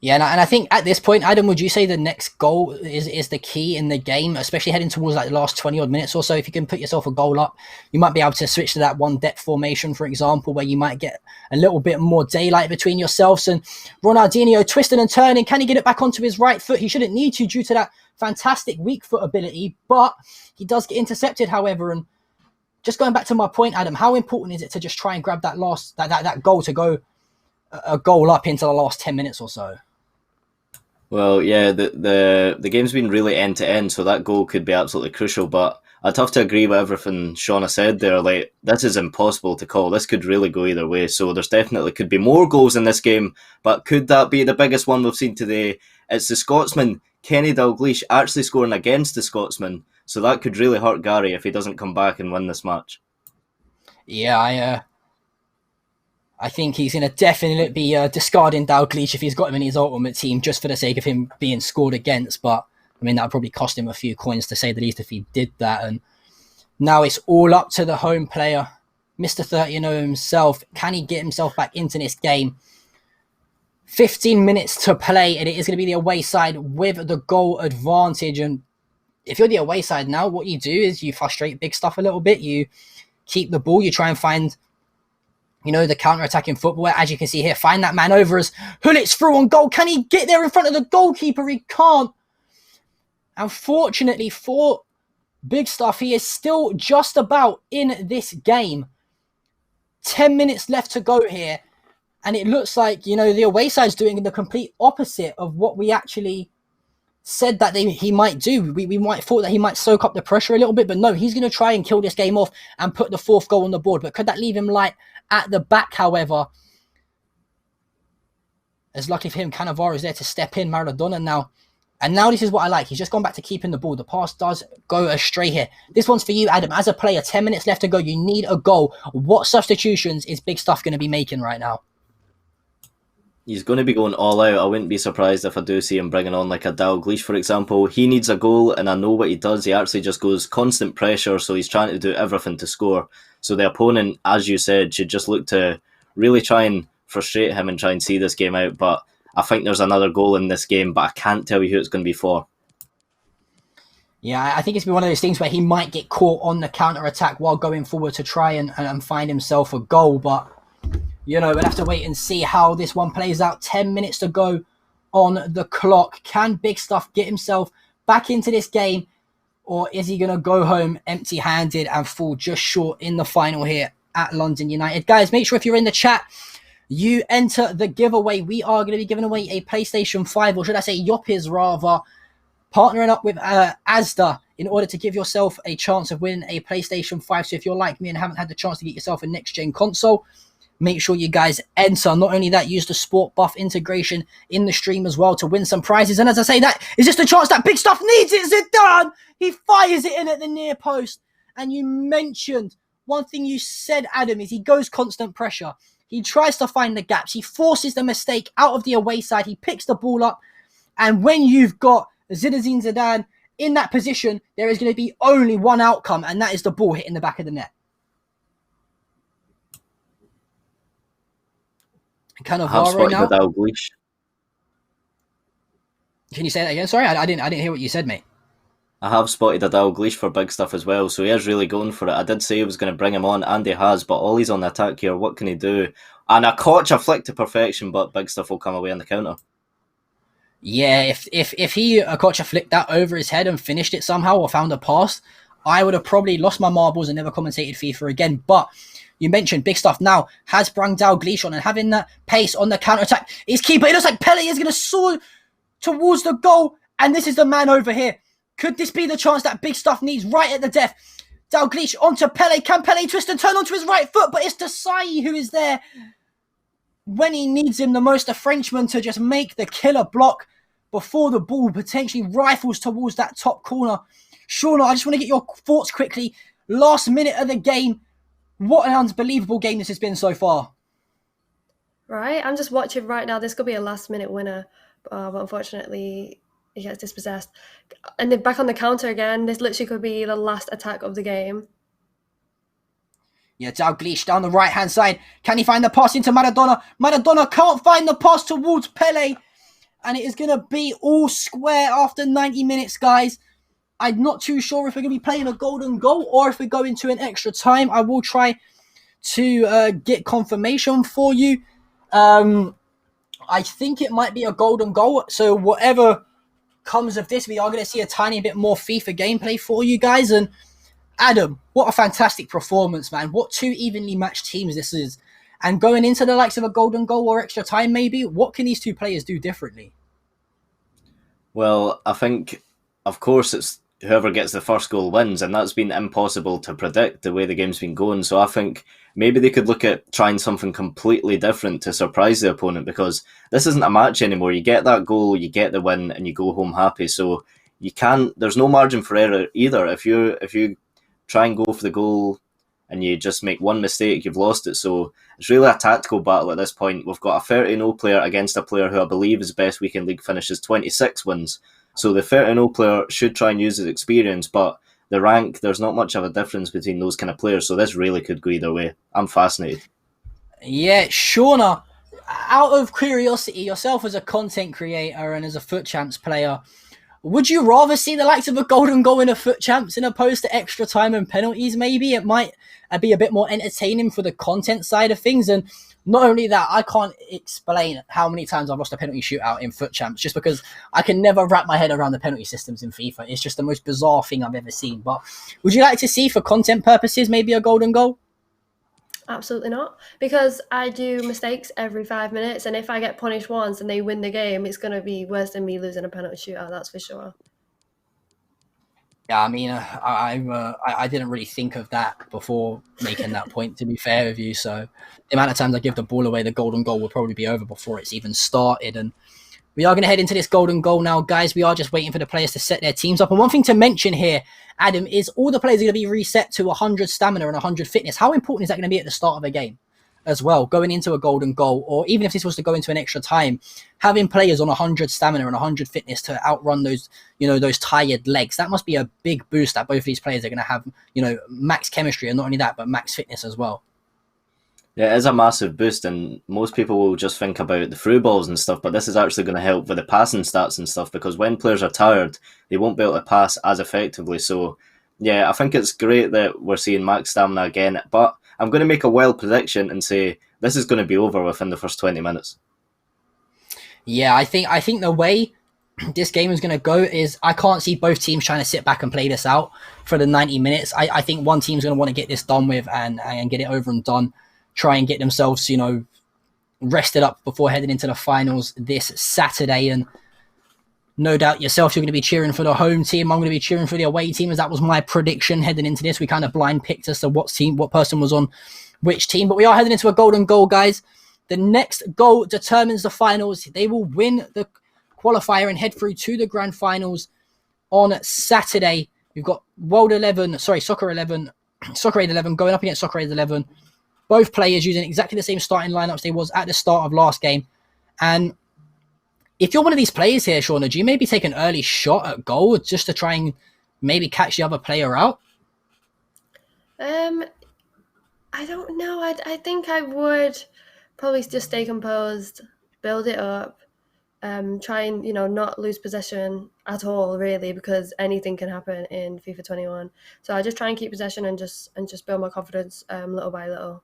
Yeah, and I think at this point, Adam, would you say the next goal is the key in the game, especially heading towards like the last 20-odd minutes or so? If you can put yourself a goal up, you might be able to switch to that 1 depth formation, for example, where you might get a little bit more daylight between yourselves. And Ronaldinho twisting and turning. Can he get it back onto his right foot? He shouldn't need to due to that fantastic weak foot ability, but he does get intercepted, however. And just going back to my point, Adam, how important is it to just try and grab that last that goal to go a goal up into the last 10 minutes or so? Well, yeah, the game's been really end to end, so that goal could be absolutely crucial. But I'd have to agree with everything Shauna said there. Like, this is impossible to call. This could really go either way. So there's definitely could be more goals in this game, but could that be the biggest one we've seen today? It's the Scotsman Kenny Dalglish actually scoring against the Scotsman, so that could really hurt Gary if he doesn't come back and win this match. Yeah, I think he's going to definitely be discarding Dalglish if he's got him in his ultimate team, just for the sake of him being scored against. But I mean, that would probably cost him a few coins, to say the least, if he did that. And now it's all up to the home player, Mr. 30-0 himself. Can he get himself back into this game? 15 minutes to play, and it is going to be the away side with the goal advantage. And if you're the away side now, what you do is you frustrate Big Stuff a little bit. You keep the ball. You try and find, the counter-attacking football. As you can see here, find that man over as Hullit's through on goal. Can he get there in front of the goalkeeper? He can't. Unfortunately for Big Stuff, he is still just about in this game. 10 minutes left to go here. And it looks like, the away side's doing the complete opposite of what we actually said that he might do. We might thought that he might soak up the pressure a little bit, but no, he's going to try and kill this game off and put the 4th goal on the board. But could that leave him light at the back, however? As lucky for him, Cannavaro is there to step in. Maradona now. And now this is what I like. He's just gone back to keeping the ball. The pass does go astray here. This one's for you, Adam. As a player, 10 minutes left to go. You need a goal. What substitutions is Big Stuff going to be making right now? He's going to be going all out. I wouldn't be surprised if I do see him bringing on like a Dalglish, for example. He needs a goal, and I know what he does. He actually just goes constant pressure, so he's trying to do everything to score. So the opponent, as you said, should just look to really try and frustrate him and try and see this game out. But I think there's another goal in this game, but I can't tell you who it's going to be for. Yeah, I think it's been one of those things where he might get caught on the counter-attack while going forward to try and find himself a goal. But, we'll have to wait and see how this one plays out. 10 minutes to go on the clock. Can Big Stuff get himself back into this game? Or is he going to go home empty-handed and fall just short in the final here at London United? Guys, make sure if you're in the chat, you enter the giveaway. We are going to be giving away a PlayStation 5, or should I say Yop is rather, partnering up with Asda in order to give yourself a chance of winning a PlayStation 5. So if you're like me and haven't had the chance to get yourself a next-gen console, make sure you guys enter. Not only that, use the Sport Buff integration in the stream as well to win some prizes. And as I say, that is just a chance that Big Stuff needs it. Zidane! He fires it in at the near post. And you mentioned, one thing you said, Adam, is he goes constant pressure. He tries to find the gaps. He forces the mistake out of the away side. He picks the ball up. And when you've got Zinedine Zidane in that position, there is going to be only one outcome, and that is the ball hitting the back of the net. Cannavaro now. Can you say that again? Sorry, I didn't hear what you said, mate. I have spotted a Dalglish for Big Stuff as well, so he is really going for it. I did say he was going to bring him on, and he has, but all he's on the attack here. What can he do? And a Koch flick to perfection, but Big Stuff will come away on the counter. Yeah, if he Koch flicked that over his head and finished it somehow or found a pass, I would have probably lost my marbles and never commentated FIFA again. But you mentioned Big Stuff now has brung Dalglish on, and having that pace on the counter-attack. His keeper, it looks like Pele is going to soar towards the goal, and this is the man over here. Could this be the chance that Big Stuff needs right at the death? Dalglish onto Pele. Can Pele twist and turn onto his right foot? But it's Desai who is there when he needs him the most. A Frenchman to just make the killer block before the ball potentially rifles towards that top corner. Shauna, I just want to get your thoughts quickly. Last minute of the game. What an unbelievable game this has been so far. Right, I'm just watching right now. This could be a last-minute winner, but unfortunately, he gets dispossessed. And then back on the counter again. This literally could be the last attack of the game. Yeah, Dalglish down the right-hand side. Can he find the pass into Maradona? Maradona can't find the pass towards Pele. And it is going to be all square after 90 minutes, guys. I'm not too sure if we're going to be playing a golden goal or if we go into an extra time. I will try to get confirmation for you. I think it might be a golden goal. So whatever comes of this, we are going to see a tiny bit more FIFA gameplay for you guys. And Adam, what a fantastic performance, man. What two evenly matched teams this is. And going into the likes of a golden goal or extra time maybe, what can these two players do differently? Well, I think, of course, it's whoever gets the first goal wins, and that's been impossible to predict the way the game's been going. So I think maybe they could look at trying something completely different to surprise the opponent, because this isn't a match anymore. You get that goal, you get the win, and you go home happy. So you can't. There's no margin for error either. If you try and go for the goal and you just make one mistake, you've lost it. So it's really a tactical battle at this point. We've got a 30-0 player against a player who I believe his best weekend league finish is 26 wins. So the 30-0 player should try and use his experience, but the rank, there's not much of a difference between those kind of players. So this really could go either way. I'm fascinated. Yeah, Shauna, out of curiosity, yourself as a content creator and as a Foot Champs player, would you rather see the likes of a golden goal in a Foot Champs in opposed to extra time and penalties? Maybe it might be a bit more entertaining for the content side of things. And not only that, I can't explain how many times I've lost a penalty shootout in Foot Champs just because I can never wrap my head around the penalty systems in FIFA. It's just the most bizarre thing I've ever seen. But would you like to see, for content purposes, maybe a golden goal? Absolutely not, because I do mistakes every 5 minutes, and if I get punished once and they win the game, it's going to be worse than me losing a penalty shootout, that's for sure. Yeah, I mean, I didn't really think of that before making that point, to be fair with you. So the amount of times I give the ball away, the golden goal will probably be over before it's even started. And we are going to head into this golden goal now, guys. We are just waiting for the players to set their teams up. And one thing to mention here, Adam, is all the players are going to be reset to 100 stamina and 100 fitness. How important is that going to be at the start of a game as well, going into a golden goal? Or even if this was to go into an extra time, having players on 100 stamina and 100 fitness to outrun those, those tired legs, that must be a big boost that both of these players are going to have, max chemistry, and not only that, but max fitness as well. Yeah, it is a massive boost, and most people will just think about the through balls and stuff, but this is actually going to help with the passing stats and stuff, because when players are tired, they won't be able to pass as effectively. So, yeah, I think it's great that we're seeing max stamina again, but I'm going to make a wild prediction and say this is going to be over within the first 20 minutes. Yeah, I think the way this game is going to go is I can't see both teams trying to sit back and play this out for the 90 minutes. I think one team's going to want to get this done with and get it over and done. Try and get themselves, rested up before heading into the finals this Saturday. And no doubt yourself, you're going to be cheering for the home team. I'm going to be cheering for the away team, as that was my prediction heading into this. We kind of blind picked as to what person was on which team. But we are heading into a golden goal, guys. The next goal determines the finals. They will win the qualifier and head through to the grand finals on Saturday. We've got Soccer 11 going up against Soccer 11. Both players using exactly the same starting lineups they was at the start of last game. And if you're one of these players here, Shauna, do you maybe take an early shot at goal just to try and maybe catch the other player out? I don't know. I think I would probably just stay composed, build it up, try and not lose possession at all, really, because anything can happen in FIFA 21. So I just try and keep possession and just build my confidence little by little.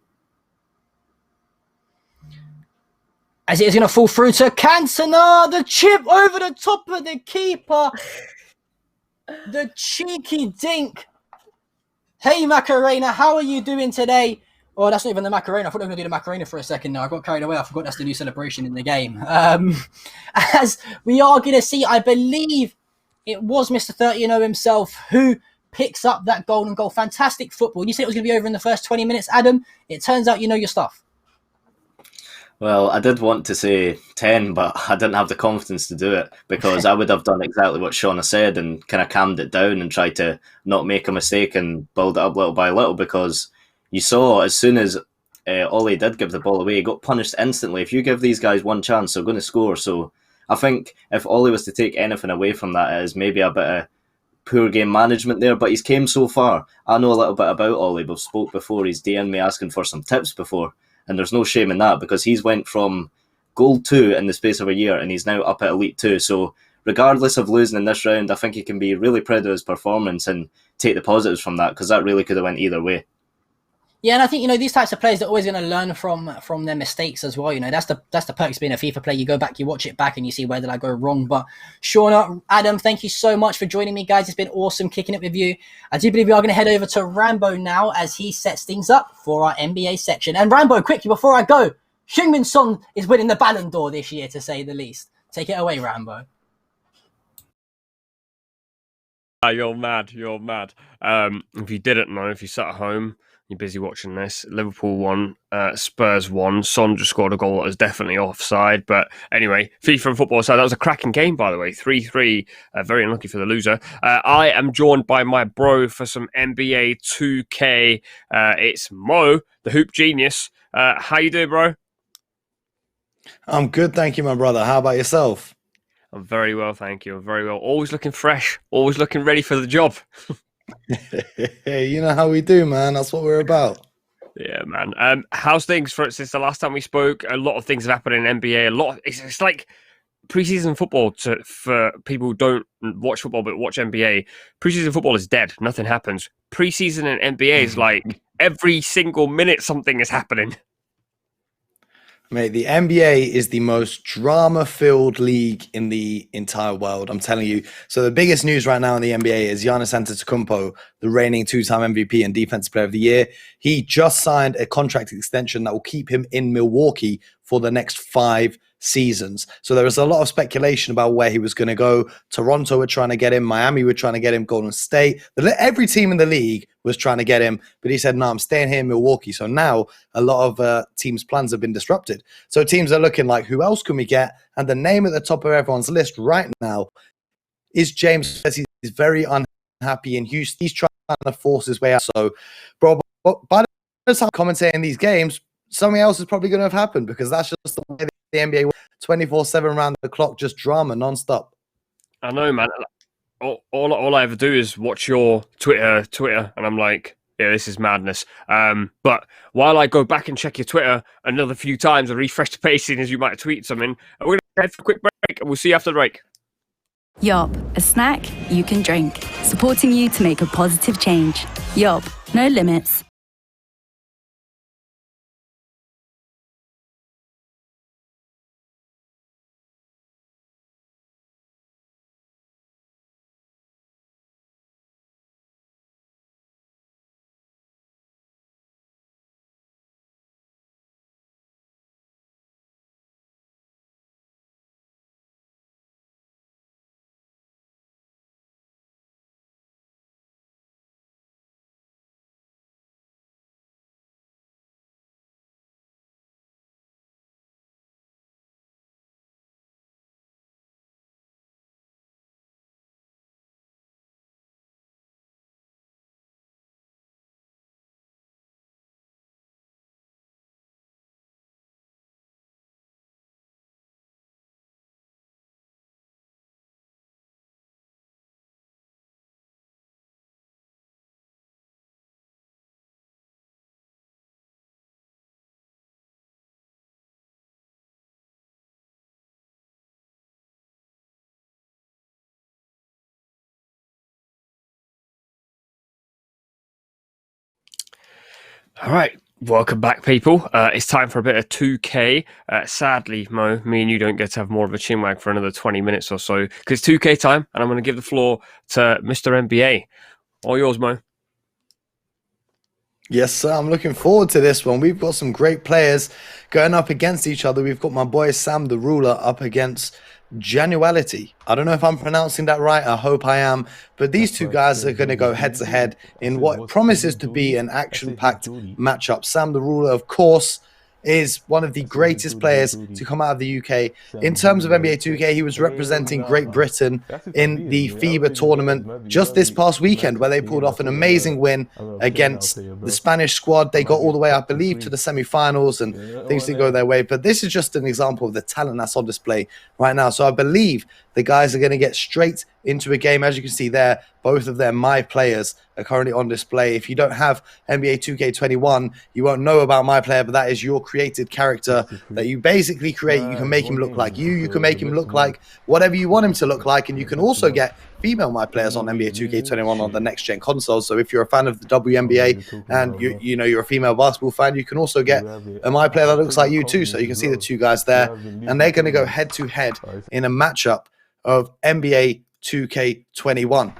As it is going to fall through to Cantona, the chip over the top of the keeper. The cheeky dink. Hey, Macarena, how are you doing today? Oh, that's not even the Macarena. I thought I was going to do the Macarena for a second now. I got carried away. I forgot that's the new celebration in the game. As we are going to see, I believe it was Mr. 30-0 himself who picks up that golden goal. Fantastic football. You said it was going to be over in the first 20 minutes, Adam. It turns out you know your stuff. Well, I did want to say 10, but I didn't have the confidence to do it, because I would have done exactly what Shauna said and kind of calmed it down and tried to not make a mistake and build it up little by little, because you saw as soon as Ollie did give the ball away, he got punished instantly. If you give these guys one chance, they're going to score. So I think if Ollie was to take anything away from that, it is maybe a bit of poor game management there, but he's came so far. I know a little bit about Ollie. We've spoke before. He's DM'd me asking for some tips before. And there's no shame in that, because he's went from Gold 2 in the space of a year and he's now up at Elite 2. So regardless of losing in this round, I think he can be really proud of his performance and take the positives from that, because that really could have went either way. Yeah, and I think, these types of players are always going to learn from their mistakes as well. That's the perks of being a FIFA player. You go back, you watch it back, and you see where did I go wrong. But Shauna, Adam, thank you so much for joining me, guys. It's been awesome kicking it with you. I do believe we are going to head over to Rambo now as he sets things up for our NBA section. And Rambo, quickly, before I go, Heung-min Son is winning the Ballon d'Or this year, to say the least. Take it away, Rambo. You're mad. If you didn't know, if you sat at home, you're busy watching this, Liverpool won, Spurs won. Son just scored a goal that was definitely offside. But anyway, FIFA and football side, that was a cracking game, by the way. 3-3, very unlucky for the loser. I am joined by my bro for some NBA 2K. It's Mo, the hoop genius. How you doing, bro? I'm good, thank you, my brother. How about yourself? I'm very well, thank you. I'm very well. Always looking fresh. Always looking ready for the job. Hey, you know how we do, man. That's what we're about. Yeah, man. How's things since the last time we spoke? A lot of things have happened in NBA. It's like preseason football for people who don't watch football but watch NBA. Preseason football is dead. Nothing happens. Preseason in NBA is like every single minute something is happening. Mate, the NBA is the most drama-filled league in the entire world. I'm telling you. So the biggest news right now in the NBA is Giannis Antetokounmpo, the reigning two-time MVP and Defensive Player of the Year. He just signed a contract extension that will keep him in Milwaukee for the next 5 seasons. So there was a lot of speculation about where he was going to go. Toronto were trying to get him. Miami were trying to get him. Golden State. Every team in the league was trying to get him. But he said, no, I'm staying here in Milwaukee. So now a lot of teams' plans have been disrupted. So teams are looking like, who else can we get? And the name at the top of everyone's list right now is James. He's very unhappy in Houston. He's trying to force his way out. So, bro, by the time I'm commentating these games, something else is probably going to have happened because that's just the way the NBA 24/7 round the clock, just drama nonstop. I know, man. All I ever do is watch your Twitter, and I'm like, yeah, this is madness. But while I go back and check your Twitter another few times and refresh the page as you might tweet something, we're going to head for a quick break, and we'll see you after the break. Yop, a snack you can drink, supporting you to make a positive change. Yop, no limits. All right, welcome back, people. It's time for a bit of 2K. Sadly, Mo, me and you don't get to have more of a chinwag for another 20 minutes or so because it's 2K time, and I'm going to give the floor to Mr. NBA. All yours, Mo. Yes, sir. I'm looking forward to this one. We've got some great players going up against each other. We've got my boy Sam the Ruler up against Januality. I don't know if I'm pronouncing that right. I hope I am. But these two guys are going to go head to head in what promises to be an action-packed matchup. Sam the Ruler, of course, is one of the greatest players to come out of the UK. In terms of NBA 2K, he was representing Great Britain in the FIBA tournament just this past weekend, where they pulled off an amazing win against the Spanish squad. They got all the way, I believe, to the semi-finals, and things didn't go their way. But this is just an example of the talent that's on display right now. So I believe the guys are going to get straight into a game. As you can see there, both of them, my players, are currently on display. If you don't have NBA 2K21, you won't know about my player, but that is your created character that you basically create. You can make him look like you can make him look like whatever you want him to look like, and you can also get female my players on NBA 2K21 on the next gen consoles. So if you're a fan of the WNBA and you're a female basketball fan, you can also get a my player that looks like you too. So you can see the two guys there, and they're going to go head to head in a matchup of NBA 2K21.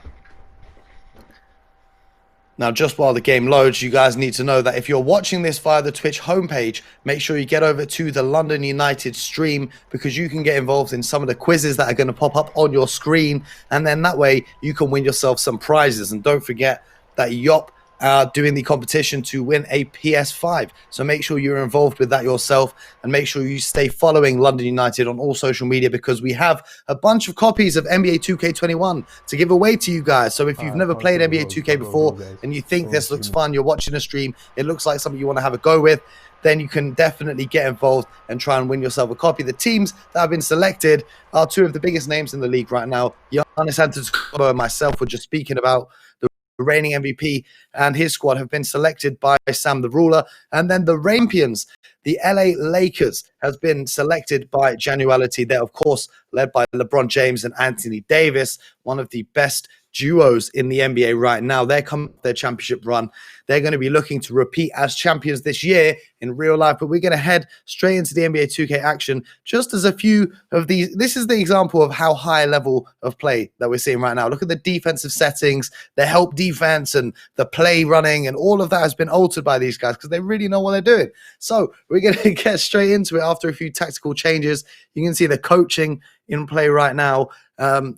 Now, just while the game loads, you guys need to know that if you're watching this via the Twitch homepage, make sure you get over to the London United stream, because you can get involved in some of the quizzes that are going to pop up on your screen, and then that way you can win yourself some prizes. And don't forget that Yop doing the competition to win a PS5. So make sure you're involved with that yourself, and make sure you stay following London United on all social media, because we have a bunch of copies of NBA 2K21 to give away to you guys. So if you've never played NBA 2K before and you think this looks fun, you're watching a stream, it looks like something you want to have a go with, then you can definitely get involved and try and win yourself a copy. The teams that have been selected are two of the biggest names in the league right now. Giannis Antetokounmpo and myself were just speaking about the reigning MVP and his squad have been selected by Sam the Ruler. And then the Rampions, the LA Lakers, has been selected by Januality. They're, of course, led by LeBron James and Anthony Davis, one of the best duos in the NBA right now. They're coming their championship run. They're going to be looking to repeat as champions this year in real life, but we're going to head straight into the NBA 2K action just as a few of these. This is the example of how high level of play that we're seeing right now. Look at the defensive settings, the help defense and the play running, and all of that has been altered by these guys because they really know what they're doing. So we're going to get straight into it after a few tactical changes. You can see the coaching in play right now,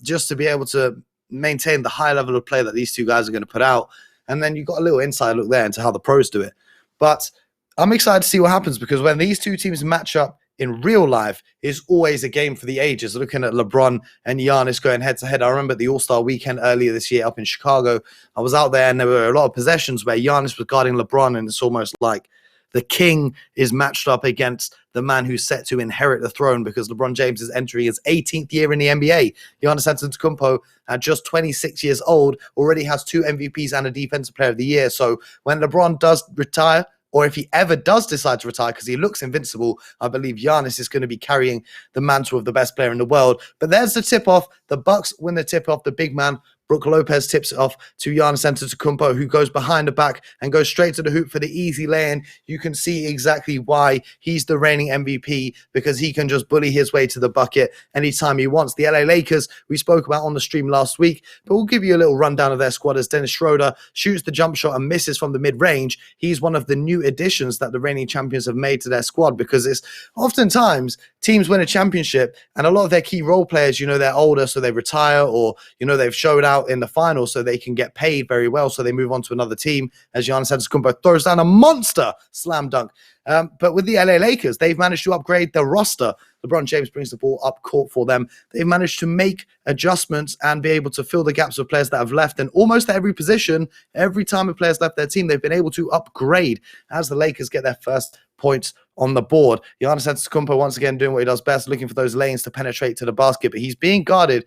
just to be able to maintain the high level of play that these two guys are going to put out. And then you've got a little inside look there into how the pros do it. But I'm excited to see what happens, because when these two teams match up in real life, it's always a game for the ages. Looking at LeBron and Giannis going head to head. I remember the All-Star weekend earlier this year up in Chicago. I was out there and there were a lot of possessions where Giannis was guarding LeBron, and it's almost like the king is matched up against the man who's set to inherit the throne, because LeBron James is entering his 18th year in the NBA. Giannis Antetokounmpo, at just 26 years old, already has 2 MVPs and a Defensive Player of the Year. So when LeBron does retire, or if he ever does decide to retire, because he looks invincible, I believe Giannis is going to be carrying the mantle of the best player in the world. But there's the tip-off. The Bucks win the tip-off. The big man, Brook Lopez, tips it off to Giannis Antetokounmpo, who goes behind the back and goes straight to the hoop for the easy lay-in. You can see exactly why he's the reigning MVP, because he can just bully his way to the bucket anytime he wants. The LA Lakers, we spoke about on the stream last week, but we'll give you a little rundown of their squad as Dennis Schroeder shoots the jump shot and misses from the mid-range. He's one of the new additions that the reigning champions have made to their squad, because it's oftentimes teams win a championship and a lot of their key role players, they're older, so they retire, or, they've showed out in the final so they can get paid very well, so they move on to another team, as Giannis Antetokounmpo throws down a monster slam dunk. But with the LA Lakers, they've managed to upgrade their roster. LeBron James brings the ball up court for them. They've managed to make adjustments and be able to fill the gaps of players that have left. And almost at every position, every time a player's left their team, they've been able to upgrade as the Lakers get their first points on the board. Giannis Antetokounmpo once again doing what he does best, looking for those lanes to penetrate to the basket, but he's being guarded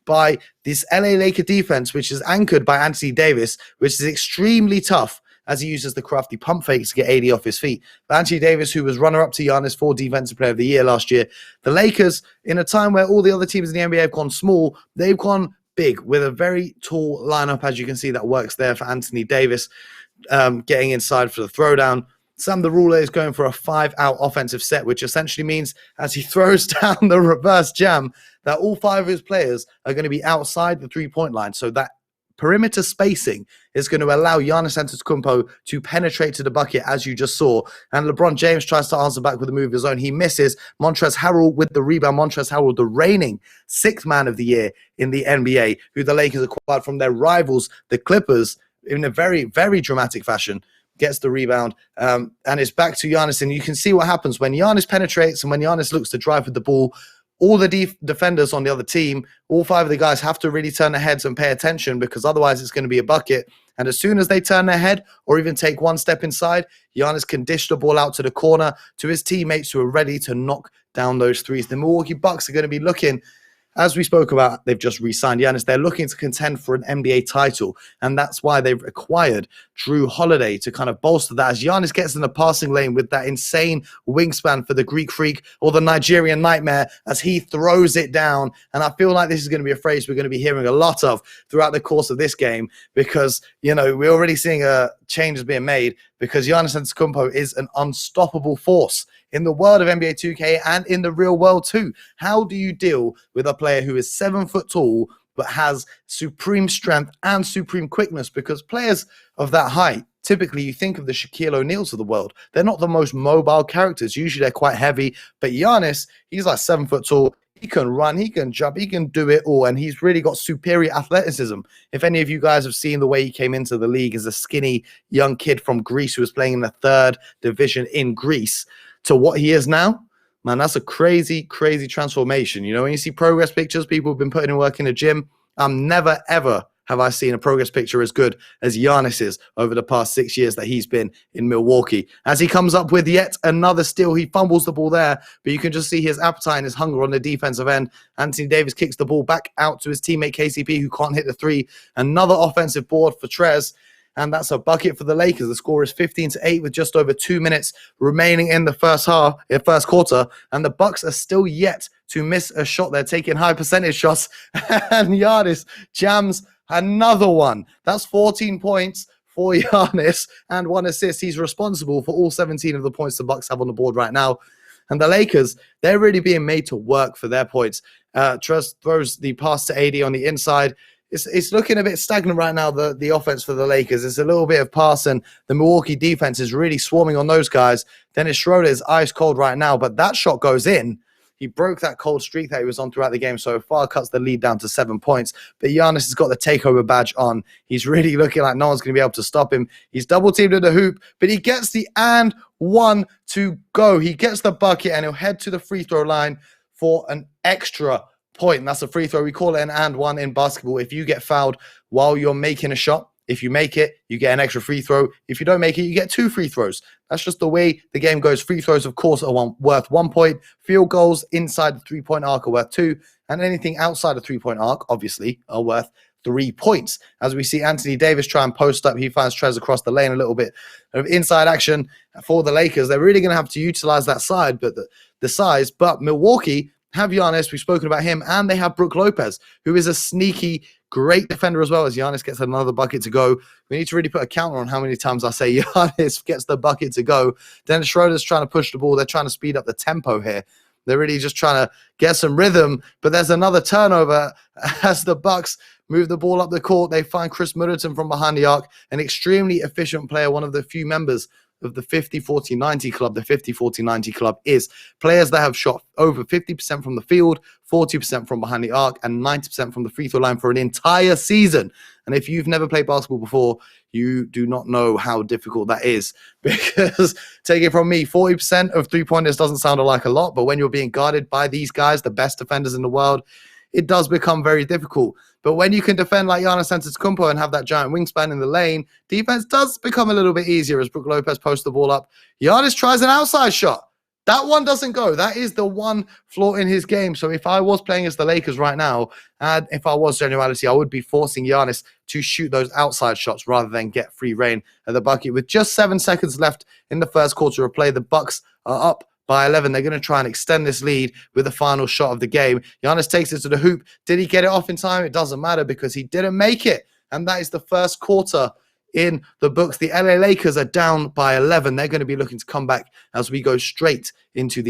by this LA Laker defense, which is anchored by Anthony Davis, which is extremely tough as he uses the crafty pump fakes to get AD off his feet. But Anthony Davis, who was runner-up to Giannis for Defensive Player of the Year last year, the Lakers, in a time where all the other teams in the NBA have gone small, they've gone big with a very tall lineup, as you can see, that works there for Anthony Davis, getting inside for the throwdown. Sam the Ruler is going for a 5-out offensive set, which essentially means as he throws down the reverse jam, that all 5 of his players are going to be outside the three-point line. So that perimeter spacing is going to allow Giannis Antetokounmpo to penetrate to the bucket, as you just saw. And LeBron James tries to answer back with a move of his own. He misses. Montrezl Harrell with the rebound. Montrezl Harrell, the reigning 6th man of the year in the NBA, who the Lakers acquired from their rivals, the Clippers, in a very, very dramatic fashion, gets the rebound, and it's back to Giannis. And you can see what happens when Giannis penetrates and when Giannis looks to drive with the ball. All the defenders on the other team, all 5 of the guys have to really turn their heads and pay attention, because otherwise it's going to be a bucket. And as soon as they turn their head or even take one step inside, Giannis can dish the ball out to the corner to his teammates who are ready to knock down those threes. The Milwaukee Bucks are going to be looking, as we spoke about, they've just re-signed Giannis. They're looking to contend for an NBA title, and that's why they've acquired Drew Holiday to kind of bolster that, as Giannis gets in the passing lane with that insane wingspan for the Greek Freak or the Nigerian Nightmare as he throws it down. And I feel like this is going to be a phrase we're going to be hearing a lot of throughout the course of this game, because, we're already seeing changes being made, because Giannis Antetokounmpo is an unstoppable force in the world of NBA 2K and in the real world too. How do you deal with a player who is 7 foot tall but has supreme strength and supreme quickness? Because players of that height, typically you think of the Shaquille O'Neals of the world. They're not the most mobile characters. Usually they're quite heavy, but Giannis, he's like 7 foot tall. He can run, he can jump, he can do it all, and he's really got superior athleticism. If any of you guys have seen the way he came into the league as a skinny young kid from Greece who was playing in the 3rd division in Greece to what he is now, man, that's a crazy, crazy transformation. You know, when you see progress pictures, people have been putting in work in the gym. Never, ever have I seen a progress picture as good as Giannis's over the past 6 years that he's been in Milwaukee. As he comes up with yet another steal, he fumbles the ball there, but you can just see his appetite and his hunger on the defensive end. Anthony Davis kicks the ball back out to his teammate KCP, who can't hit the three. Another offensive board for Trez, and that's a bucket for the Lakers. The score is 15-8 with just over 2 minutes remaining in the first quarter, and the Bucks are still yet to miss a shot. They're taking high percentage shots, and Giannis jams another one. That's 14 points for Giannis and 1 assist. He's responsible for all 17 of the points the Bucks have on the board right now. And the Lakers, they're really being made to work for their points. Trust throws the pass to AD on the inside. It's looking a bit stagnant right now, the offense for the Lakers. It's a little bit of pass, and the Milwaukee defense is really swarming on those guys. Dennis Schroeder is ice cold right now, but that shot goes in. He broke that cold streak that he was on throughout the game so far, cuts the lead down to 7 points. But Giannis has got the takeover badge on. He's really looking like no one's going to be able to stop him. He's double-teamed at the hoop, but he gets the and one to go. He gets the bucket, and he'll head to the free throw line for an extra point. And that's a free throw. We call it an and one in basketball. If you get fouled while you're making a shot, if you make it, you get an extra free throw. If you don't make it, you get 2 free throws. That's just the way the game goes. Free throws, of course, are worth 1 point. Field goals inside the 3-point arc are worth 2. And anything outside the 3-point arc, obviously, are worth 3 points. As we see Anthony Davis try and post up, he finds Trez across the lane, a little bit of inside action for the Lakers. They're really going to have to utilize that side, but the size. But Milwaukee have Giannis, we've spoken about him, and they have Brook Lopez, who is a sneaky, great defender as well. As Giannis gets another bucket to go. We need to really put a counter on how many times I say Giannis gets the bucket to go. Dennis Schroeder's trying to push the ball. They're trying to speed up the tempo here. They're really just trying to get some rhythm, but there's another turnover as the Bucks move the ball up the court. They find Chris Middleton from behind the arc, an extremely efficient player, one of the few members of the 50-40-90 club. The 50-40-90 club is players that have shot over 50% from the field, 40% from behind the arc, and 90% from the free throw line for an entire season. And if you've never played basketball before, you do not know how difficult that is, because take it from me, 40% of three-pointers doesn't sound like a lot, but when you're being guarded by these guys, the best defenders in the world, it does become very difficult. But when you can defend like Giannis Antetokounmpo and have that giant wingspan in the lane, defense does become a little bit easier as Brook Lopez posts the ball up. Giannis tries an outside shot. That one doesn't go. That is the one flaw in his game. So if I was playing as the Lakers right now, and if I was Genuality, I would be forcing Giannis to shoot those outside shots rather than get free reign at the bucket. With just 7 seconds left in the first quarter of play, the Bucks are up by 11. They're going to try and extend this lead with the final shot of the game. Giannis takes it to the hoop. Did he get it off in time? It doesn't matter because he didn't make it. And that is the first quarter in the books. The LA Lakers are down by 11. They're going to be looking to come back as we go straight into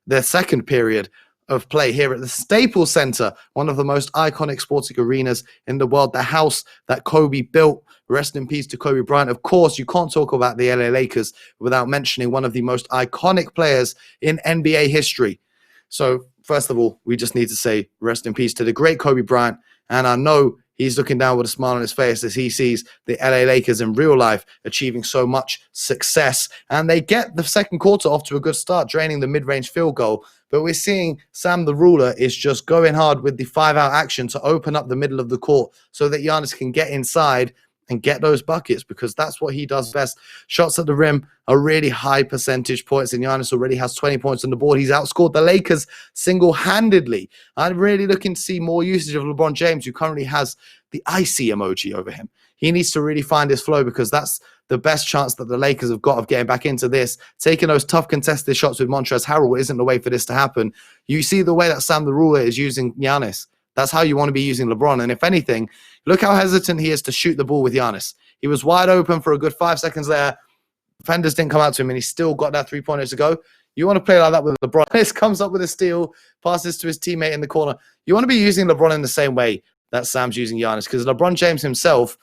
their second period of play here at the Staples Center, one of the most iconic sporting arenas in the world, the house that Kobe built. Rest in peace to Kobe Bryant. Of course, you can't talk about the LA Lakers without mentioning one of the most iconic players in NBA history. So first of all, we just need to say rest in peace to the great Kobe Bryant. And I know he's looking down with a smile on his face as he sees the LA Lakers in real life achieving so much success. And they get the second quarter off to a good start, draining the mid-range field goal. But we're seeing Sam the Ruler is just going hard with the 5-out action to open up the middle of the court so that Giannis can get inside and get those buckets, because that's what he does best. Shots at the rim are really high percentage points, and Giannis already has 20 points on the board. He's outscored the Lakers single-handedly. I'm really looking to see more usage of LeBron James, who currently has the icy emoji over him. He needs to really find his flow, because that's the best chance that the Lakers have got of getting back into this. Taking those tough contested shots with Montrezl Harrell isn't the way for this to happen. You see the way that Sam the Ruler is using Giannis. That's how you want to be using LeBron. And if anything, look how hesitant he is to shoot the ball with Giannis. He was wide open for a good 5 seconds there. Defenders didn't come out to him, and he still got that three-pointer to go. You want to play like that with LeBron. This comes up with a steal, passes to his teammate in the corner. You want to be using LeBron in the same way that Sam's using Giannis, because LeBron James himself,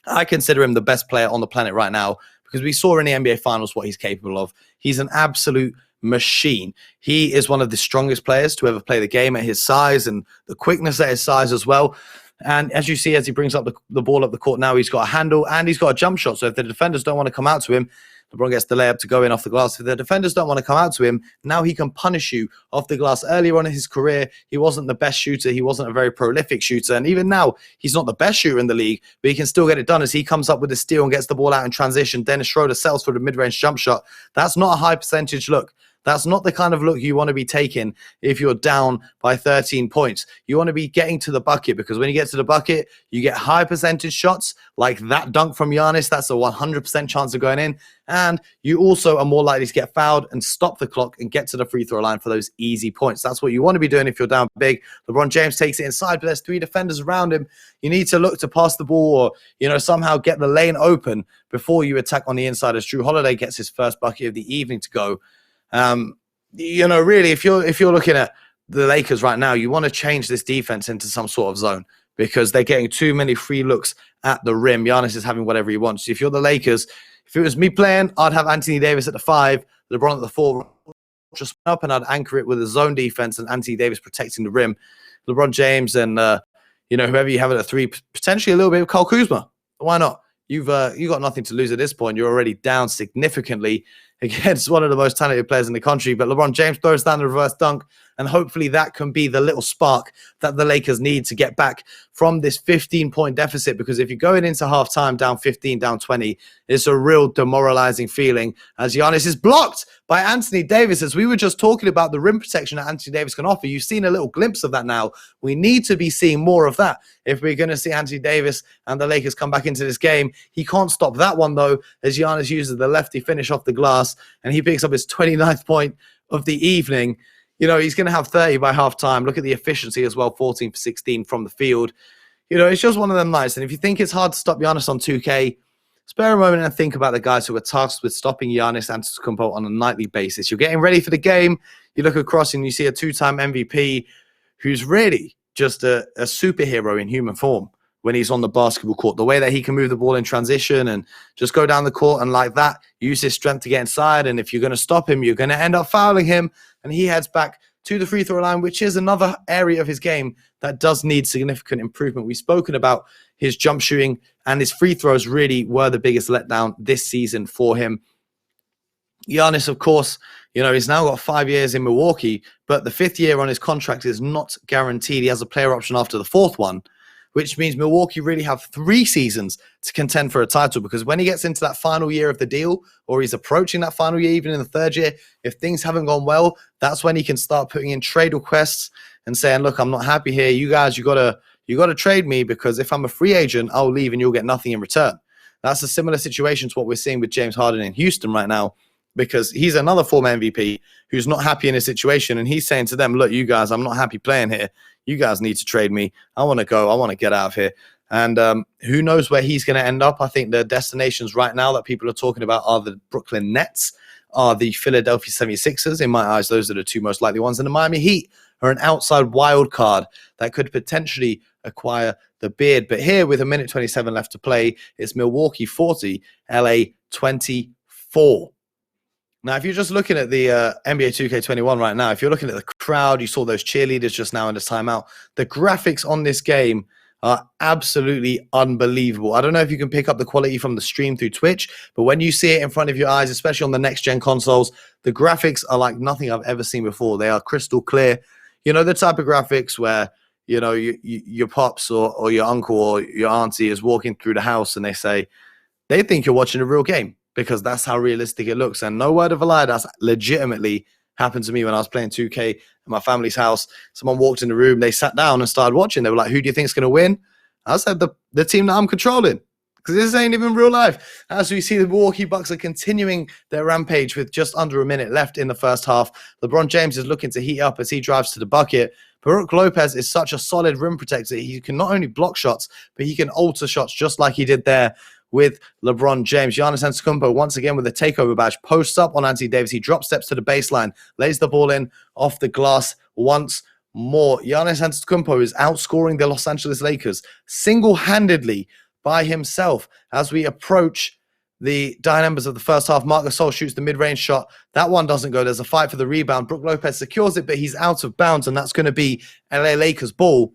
I consider him the best player on the planet right now. because we saw in the NBA Finals what he's capable of. He's an absolute machine. He is one of the strongest players to ever play the game at his size and the quickness at his size as well. And as you see, as he brings up the ball up the court now, he's got a handle and he's got a jump shot. So if the defenders don't want to come out to him, LeBron gets the layup to go in off the glass. If the defenders don't want to come out to him, now he can punish you off the glass. Earlier on in his career, he wasn't the best shooter. He wasn't a very prolific shooter. And even now, he's not the best shooter in the league, but he can still get it done as he comes up with a steal and gets the ball out in transition. Dennis Schroeder sells for the mid-range jump shot. That's not a high percentage look. That's not the kind of look you want to be taking if you're down by 13 points. You want to be getting to the bucket, because when you get to the bucket, you get high percentage shots like that dunk from Giannis. That's a 100% chance of going in. And you also are more likely to get fouled and stop the clock and get to the free throw line for those easy points. That's what you want to be doing if you're down big. LeBron James takes it inside, but there's 3 defenders around him. You need to look to pass the ball or, somehow get the lane open before you attack on the inside, as Drew Holiday gets his first bucket of the evening to go. Really, if you're looking at the Lakers right now, you want to change this defense into some sort of zone, because they're getting too many free looks at the rim. Giannis is having whatever he wants. If you're the Lakers, if it was me playing, I'd have Anthony Davis at the 5, LeBron at the 4, just up, and I'd anchor it with a zone defense and Anthony Davis protecting the rim. LeBron James and whoever you have at the 3, potentially a little bit of Kyle Kuzma. Why not? You got nothing to lose at this point. You're already down significantly against one of the most talented players in the country. But LeBron James throws down the reverse dunk, and hopefully that can be the little spark that the Lakers need to get back from this 15-point deficit. Because if you're going into halftime down 15, down 20, it's a real demoralizing feeling as Giannis is blocked by Anthony Davis. As we were just talking about the rim protection that Anthony Davis can offer, you've seen a little glimpse of that now. We need to be seeing more of that if we're going to see Anthony Davis and the Lakers come back into this game. He can't stop that one, though, as Giannis uses the lefty finish off the glass, and he picks up his 29th point of the evening. He's going to have 30 by halftime. Look at the efficiency as well, 14 for 16 from the field. It's just one of them nights. And if you think it's hard to stop Giannis on 2K, spare a moment and think about the guys who are tasked with stopping Giannis Antetokounmpo on a nightly basis. You're getting ready for the game. You look across and you see a 2-time MVP who's really just a superhero in human form when he's on the basketball court. The way that he can move the ball in transition and just go down the court and like that, use his strength to get inside. And if you're going to stop him, you're going to end up fouling him. And he heads back to the free throw line, which is another area of his game that does need significant improvement. We've spoken about his jump shooting, and his free throws really were the biggest letdown this season for him. Giannis, of course, he's now got 5 years in Milwaukee, but the 5th year on his contract is not guaranteed. He has a player option after the 4th one, which means Milwaukee really have 3 seasons to contend for a title, because when he gets into that final year of the deal, or he's approaching that final year, even in the 3rd year, if things haven't gone well, that's when he can start putting in trade requests and saying, look, I'm not happy here. You guys, you gotta trade me, because if I'm a free agent, I'll leave and you'll get nothing in return. That's a similar situation to what we're seeing with James Harden in Houston right now, because he's another former MVP who's not happy in his situation, and he's saying to them, look, you guys, I'm not happy playing here. You guys need to trade me. I want to go. I want to get out of here. And who knows where he's going to end up. I think the destinations right now that people are talking about are the Brooklyn Nets, are the Philadelphia 76ers. In my eyes, those are the 2 most likely ones. And the Miami Heat are an outside wild card that could potentially acquire the beard. But here, with 1:27 left to play, it's Milwaukee 40, LA 24. Now, if you're just looking at the NBA 2K21 right now, if you're looking at the crowd, you saw those cheerleaders just now in this timeout. The graphics on this game are absolutely unbelievable. I don't know if you can pick up the quality from the stream through Twitch, but when you see it in front of your eyes, especially on the next-gen consoles, the graphics are like nothing I've ever seen before. They are crystal clear. The type of graphics where, your pops or your uncle or your auntie is walking through the house and they think you're watching a real game, because that's how realistic it looks. And no word of a lie, that's legitimately happened to me when I was playing 2K at my family's house. Someone walked in the room, they sat down and started watching. They were like, who do you think's going to win? I said, the team that I'm controlling, because this ain't even real life. As we see, the Milwaukee Bucks are continuing their rampage with just under a minute left in the first half. LeBron James is looking to heat up as he drives to the bucket. Brook Lopez is such a solid rim protector. He can not only block shots, but he can alter shots just like he did there with LeBron James. Giannis Antetokounmpo once again with a takeover badge, posts up on Anthony Davis. He drop steps to the baseline, lays the ball in off the glass once more. Giannis Antetokounmpo is outscoring the Los Angeles Lakers single-handedly by himself as we approach the dying embers of the first half. Marc Gasol shoots the mid-range shot. That one doesn't go. There's a fight for the rebound. Brook Lopez secures it, but he's out of bounds, and that's going to be LA Lakers ball.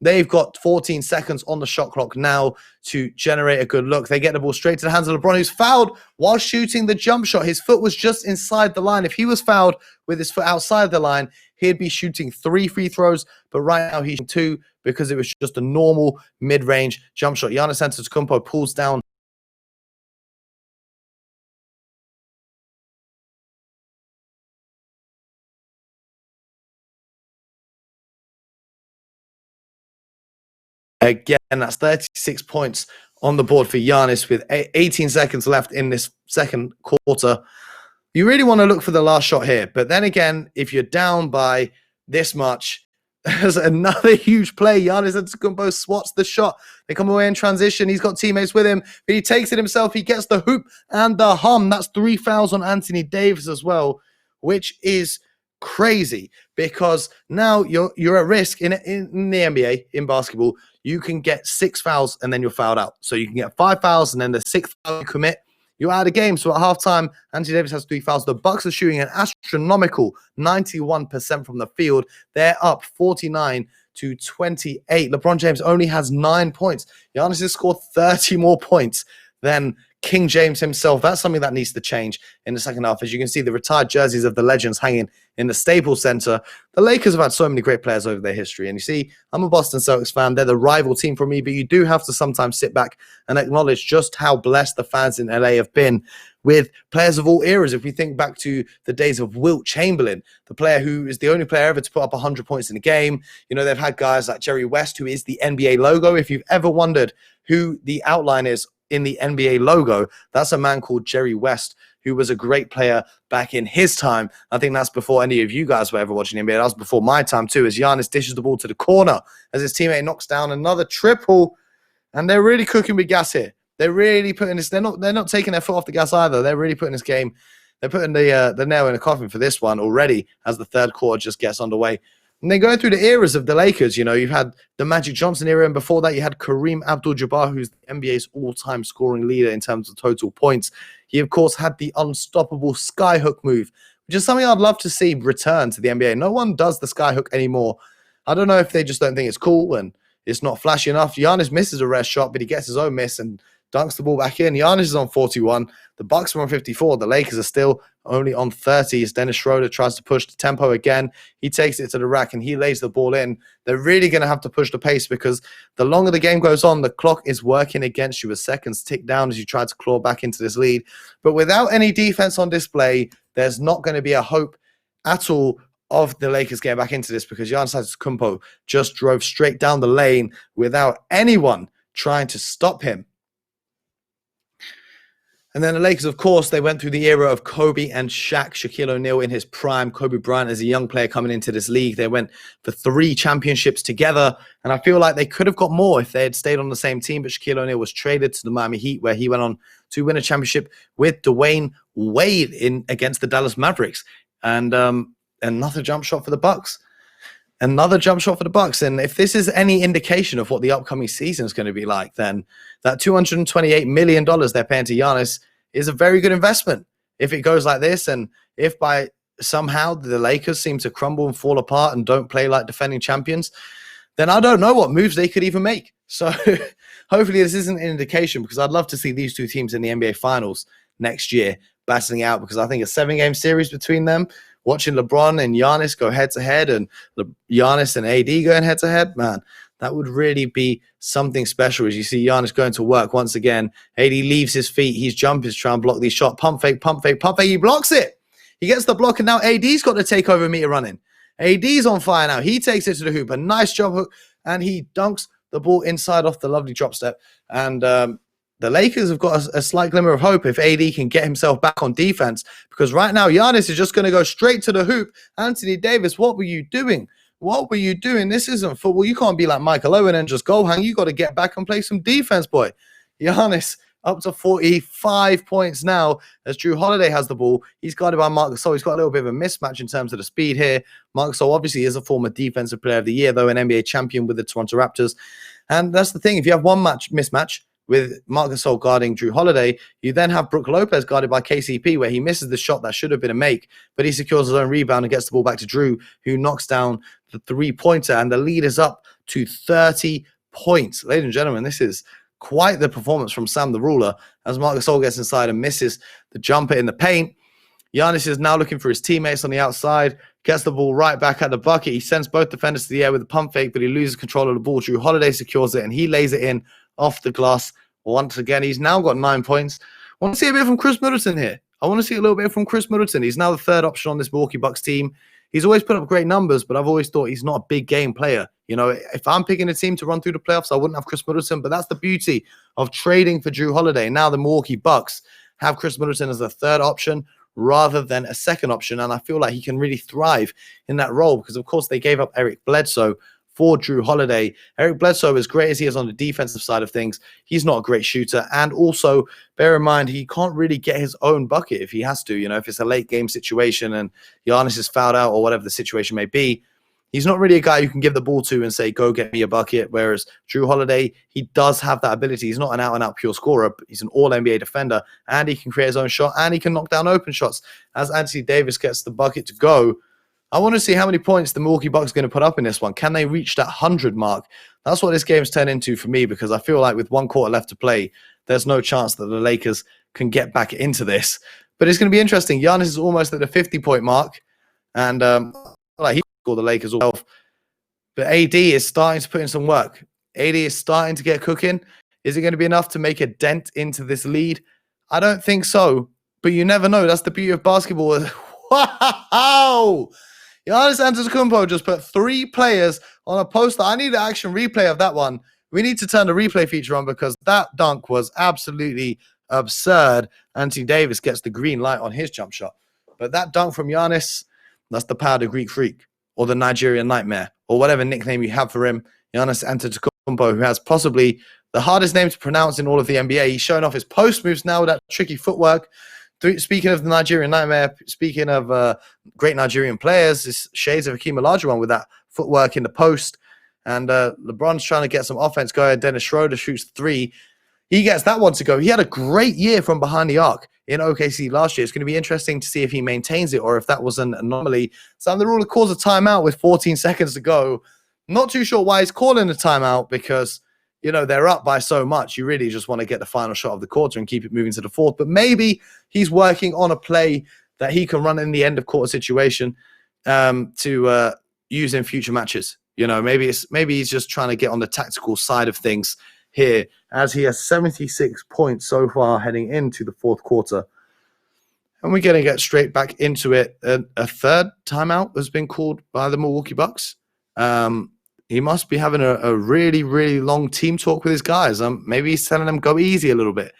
They've got 14 seconds on the shot clock now to generate a good look. They get the ball straight to the hands of LeBron, who's fouled while shooting the jump shot. His foot was just inside the line. If he was fouled with his foot outside the line, he'd be shooting 3 free throws, but right now he's shooting 2 because it was just a normal mid-range jump shot. Giannis Antetokounmpo pulls down again. That's 36 points on the board for Giannis with 18 seconds left in this second quarter. You really want to look for the last shot here. But then again, if you're down by this much, there's another huge play. Giannis Antetokounmpo swats the shot. They come away in transition. He's got teammates with him, but he takes it himself. He gets the hoop and the hum. That's 3 fouls on Anthony Davis as well, which is crazy because now you're at risk in the NBA, in basketball. You can get 6 fouls and then you're fouled out. So you can get 5 fouls and then the 6th foul you commit, you're out of game. So at halftime, Anthony Davis has 3 fouls. The Bucks are shooting an astronomical 91% from the field. They're up 49-28. LeBron James only has 9 points. Giannis has scored 30 more points than King James himself. That's something that needs to change in the second half. As you can see, the retired jerseys of the legends hanging in the Staples Center. The Lakers have had so many great players over their history. And you see, I'm a Boston Celtics fan. They're the rival team for me, but you do have to sometimes sit back and acknowledge just how blessed the fans in LA have been with players of all eras. If we think back to the days of Wilt Chamberlain, the player who is the only player ever to put up 100 points in a game. You know, they've had guys like Jerry West, who is the NBA logo. If you've ever wondered who the outline is in the NBA logo, that's a man called Jerry West, who was a great player back in his time. I think that's before any of you guys were ever watching NBA. That was before my time too, as Giannis dishes the ball to the corner, as his teammate knocks down another triple. And they're really cooking with gas here. They're really putting this, they're not taking their foot off the gas either. They're really putting this game, they're putting the nail in the coffin for this one already as the third quarter just gets underway. And then going through the eras of the Lakers, you know, you've had the Magic Johnson era, and before that you had Kareem Abdul-Jabbar, who's the NBA's all-time scoring leader in terms of total points. He, of course, had the unstoppable skyhook move, which is something I'd love to see return to the NBA. No one does the skyhook anymore. I don't know if they just don't think it's cool and it's not flashy enough. Giannis misses a rare shot, but he gets his own miss and dunks the ball back in. Giannis is on 41. The Bucks are on 54. The Lakers are still only on 30 as Dennis Schroeder tries to push the tempo again. He takes it to the rack and he lays the ball in. They're really going to have to push the pace because the longer the game goes on, the clock is working against you as seconds tick down as you try to claw back into this lead. But without any defense on display, there's not going to be a hope at all of the Lakers getting back into this because Giannis Antetokounmpo just drove straight down the lane without anyone trying to stop him. And then the Lakers, of course, they went through the era of Kobe and Shaq, Shaquille O'Neal in his prime, Kobe Bryant as a young player coming into this league. They went for 3 championships together, and I feel like they could have got more if they had stayed on the same team, but Shaquille O'Neal was traded to the Miami Heat, where he went on to win a championship with Dwayne Wade against the Dallas Mavericks. And another jump shot for the Bucks. Another jump shot for the Bucks. And if this is any indication of what the upcoming season is going to be like, then that $228 million they're paying to Giannis is a very good investment. If it goes like this, and if by somehow the Lakers seem to crumble and fall apart and don't play like defending champions, then I don't know what moves they could even make. So hopefully this isn't an indication, because I'd love to see these two teams in the NBA Finals next year battling out, because I think a 7-game series between them, watching LeBron and Giannis go head-to-head and Giannis and AD going head-to-head, man, that would really be something special. As you see Giannis going to work once again. AD leaves his feet. He's jumping to try and block these shots. Pump fake, pump fake, pump fake. He blocks it. He gets the block, and now AD's got to take over meter running. AD's on fire now. He takes it to the hoop. A nice jump hook, and he dunks the ball inside off the lovely drop step. And the Lakers have got a slight glimmer of hope if AD can get himself back on defense, because right now Giannis is just going to go straight to the hoop. Anthony Davis, what were you doing? What were you doing? This isn't football. You can't be like Michael Owen and just go hang. You got to get back and play some defense, boy. Giannis up to 45 points now as Drew Holiday has the ball. He's guarded by Marc Gasol. He's got a little bit of a mismatch in terms of the speed here. Marc Gasol obviously is a former Defensive Player of the Year, though an NBA champion with the Toronto Raptors. And that's the thing. If you have one mismatch, with Marc Gasol guarding Drew Holiday, you then have Brook Lopez guarded by KCP, where he misses the shot that should have been a make, but he secures his own rebound and gets the ball back to Drew, who knocks down the three-pointer, and the lead is up to 30 points. Ladies and gentlemen, this is quite the performance from Sam the Ruler, as Marc Gasol gets inside and misses the jumper in the paint. Giannis is now looking for his teammates on the outside, gets the ball right back at the bucket. He sends both defenders to the air with a pump fake, but he loses control of the ball. Drew Holiday secures it, and he lays it in off the glass once again. He's now got 9 points. I want to see a bit from Chris Middleton here. I want to see a little bit from Chris Middleton. He's now the third option on this Milwaukee Bucks team. He's always put up great numbers, but I've always thought he's not a big game player. You know, if I'm picking a team to run through the playoffs, I wouldn't have Chris Middleton, but that's the beauty of trading for Drew Holiday. Now the Milwaukee Bucks have Chris Middleton as a third option rather than a second option, and I feel like he can really thrive in that role because, of course, they gave up Eric Bledsoe for Drew Holiday. Eric Bledsoe, as great as he is on the defensive side of things, he's not a great shooter, and also bear in mind he can't really get his own bucket if he has to. You know, if it's a late game situation and Giannis is fouled out or whatever the situation may be, he's not really a guy you can give the ball to and say, go get me a bucket. Whereas Drew Holiday, he does have that ability. He's not an out-and-out pure scorer. But he's an all-NBA defender, and he can create his own shot, and he can knock down open shots. As Anthony Davis gets the bucket to go, I want to see how many points the Milwaukee Bucks are going to put up in this one. Can they reach that 100 mark? That's what this game's turned into for me, because I feel like with 1 quarter left to play, there's no chance that the Lakers can get back into this. But it's going to be interesting. Giannis is almost at the 50-point mark, and like he scored the Lakers all. But AD is starting to put in some work. AD is starting to get cooking. Is it going to be enough to make a dent into this lead? I don't think so, but you never know. That's the beauty of basketball. Wow! Giannis Antetokounmpo just put 3 players on a poster. I need an action replay of that one. We need to turn the replay feature on because that dunk was absolutely absurd. Anthony Davis gets the green light on his jump shot. But that dunk from Giannis, that's the power of the Greek Freak or the Nigerian Nightmare or whatever nickname you have for him. Giannis Antetokounmpo, who has possibly the hardest name to pronounce in all of the NBA. He's showing off his post moves now with that tricky footwork. Speaking of the Nigerian Nightmare, speaking of great Nigerian players, it's shades of Hakeem Olajuwon with that footwork in the post. And LeBron's trying to get some offense going. Dennis Schroeder shoots 3. He gets that one to go. He had a great year from behind the arc in OKC last year. It's going to be interesting to see if he maintains it or if that was an anomaly. Sam the Ruler calls a timeout with 14 seconds to go. Not too sure why he's calling a timeout because, you know, they're up by so much. You really just want to get the final shot of the quarter and keep it moving to the fourth. But maybe he's working on a play that he can run in the end of quarter situation to use in future matches. You know, maybe he's just trying to get on the tactical side of things here, as he has 76 points so far heading into the fourth quarter. And we're going to get straight back into it. A third timeout has been called by the Milwaukee Bucks. He must be having a really, really long team talk with his guys. Maybe he's telling them go easy a little bit.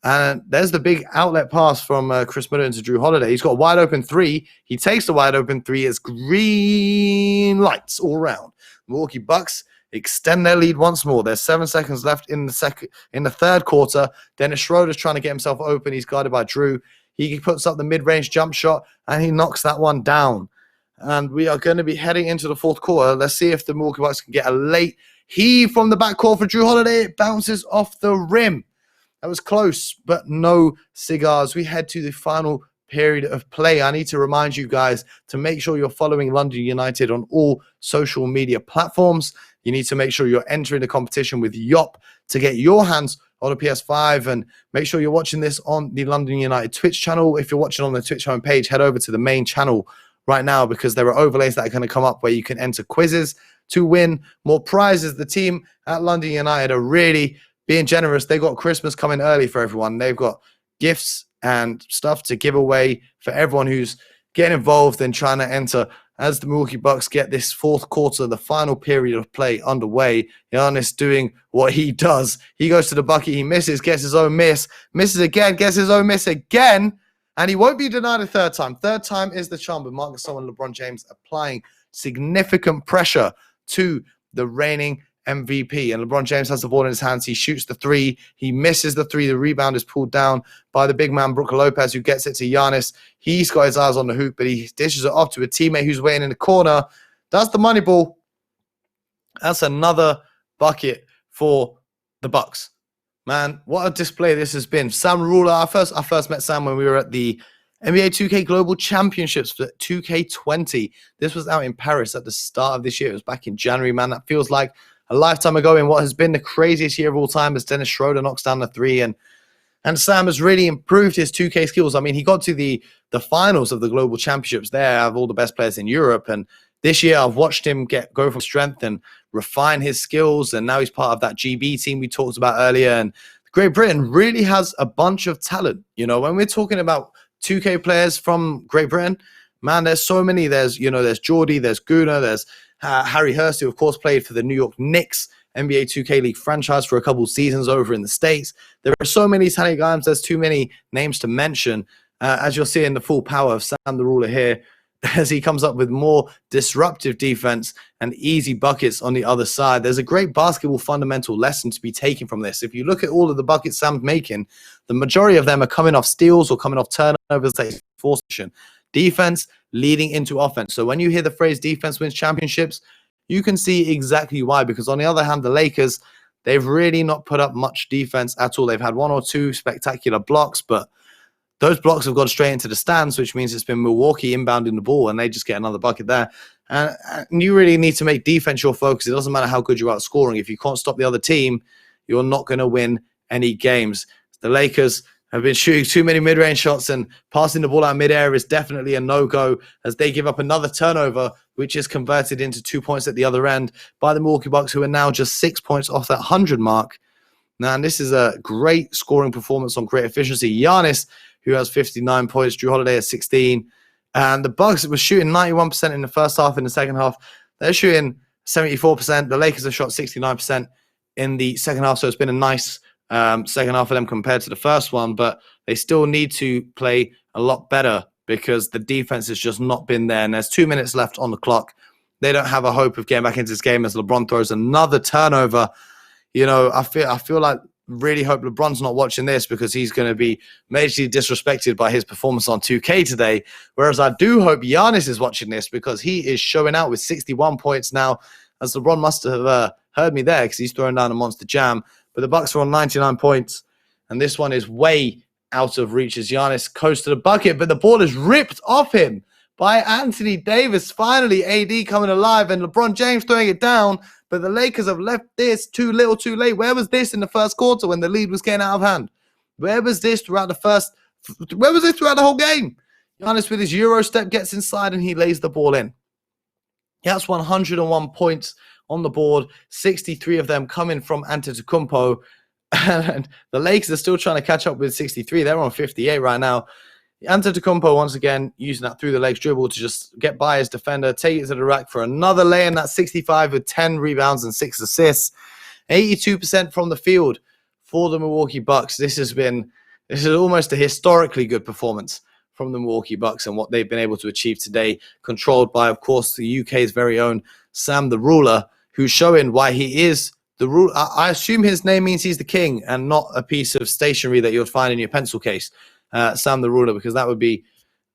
And there's the big outlet pass from Chris Middleton to Drew Holiday. He's got a wide open 3. He takes the wide open 3. It's green lights all around. Milwaukee Bucks extend their lead once more. There's 7 seconds left in the third quarter. Dennis Schroeder's trying to get himself open. He's guarded by Drew. He puts up the mid-range jump shot, and he knocks that one down. And we are going to be heading into the fourth quarter. Let's see if the Milwaukee Bucks can get a late heave from the backcourt for Drew Holiday. It bounces off the rim. That was close, but no cigars. We head to the final period of play. I need to remind you guys to make sure you're following London United on all social media platforms. You need to make sure you're entering the competition with Yop to get your hands on a PS5, and make sure you're watching this on the London United Twitch channel. If you're watching on the Twitch homepage, head over to the main channel right now because there are overlays that are going to come up where you can enter quizzes to win more prizes. The team at London United are really being generous. They've got Christmas coming early for everyone. They've got gifts and stuff to give away for everyone who's getting involved in trying to enter. As the Milwaukee Bucks get this fourth quarter, the final period of play underway, Giannis doing what he does. He goes to the bucket, he misses, gets his own miss, misses again, gets his own miss again, and he won't be denied a third time. Third time is the charm, but Marc Gasol and LeBron James applying significant pressure to the reigning MVP. And LeBron James has the ball in his hands. He shoots the 3. He misses the 3. The rebound is pulled down by the big man, Brook Lopez, who gets it to Giannis. He's got his eyes on the hoop, but he dishes it off to a teammate who's waiting in the corner. That's the money ball. That's another bucket for the Bucks. Man, what a display this has been. Sam Ruler, I first met Sam when we were at the NBA 2K Global Championships for 2K20. This was out in Paris at the start of this year. It was back in January, man. That feels like a lifetime ago in what has been the craziest year of all time as Dennis Schroeder knocks down the three. And Sam has really improved his 2K skills. I mean, he got to the finals of the Global Championships there of all the best players in Europe. And this year, I've watched him go from strength and refine his skills. And now he's part of that GB team we talked about earlier. And Great Britain really has a bunch of talent. You know, when we're talking about 2K players from Great Britain, man, there's so many. There's Geordie, there's Guna, there's Harry Hurst, who of course played for the New York Knicks NBA 2K League franchise for a couple of seasons over in the States. There are so many talented guys. There's too many names to mention. As you'll see in the full power of Sam the Ruler here, as he comes up with more disruptive defense and easy buckets on the other side. There's a great basketball fundamental lesson to be taken from this. If you look at all of the buckets Sam's making, the majority of them are coming off steals or coming off turnovers. Force defense leading into offense. So when you hear the phrase defense wins championships, you can see exactly why. Because on the other hand, the Lakers, they've really not put up much defense at all. They've had one or two spectacular blocks, but those blocks have gone straight into the stands, which means it's been Milwaukee inbounding the ball, and they just get another bucket there. And you really need to make defense your focus. It doesn't matter how good you are at scoring. If you can't stop the other team, you're not going to win any games. The Lakers have been shooting too many mid-range shots, and passing the ball out mid-air is definitely a no-go as they give up another turnover, which is converted into 2 points at the other end by the Milwaukee Bucks, who are now just 6 points off that 100 mark. Now, and this is a great scoring performance on great efficiency. Giannis, who has 59 points, Drew Holiday at 16. And the Bucks were shooting 91% in the first half. In the second half, they're shooting 74%. The Lakers have shot 69% in the second half. So it's been a nice second half for them compared to the first one. But they still need to play a lot better because the defense has just not been there. And there's 2 minutes left on the clock. They don't have a hope of getting back into this game as LeBron throws another turnover. You know, I feel like really hope LeBron's not watching this because he's going to be majorly disrespected by his performance on 2K today. Whereas I do hope Giannis is watching this because he is showing out with 61 points now, as LeBron must have heard me there because he's throwing down a monster jam. But the Bucks are on 99 points, and this one is way out of reach as Giannis coasts to the bucket, but the ball is ripped off him by Anthony Davis. Finally, AD coming alive and LeBron James throwing it down. But the Lakers have left this too little too late. Where was this in the first quarter when the lead was getting out of hand? Where was this throughout the whole game? Giannis with his Euro step gets inside and he lays the ball in. That's 101 points on the board, 63 of them coming from Antetokounmpo. And the Lakers are still trying to catch up with 63. They're on 58 right now. Antetokounmpo once again using that through the legs dribble to just get by his defender, take it to the rack for another lay-in. That's 65 with 10 rebounds and 6 assists. 82% from the field for the Milwaukee Bucks. This is almost a historically good performance from the Milwaukee Bucks and what they've been able to achieve today, controlled by, of course, the UK's very own Sam the Ruler, who's showing why he is the ruler. I assume his name means he's the king and not a piece of stationery that you'll find in your pencil case. Sam the Ruler, because that would be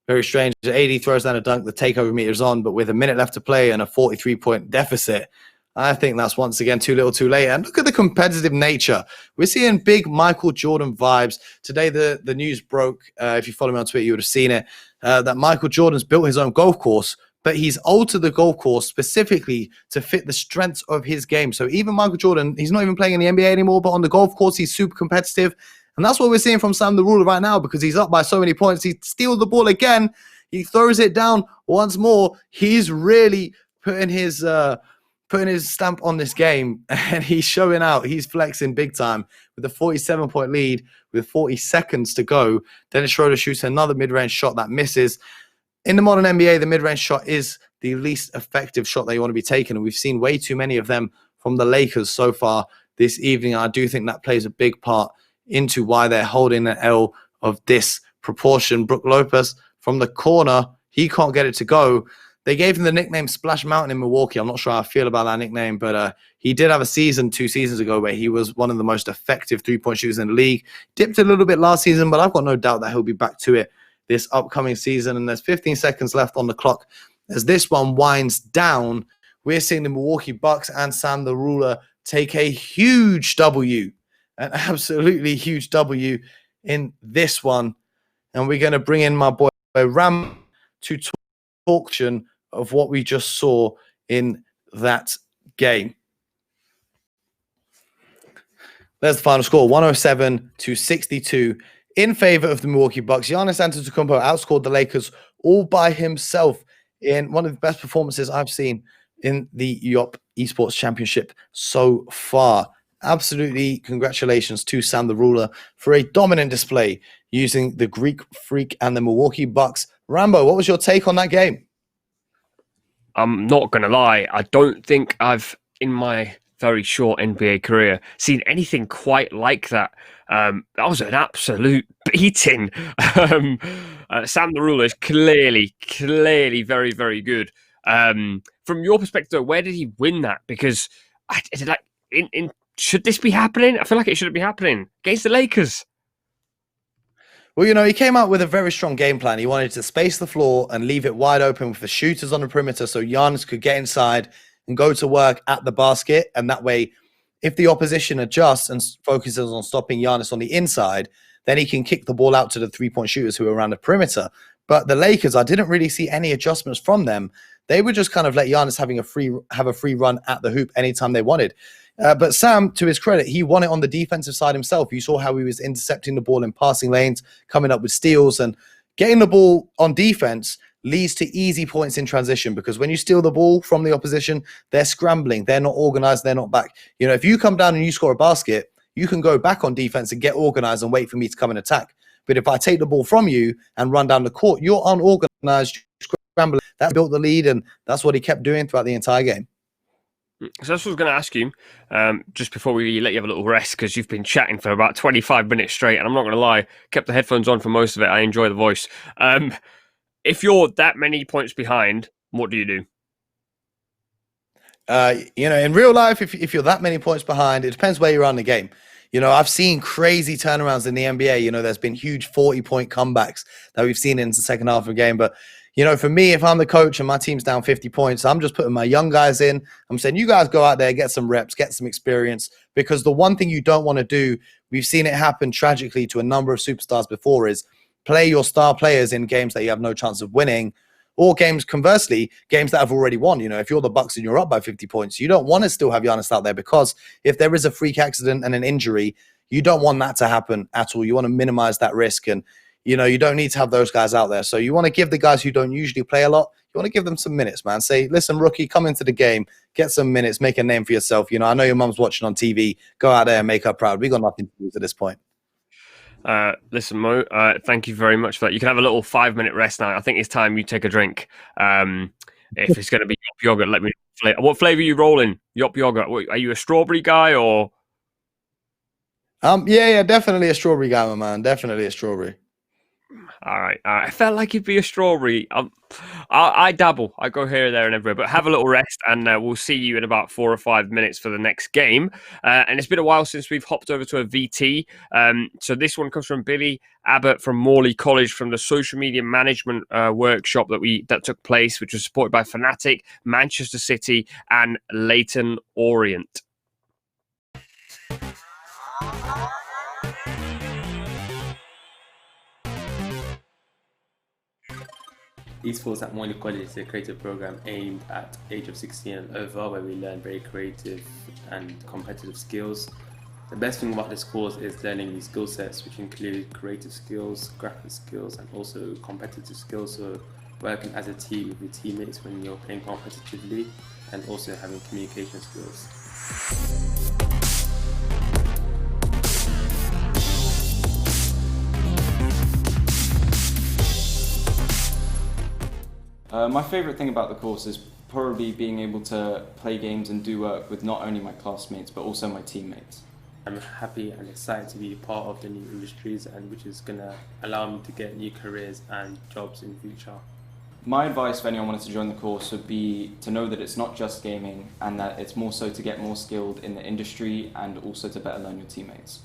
very strange. AD throws down a dunk, the takeover meter's on, but with a minute left to play and a 43-point deficit, I think that's once again too little too late. And look at the competitive nature. We're seeing big Michael Jordan vibes. Today, the news broke, if you follow me on Twitter, you would have seen it, that Michael Jordan's built his own golf course, but he's altered the golf course specifically to fit the strengths of his game. So even Michael Jordan, he's not even playing in the NBA anymore, but on the golf course, he's super competitive. And that's what we're seeing from Sam the Ruler right now because he's up by so many points. He steals the ball again. He throws it down once more. He's really putting his stamp on this game, and he's showing out. He's flexing big time with a 47-point lead with 40 seconds to go. Dennis Schroeder shoots another mid-range shot that misses. In the modern NBA, the mid-range shot is the least effective shot that you want to be taking, and we've seen way too many of them from the Lakers so far this evening. I do think that plays a big part into why they're holding an L of this proportion. Brook Lopez from the corner, he can't get it to go. They gave him the nickname Splash Mountain in Milwaukee. I'm not sure how I feel about that nickname, but he did have a season 2 seasons ago where he was one of the most effective three-point shooters in the league. Dipped a little bit last season, but I've got no doubt that he'll be back to it this upcoming season. And there's 15 seconds left on the clock. As this one winds down, we're seeing the Milwaukee Bucks and Sam the Ruler take a huge W an absolutely huge W in this one. And we're going to bring in my boy Ram to talk of what we just saw in that game. There's the final score, 107-62 in favor of the Milwaukee Bucks. Giannis Antetokounmpo outscored the Lakers all by himself in one of the best performances I've seen in the Yop Esports Championship so far. Absolutely congratulations to Sam the Ruler for a dominant display using the Greek Freak and the Milwaukee Bucks. Rambo, what was your take on that game? I'm not going to lie. I don't think I've, in my very short NBA career, seen anything quite like that. That was an absolute beating. Sam the Ruler is clearly very, very good. From your perspective, where did he win that? Because should this be happening? I feel like it shouldn't be happening against the Lakers. Well, he came out with a very strong game plan. He wanted to space the floor and leave it wide open with the shooters on the perimeter so Giannis could get inside and go to work at the basket. And that way, if the opposition adjusts and focuses on stopping Giannis on the inside, then he can kick the ball out to the three-point shooters who are around the perimeter. But the Lakers, I didn't really see any adjustments from them. They would just kind of let Giannis have a free run at the hoop anytime they wanted. But Sam, to his credit, he won it on the defensive side himself. You saw how he was intercepting the ball in passing lanes, coming up with steals, and getting the ball on defense leads to easy points in transition, because when you steal the ball from the opposition, they're scrambling, they're not organized, they're not back. If you come down and you score a basket, you can go back on defense and get organized and wait for me to come and attack. But if I take the ball from you and run down the court, you're unorganized, you're scrambling. That built the lead, and that's what he kept doing throughout the entire game. So that's what I was going to ask you, just before we let you have a little rest, because you've been chatting for about 25 minutes straight, and I'm not going to lie, kept the headphones on for most of it. I enjoy the voice. If you're that many points behind, what do you do? In real life, if you're that many points behind, it depends where you're on the game. I've seen crazy turnarounds in the NBA. There's been huge 40-point comebacks that we've seen in the second half of the game. But, for me, if I'm the coach and my team's down 50 points, I'm just putting my young guys in. I'm saying, you guys go out there, get some reps, get some experience. Because the one thing you don't want to do, we've seen it happen tragically to a number of superstars before, is play your star players in games that you have no chance of winning, or conversely, games that have already won. If you're the Bucks and you're up by 50 points, you don't want to still have Giannis out there, because if there is a freak accident and an injury, you don't want that to happen at all. You want to minimize that risk, and you don't need to have those guys out there. So you want to give the guys who don't usually play a lot, you want to give them some minutes, man. Say, listen, rookie, come into the game, get some minutes, make a name for yourself. I know your mom's watching on TV. Go out there and make her proud. We got nothing to lose at this point. Listen, Mo, thank you very much for that. You can have a little 5-minute rest now. I think it's time you take a drink. If it's going to be Yop yogurt, let me know. What flavor are you rolling? Yop yogurt. Are you a strawberry guy or? Yeah, definitely a strawberry guy, my man. Definitely a strawberry. All right. I felt like you'd be a strawberry. I dabble. I go here, there, and everywhere. But have a little rest, and we'll see you in about 4 or 5 minutes for the next game. And it's been a while since we've hopped over to a VT. So this one comes from Billy Abbott from Morley College, from the social media management workshop that took place, which was supported by Fnatic, Manchester City, and Leyton Orient. Esports at Morley College is a creative program aimed at age of 16 and over, where we learn very creative and competitive skills. The best thing about this course is learning these skill sets, which include creative skills, graphic skills, and also competitive skills. So working as a team with your teammates when you're playing competitively, and also having communication skills. My favourite thing about the course is probably being able to play games and do work with not only my classmates but also my teammates. I'm happy and excited to be part of the new industries, and which is going to allow me to get new careers and jobs in the future. My advice for anyone wanting to join the course would be to know that it's not just gaming, and that it's more so to get more skilled in the industry and also to better learn your teammates.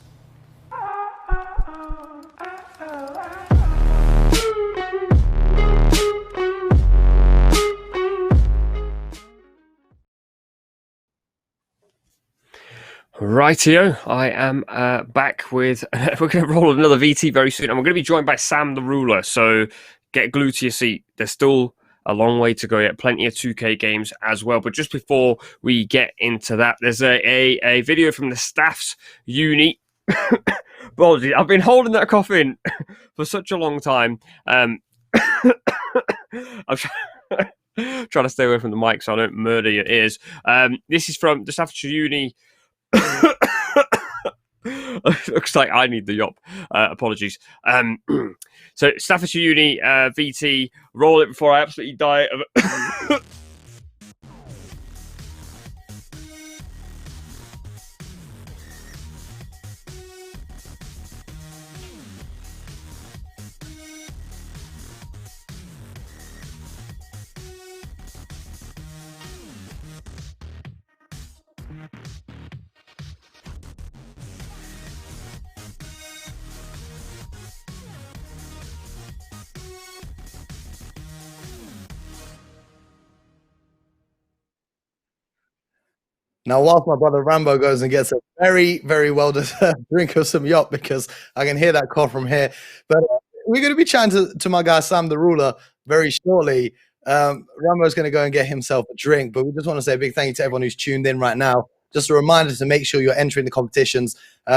Rightio, I am back with. We're going to roll another VT very soon, and we're going to be joined by Sam the Ruler. So get glued to your seat. There's still a long way to go yet. Plenty of 2K games as well. But just before we get into that, there's a video from the staff's uni. Apologies, I've been holding that cough in for such a long time. I'm trying to stay away from the mic so I don't murder your ears. This is from the Staffordshire Uni. Looks like I need the yop. Apologies. So Staffordshire Uni VT, roll it before I absolutely die of Now, whilst my brother Rambo goes and gets a very, very well-deserved drink of some Yop, because I can hear that cough from here. But we're going to be chatting to my guy Sam the Ruler very shortly. Rambo's going to go and get himself a drink, but we just want to say a big thank you to everyone who's tuned in right now. Just a reminder to make sure you're entering the competitions.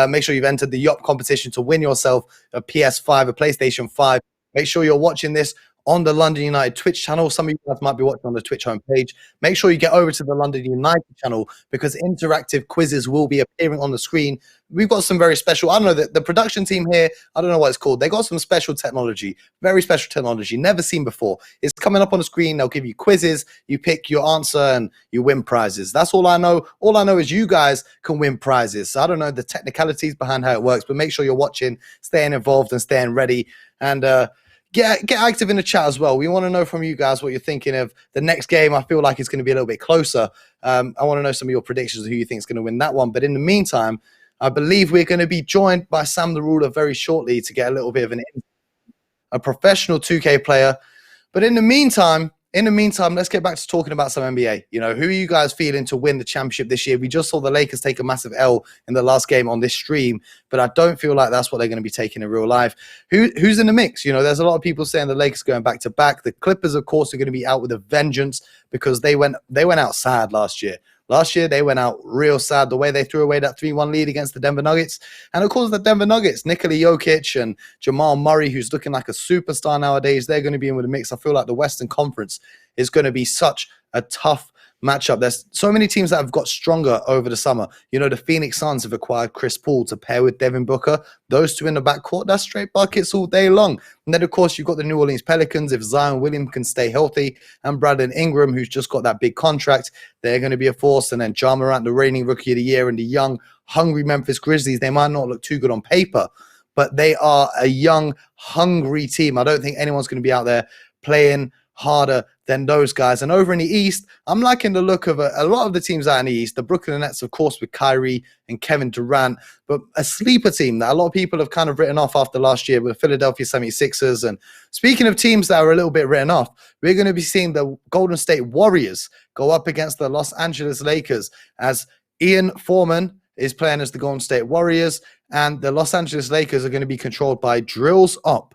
Make sure you've entered the Yop competition to win yourself a PS5, a PlayStation 5. Make sure you're watching this on the London United Twitch channel. Some of you guys might be watching on the Twitch homepage. Make sure you get over to the London United channel, because interactive quizzes will be appearing on the screen. We've got some very special, I don't know, the production team here, I don't know what it's called. They got some special technology, very special technology, never seen before. It's coming up on the screen. They'll give you quizzes. You pick your answer and you win prizes. That's all I know. All I know is you guys can win prizes. So I don't know the technicalities behind how it works, but make sure you're watching, staying involved and staying ready. And get active in the chat as well. We want to know from you guys what you're thinking of the next game. I feel like it's going to be a little bit closer. I want to know some of your predictions of who you think is going to win that one. But in the meantime, I believe we're going to be joined by Sam the Ruler very shortly to get a little bit of a professional 2K player. But in the meantime, let's get back to talking about some NBA. You know, who are you guys feeling to win the championship this year? We just saw the Lakers take a massive L in the last game on this stream, but I don't feel like that's what they're going to be taking in real life. Who's in the mix? You know, there's a lot of people saying the Lakers going back to back. The Clippers, of course, are going to be out with a vengeance because they went out sad last year. Last year, they went out real sad the way they threw away that 3-1 lead against the Denver Nuggets. And of course, the Denver Nuggets, Nikola Jokic and Jamal Murray, who's looking like a superstar nowadays, they're going to be in with a mix. I feel like the Western Conference is going to be such a tough matchup. There's so many teams that have got stronger over the summer. You know, the Phoenix Suns have acquired Chris Paul to pair with Devin Booker. Those two in the backcourt, that's straight buckets all day long. And then, of course, you've got the New Orleans Pelicans. If Zion Williams can stay healthy, and Brandon Ingram, who's just got that big contract, they're going to be a force. And then Ja Morant, the reigning Rookie of the Year, and the young, hungry Memphis Grizzlies, they might not look too good on paper, but they are a young, hungry team. I don't think anyone's going to be out there playing harder than those guys. And over in the East, I'm liking the look of a lot of the teams out in the East. The Brooklyn Nets, of course, with Kyrie and Kevin Durant, but a sleeper team that a lot of people have kind of written off after last year with Philadelphia 76ers. And speaking of teams that are a little bit written off, we're going to be seeing the Golden State Warriors go up against the Los Angeles Lakers, as Ian Foreman is playing as the Golden State Warriors, and the Los Angeles Lakers are going to be controlled by Drills Up.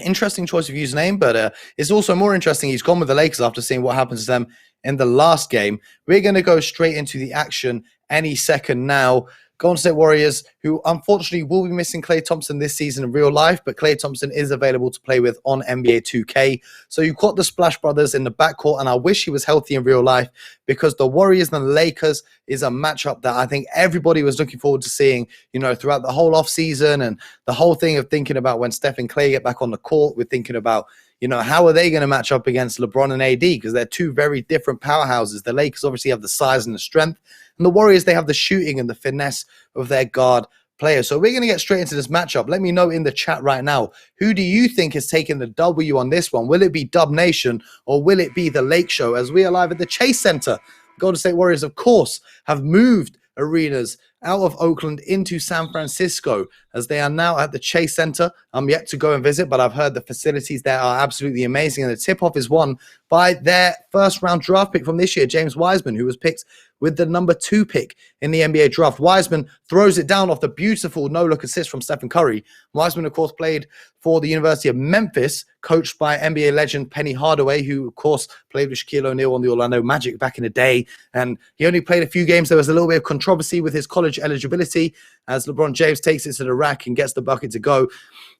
Interesting choice of username, but it's also more interesting he's gone with the Lakers after seeing what happens to them in the last game. We're going to go straight into the action any second now. Golden State Warriors, who unfortunately will be missing Klay Thompson this season in real life, but Klay Thompson is available to play with on NBA 2K. So you've got the Splash Brothers in the backcourt, and I wish he was healthy in real life, because the Warriors and the Lakers is a matchup that I think everybody was looking forward to seeing, you know, throughout the whole offseason, and the whole thing of thinking about when Steph and Klay get back on the court, we're thinking about, you know, how are they going to match up against LeBron and AD? Because they're two very different powerhouses. The Lakers obviously have the size and the strength, and the Warriors, they have the shooting and the finesse of their guard players. So we're going to get straight into this matchup. Let me know in the chat right now, who do you think is taking the W on this one? Will it be Dub Nation, or will it be the Lake Show, as we are live at the Chase Center? Golden State Warriors, of course, have moved arenas out of Oakland into San Francisco, as they are now at the Chase Center. I'm yet to go and visit, but I've heard the facilities there are absolutely amazing. And the tip-off is won by their first-round draft pick from this year, James Wiseman, who was picked with the number 2 pick in the NBA draft. Wiseman throws it down off the beautiful no-look assist from Stephen Curry. Wiseman, of course, played for the University of Memphis, coached by NBA legend Penny Hardaway, who, of course, played with Shaquille O'Neal on the Orlando Magic back in the day. And he only played a few games. There was a little bit of controversy with his college eligibility as LeBron James takes it to the rack and gets the bucket to go.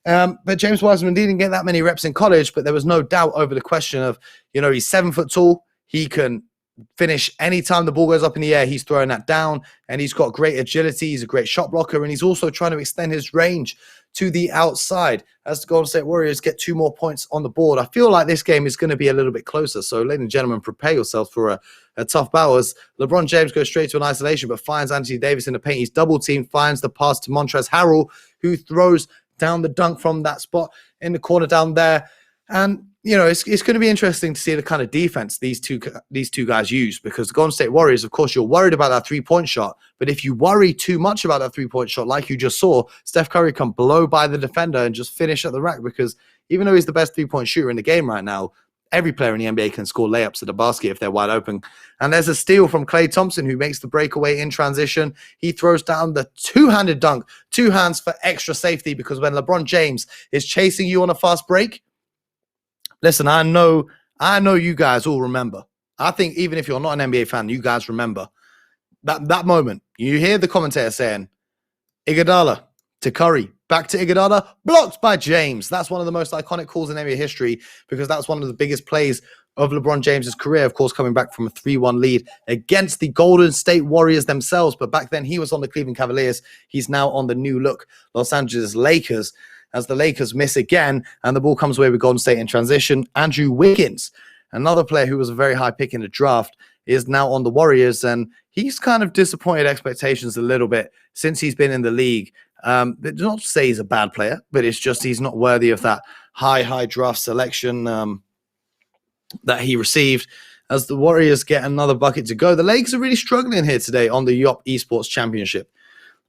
But James Wiseman didn't get that many reps in college, but there was no doubt over the question of, he's 7 foot tall. He can finish anytime the ball goes up in the air. He's throwing that down, and he's got great agility. He's a great shot blocker, and he's also trying to extend his range to the outside as the Golden State Warriors get 2 more points on the board. I feel like this game is going to be a little bit closer. So, ladies and gentlemen, prepare yourselves for a tough battle as LeBron James goes straight to an isolation, but finds Anthony Davis in the paint. He's double teamed, finds the pass to Montrezl Harrell, who throws down the dunk from that spot in the corner down there. And it's going to be interesting to see the kind of defense these two guys use, because the Golden State Warriors, of course, you're worried about that 3-point shot. But if you worry too much about that 3-point shot, like you just saw, Steph Curry can blow by the defender and just finish at the rack, because even though he's the best 3-point shooter in the game right now, every player in the NBA can score layups at the basket if they're wide open. And there's a steal from Klay Thompson, who makes the breakaway in transition. He throws down the two-handed dunk, 2 hands for extra safety, because when LeBron James is chasing you on a fast break, listen, I know you guys all remember. I think even if you're not an NBA fan, you guys remember that moment. You hear the commentator saying, Iguodala to Curry, back to Iguodala, blocked by James. That's one of the most iconic calls in NBA history, because that's one of the biggest plays of LeBron James's career, of course, coming back from a 3-1 lead against the Golden State Warriors themselves. But back then he was on the Cleveland Cavaliers. He's now on the new look Los Angeles Lakers, as the Lakers miss again, and the ball comes away with Golden State in transition. Andrew Wiggins, another player who was a very high pick in the draft, is now on the Warriors, and he's kind of disappointed expectations a little bit since he's been in the league. Not to say he's a bad player, but it's just he's not worthy of that high draft selection that he received, as the Warriors get another bucket to go. The Lakers are really struggling here today on the Yop Esports Championship.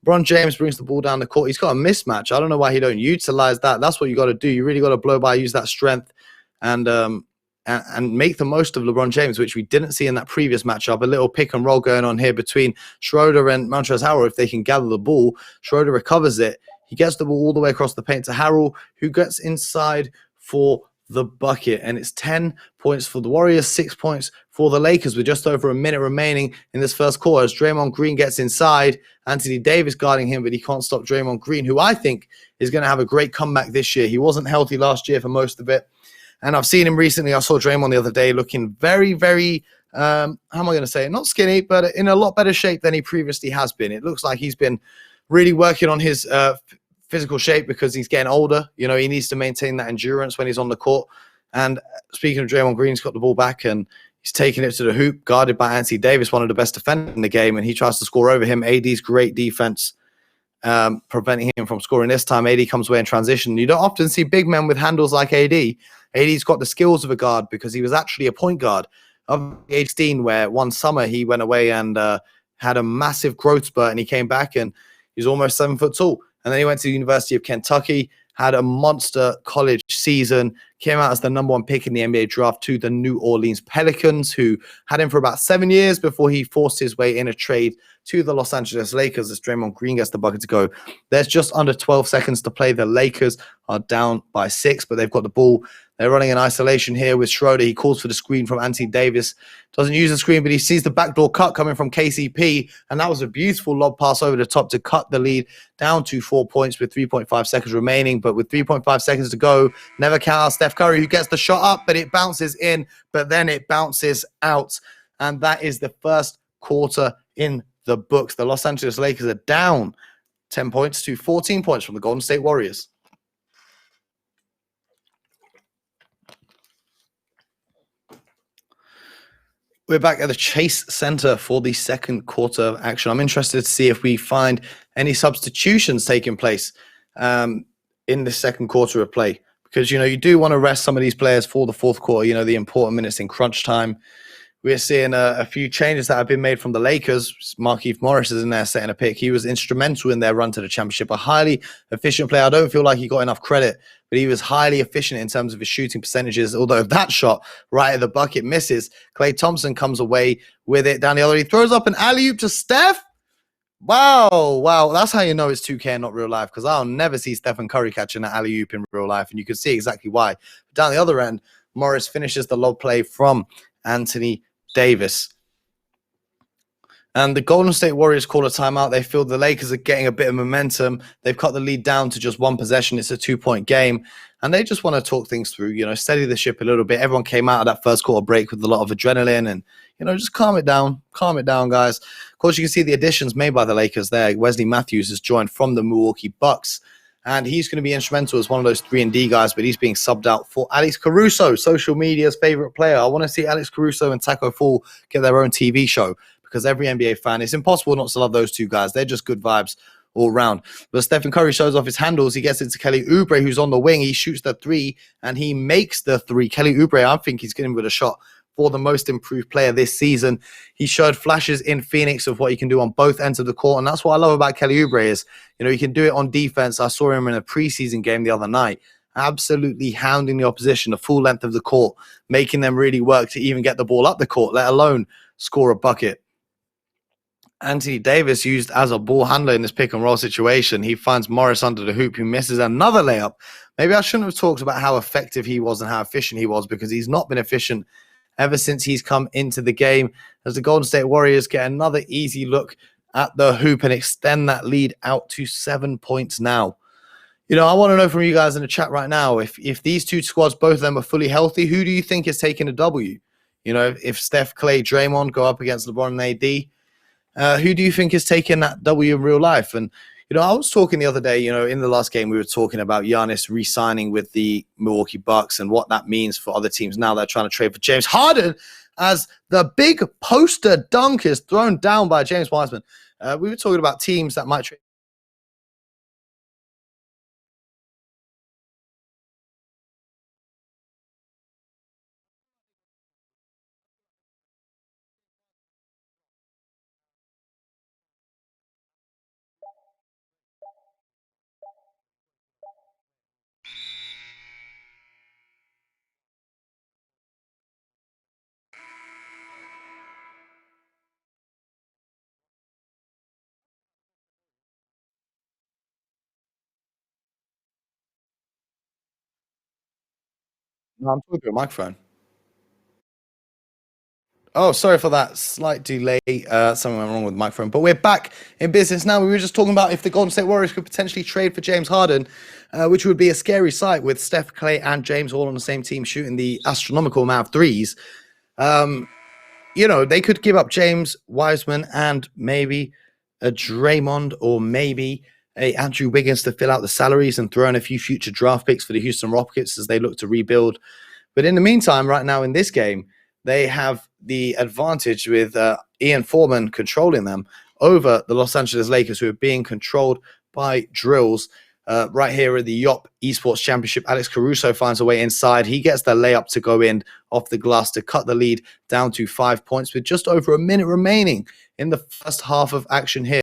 LeBron James brings the ball down the court. He's got a mismatch. I don't know why he don't utilize that. That's what you got to do. You really got to blow by, use that strength, and make the most of LeBron James, which we didn't see in that previous matchup. A little pick and roll going on here between Schroeder and Montrezl Harrell. If they can gather the ball, Schroeder recovers it. He gets the ball all the way across the paint to Harrell, who gets inside for the bucket. And it's 10 points for the Warriors, 6 points for the Lakers, with just over a minute remaining in this first quarter, as Draymond Green gets inside. Anthony Davis guarding him, but he can't stop Draymond Green, who I think is going to have a great comeback this year. He wasn't healthy last year for most of it, and I've seen him recently. I saw Draymond the other day looking very, very, how am I going to say it? Not skinny, but in a lot better shape than he previously has been. It looks like he's been really working on his physical shape, because he's getting older. He needs to maintain that endurance when he's on the court. And speaking of Draymond Green, he's got the ball back and he's taking it to the hoop, guarded by Anthony Davis, one of the best defenders in the game, and he tries to score over him. AD's great defense preventing him from scoring this time. AD comes away in transition. You don't often see big men with handles like AD. AD's got the skills of a guard, because he was actually a point guard of age 16, where one summer he went away and had a massive growth spurt, and he came back and he's almost 7 foot tall. And then he went to the University of Kentucky, had a monster college season, came out as the number 1 pick in the NBA draft to the New Orleans Pelicans, who had him for about 7 years before he forced his way in a trade to the Los Angeles Lakers, as Draymond Green gets the bucket to go. There's just under 12 seconds to play. The Lakers are down by 6, but they've got the ball. They're running in isolation here with Schroeder. He calls for the screen from Anthony Davis. Doesn't use the screen, but he sees the backdoor cut coming from KCP, and that was a beautiful lob pass over the top to cut the lead down to 4 points with 3.5 seconds remaining. But with 3.5 seconds to go, never count out Steph Curry, who gets the shot up, but it bounces in, but then it bounces out. And that is the first quarter in the books. The Los Angeles Lakers are down 10 points to 14 points from the Golden State Warriors. We're back at the Chase Center for the second quarter of action. I'm interested to see if we find any substitutions taking place in the second quarter of play, because, you do want to rest some of these players for the fourth quarter, the important minutes in crunch time. we're seeing a few changes that have been made from the Lakers. Markieff Morris is in there setting a pick. He was instrumental in their run to the championship. A highly efficient player. I don't feel like he got enough credit, but he was highly efficient in terms of his shooting percentages. Although that shot right at the bucket misses, Klay Thompson comes away with it down the other. He throws up an alley-oop to Steph. Wow. That's how you know it's 2K and not real life, because I'll never see Stephen Curry catching an alley-oop in real life, and you can see exactly why. Down the other end, Morris finishes the lob play from Anthony Davis. And the Golden State Warriors call a timeout. They feel the Lakers are getting a bit of momentum. They've cut the lead down to just one possession. It's a 2-point game. And they just want to talk things through, steady the ship a little bit. Everyone came out of that first quarter break with a lot of adrenaline and, just calm it down. Calm it down, guys. Of course, you can see the additions made by the Lakers there. Wesley Matthews has joined from the Milwaukee Bucks. And he's going to be instrumental as one of those 3-and-D guys, but he's being subbed out for Alex Caruso, social media's favorite player. I want to see Alex Caruso and Taco Fall get their own TV show, because every NBA fan, it's impossible not to love those two guys. They're just good vibes all round. But Stephen Curry shows off his handles. He gets into Kelly Oubre, who's on the wing. He shoots the three, and he makes the three. Kelly Oubre, I think he's getting with a shot for the most improved player this season. He showed flashes in Phoenix of what he can do on both ends of the court, and that's what I love about Kelly Oubre is, he can do it on defense. I saw him in a preseason game the other night, absolutely hounding the opposition the full length of the court, making them really work to even get the ball up the court, let alone score a bucket. Anthony Davis used as a ball handler in this pick and roll situation. He finds Morris under the hoop, who misses another layup. Maybe I shouldn't have talked about how effective he was and how efficient he was, because he's not been efficient ever since he's come into the game, as the Golden State Warriors get another easy look at the hoop and extend that lead out to 7 points now. I want to know from you guys in the chat right now, if these two squads, both of them are fully healthy, who do you think is taking a W? If Steph, Clay, Draymond go up against LeBron and AD, who do you think is taking that W in real life? And, I was talking the other day, in the last game, we were talking about Giannis re-signing with the Milwaukee Bucks and what that means for other teams now they're trying to trade for James Harden, as the big poster dunk is thrown down by James Wiseman. We were talking about teams that might trade. No, I'm talking to a microphone. Oh, sorry for that slight delay. Something went wrong with the microphone. But we're back in business now. We were just talking about if the Golden State Warriors could potentially trade for James Harden, which would be a scary sight with Steph, Clay, and James all on the same team shooting the astronomical amount of threes. They could give up James Wiseman and maybe a Draymond or maybe a Andrew Wiggins to fill out the salaries and throw in a few future draft picks for the Houston Rockets as they look to rebuild. But in the meantime, right now in this game, they have the advantage with Ian Foreman controlling them over the Los Angeles Lakers, who are being controlled by drills. Right here at the Yop Esports Championship, Alex Caruso finds a way inside. He gets the layup to go in off the glass to cut the lead down to 5 points with just over a minute remaining in the first half of action here.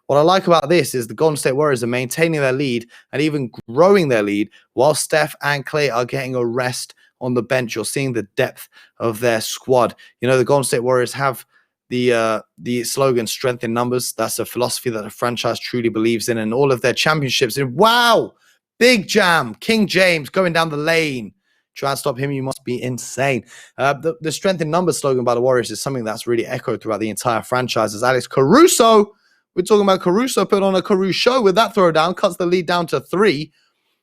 What I like about this is the Golden State Warriors are maintaining their lead and even growing their lead, while Steph and Clay are getting a rest on the bench. You're seeing the depth of their squad. The Golden State Warriors have the slogan "Strength in Numbers." That's a philosophy that the franchise truly believes in, and all of their championships. And wow, big jam, King James going down the lane. Try and stop him, you must be insane. The Strength in Numbers slogan by the Warriors is something that's really echoed throughout the entire franchise. As Alex Caruso, we're talking about Caruso, put on a Caruso show with that throwdown, cuts the lead down to 3.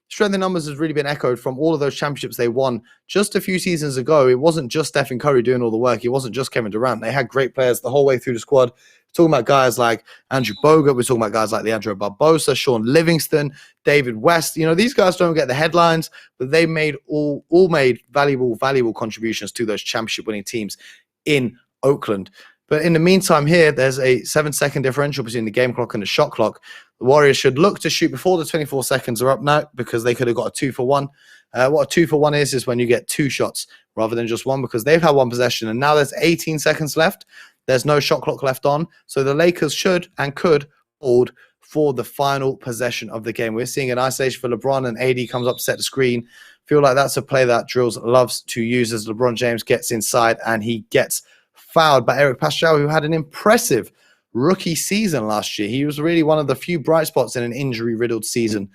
Strength in numbers has really been echoed from all of those championships they won just a few seasons ago. It wasn't just Stephen Curry doing all the work. It wasn't just Kevin Durant. They had great players the whole way through the squad. We're talking about guys like Andrew Bogut. We're talking about guys like Leandro Barbosa, Sean Livingston, David West. These guys don't get the headlines, but they made all made valuable contributions to those championship winning teams in Oakland. But in the meantime here, there's a 7-second differential between the game clock and the shot clock. The Warriors should look to shoot before the 24 seconds are up now because they could have got a 2-for-1. What a 2-for-1 is when you get 2 shots rather than just 1 because they've had 1 possession and now there's 18 seconds left. There's no shot clock left on. So the Lakers should and could hold for the final possession of the game. We're seeing an isolation for LeBron and AD comes up to set the screen. Feel like that's a play that Drills loves to use as LeBron James gets inside and he gets fouled by Eric Pascal, who had an impressive rookie season last year. He was really one of the few bright spots in an injury-riddled season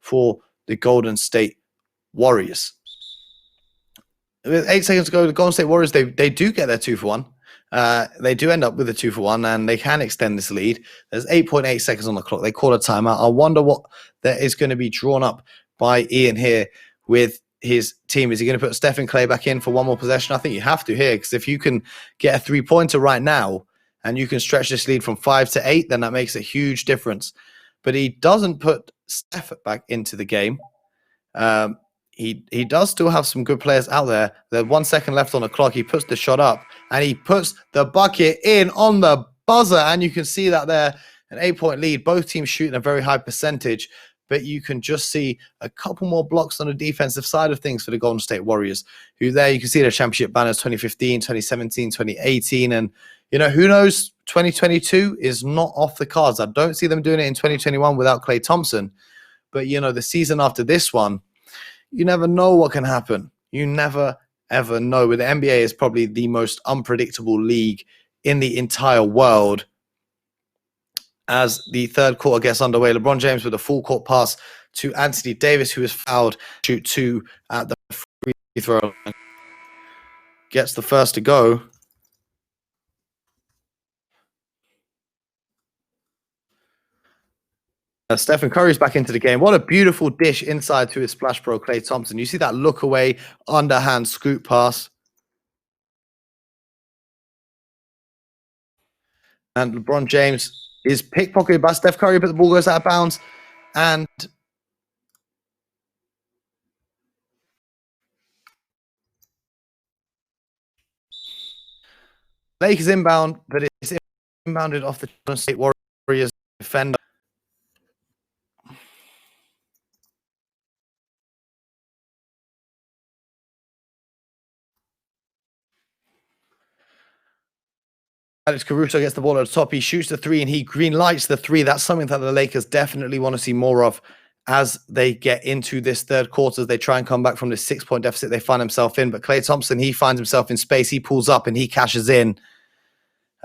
for the Golden State Warriors. With 8 seconds to go, the Golden State Warriors, they do get their 2-for-1. They do end up with a 2-for-1, and they can extend this lead. There's 8.8 seconds on the clock. They call a timeout. I wonder what that is going to be drawn up by Ian here with his team. Is he going to put Stephen Clay back in for one more possession? I think you have to here, because if you can get a 3-pointer right now and you can stretch this lead from 5 to 8, then that makes a huge difference. But he doesn't put Steph back into the game. He does still have some good players out there. There's 1 second left on the clock. He puts the shot up and he puts the bucket in on the buzzer. And you can see that there, an 8-point lead. Both teams shooting a very high percentage, but you can just see a couple more blocks on the defensive side of things for the Golden State Warriors, who there you can see their championship banners 2015, 2017, 2018. And, you know, who knows, 2022 is not off the cards. I don't see them doing it in 2021 without Klay Thompson. But, you know, the season after this one, you never know what can happen. You never, ever know. But the NBA is probably the most unpredictable league in the entire world. As the third quarter gets underway, LeBron James with a full court pass to Anthony Davis, who is fouled, shoot 2 at the free throw line. Gets the first to go. Stephen Curry's back into the game. What a beautiful dish inside to his splash bro, Klay Thompson. You see that look away, underhand scoop pass. And LeBron James is pickpocketed by Steph Curry, but the ball goes out of bounds. And Lakers inbound, but it's inbounded off the Golden State Warriors defender. Alex Caruso gets the ball at the top. He shoots the 3 and he green lights the 3. That's something that the Lakers definitely want to see more of as they get into this third quarter. They try and come back from this 6-point deficit they find himself in. But Klay Thompson, he finds himself in space. He pulls up and he cashes in.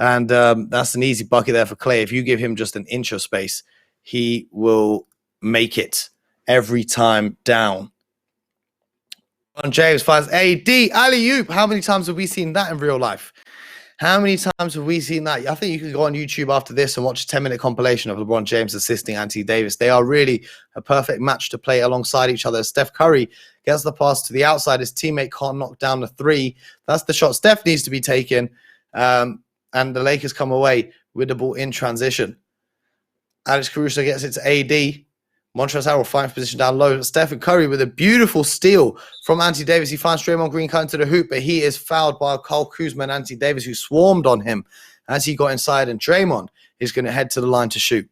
And that's an easy bucket there for Klay. If you give him just an inch of space, he will make it every time down. James finds AD, alley-oop. How many times have we seen that in real life? How many times have we seen that? I think you can go on YouTube after this and watch a 10-minute compilation of LeBron James assisting Anthony Davis. They are really a perfect match to play alongside each other. Steph Curry gets the pass to the outside. His teammate can't knock down the 3. That's the shot Steph needs to be taken. And the Lakers come away with the ball in transition. Alex Caruso gets it to AD. Montrezl Harrell finds position down low. Stephen Curry with a beautiful steal from Anthony Davis. He finds Draymond Green cutting to the hoop, but he is fouled by Kyle Kuzma and Anthony Davis, who swarmed on him as he got inside. And Draymond is going to head to the line to shoot.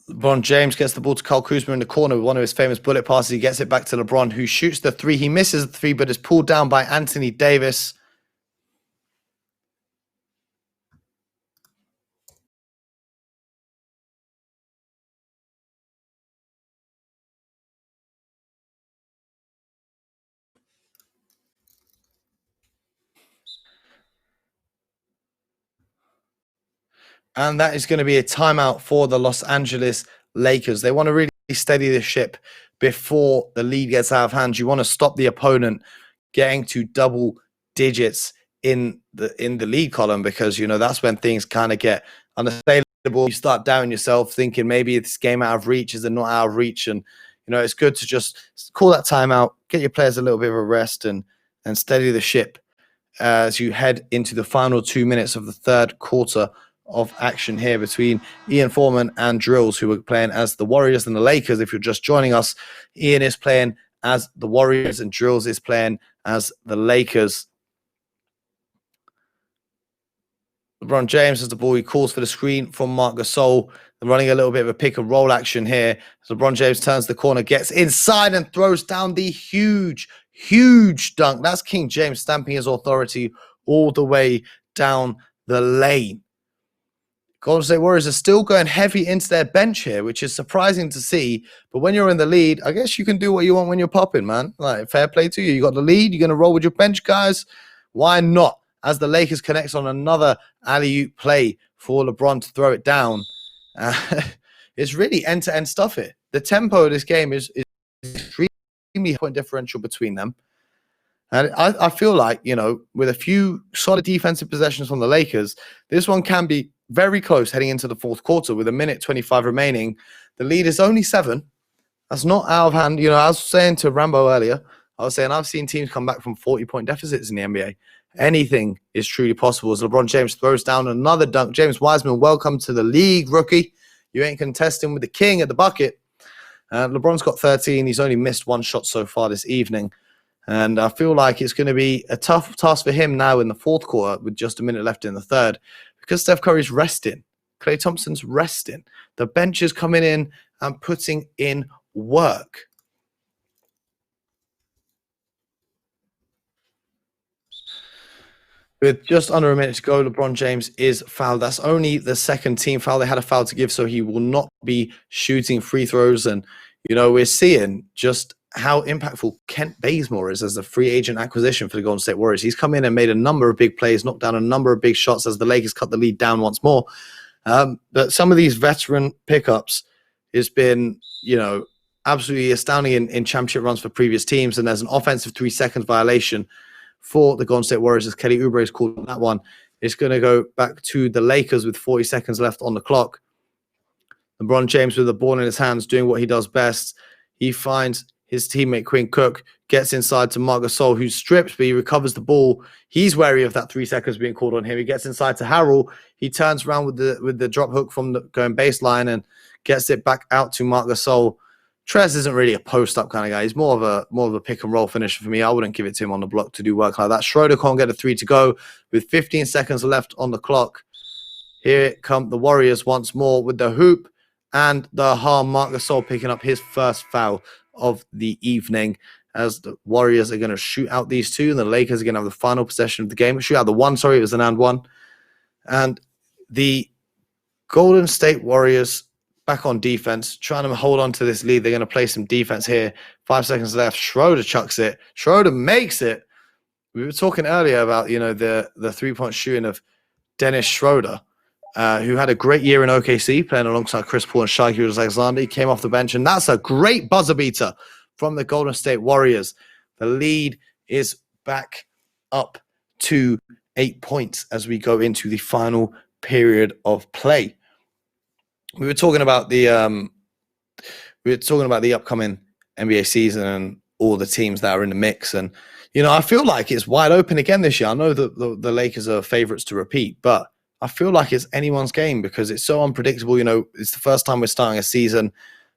LeBron James gets the ball to Kyle Kuzma in the corner with one of his famous bullet passes. He gets it back to LeBron, who shoots the 3. He misses the 3, but is pulled down by Anthony Davis. And that is going to be a timeout for the Los Angeles Lakers. They want to really steady the ship before the lead gets out of hand. You want to stop the opponent getting to double digits in the lead column, because, you know, that's when things kind of get unsustainable. You start doubting yourself, thinking maybe this game out of reach. Is it not out of reach? And, you know, it's good to just call that timeout, get your players a little bit of a rest and steady the ship as you head into the final 2 minutes of the third quarter of action here between Ian Foreman and Drills, who are playing as the Warriors and the Lakers. If you're just joining us, Ian is playing as the Warriors and Drills is playing as the Lakers. LeBron James has the ball. He calls for the screen from Marc Gasol. They're running a little bit of a pick and roll action here. So LeBron James turns the corner, gets inside and throws down the huge dunk. That's King James stamping his authority all the way down the lane. Golden State Warriors are still going heavy into their bench here, which is surprising to see. But when you're in the lead, I guess you can do what you want when you're popping, man. Like, fair play to you. You got the lead. You're going to roll with your bench guys. Why not? As the Lakers connects on another alley-oop play for LeBron to throw it down. It's really end-to-end stuff here. The tempo of this game is extremely point differential between them. And I feel like, you know, with a few solid defensive possessions from the Lakers, this one can be very close heading into the fourth quarter with 1:25 remaining. The lead is only 7. That's not out of hand. You know, I was saying to Rambo earlier, I was saying I've seen teams come back from 40-point deficits in the NBA. Anything is truly possible as LeBron James throws down another dunk. James Wiseman, welcome to the league, rookie. You ain't contesting with the king at the bucket. LeBron's got 13. He's only missed 1 shot so far this evening. And I feel like it's going to be a tough task for him now in the fourth quarter with just a minute left in the third because Steph Curry's resting. Klay Thompson's resting. The bench is coming in and putting in work. With just under a minute to go, LeBron James is fouled. That's only the second team foul. They had a foul to give, so he will not be shooting free throws. And, you know, we're seeing just how impactful Kent Bazemore is as a free agent acquisition for the Golden State Warriors. He's come in and made a number of big plays, knocked down a number of big shots as the Lakers cut the lead down once more. But some of these veteran pickups has been, you know, absolutely astounding in championship runs for previous teams. And there's an offensive 3 seconds violation for the Golden State Warriors as Kelly Oubre is called that one. It's going to go back to the Lakers with 40 seconds left on the clock. LeBron James with the ball in his hands doing what he does best. He finds his teammate Quinn Cook, gets inside to Marc Gasol, who's stripped, but he recovers the ball. He's wary of that 3 seconds being called on him. He gets inside to Harrell. He turns around with the drop hook from the going baseline and gets it back out to Marc Gasol. Trez isn't really a post-up kind of guy. He's more of a pick-and-roll finisher for me. I wouldn't give it to him on the block to do work like that. Schroeder can't get a 3 to go with 15 seconds left on the clock. Here come the Warriors once more with the hoop and the harm. Marc Gasol picking up his first foul of the evening as the Warriors are going to shoot out these two, and the Lakers are going to have the final possession of the game. Shoot out the one, sorry, it was an and one. And the Golden State Warriors back on defense, trying to hold on to this lead. They're going to play some defense here. 5 seconds left. Schroeder chucks it. Schroeder makes it. We were talking earlier about, you know, the 3-point shooting of Dennis Schroeder, who had a great year in OKC, playing alongside Chris Paul and Shai Gilgeous-Alexander. He came off the bench, and that's a great buzzer beater from the Golden State Warriors. The lead is back up to 8 points as we go into the final period of play. We were talking about the upcoming NBA season and all the teams that are in the mix, and you know, I feel like it's wide open again this year. I know that the Lakers are favorites to repeat, but I feel like it's anyone's game because it's so unpredictable. You know, it's the first time we're starting a season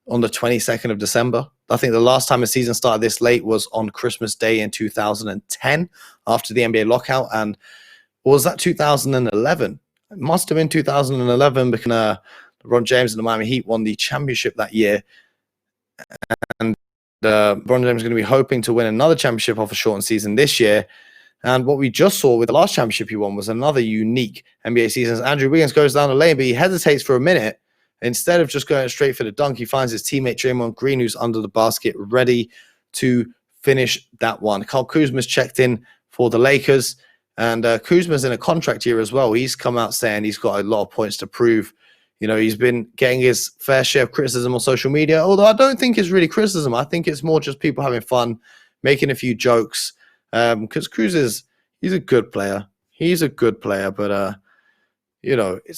on the 22nd of December. I think the last time a season started this late was on Christmas Day in 2010 after the NBA lockout. And was that 2011? It must have been 2011 because LeBron James and the Miami Heat won the championship that year. And LeBron James is going to be hoping to win another championship off a shortened season this year. And what we just saw with the last championship he won was another unique NBA season. As Andrew Wiggins goes down the lane, but he hesitates for a minute. Instead of just going straight for the dunk, he finds his teammate Draymond Green, who's under the basket, ready to finish that one. Kyle Kuzma's checked in for the Lakers, and Kuzma's in a contract year as well. He's come out saying he's got a lot of points to prove. You know, he's been getting his fair share of criticism on social media, although I don't think it's really criticism. I think it's more just people having fun, making a few jokes. Because Cruz he's a good player. He's a good player, but you know, it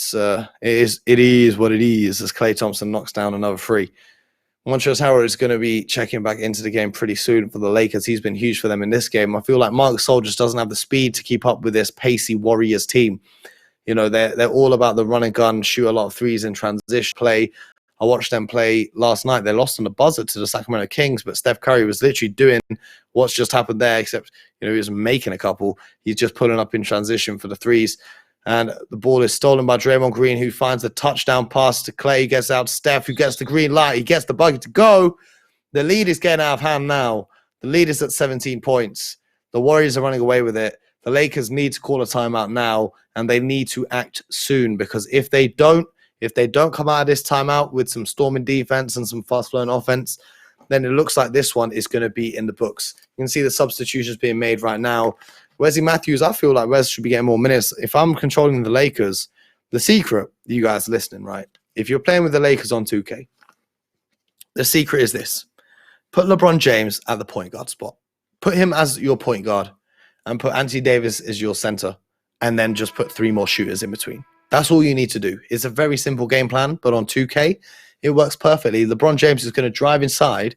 is what it is as Klay Thompson knocks down another 3. Montrezl Harrell is going to be checking back into the game pretty soon for the Lakers. He's been huge for them in this game. I feel like Marc Gasol just doesn't have the speed to keep up with this pacey Warriors team. You know, they're all about the run and gun, shoot a lot of threes in transition play. I watched them play last night. They lost on the buzzer to the Sacramento Kings, but Steph Curry was literally doing what's just happened there, except, you know, he was making a couple. He's just pulling up in transition for the threes. And the ball is stolen by Draymond Green, who finds the touchdown pass to Clay. He gets out to Steph, who gets the green light. He gets the bucket to go. The lead is getting out of hand now. The lead is at 17 points. The Warriors are running away with it. The Lakers need to call a timeout now, and they need to act soon, because if they don't come out of this timeout with some storming defense and some fast-flowing offense, then it looks like this one is going to be in the books. You can see the substitutions being made right now. Wesley Matthews, I feel like Wes should be getting more minutes. If I'm controlling the Lakers, the secret, you guys listening, right? If you're playing with the Lakers on 2K, the secret is this. Put LeBron James at the point guard spot. Put him as your point guard and put Anthony Davis as your center, and then just put 3 more shooters in between. That's all you need to do. It's a very simple game plan, but on 2K, it works perfectly. LeBron James is going to drive inside,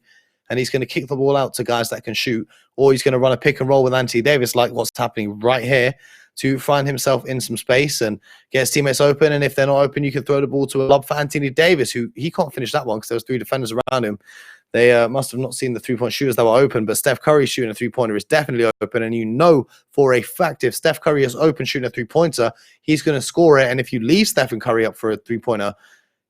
and he's going to kick the ball out to guys that can shoot, or he's going to run a pick and roll with Anthony Davis, like what's happening right here, to find himself in some space and get his teammates open. And if they're not open, you can throw the ball to a lob for Anthony Davis, who he can't finish that one because there was 3 defenders around him. They must have not seen the 3-point shooters that were open, but Steph Curry shooting a 3-pointer is definitely open. And you know for a fact, if Steph Curry is open shooting a 3-pointer, he's going to score it. And if you leave Stephen Curry up for a 3-pointer,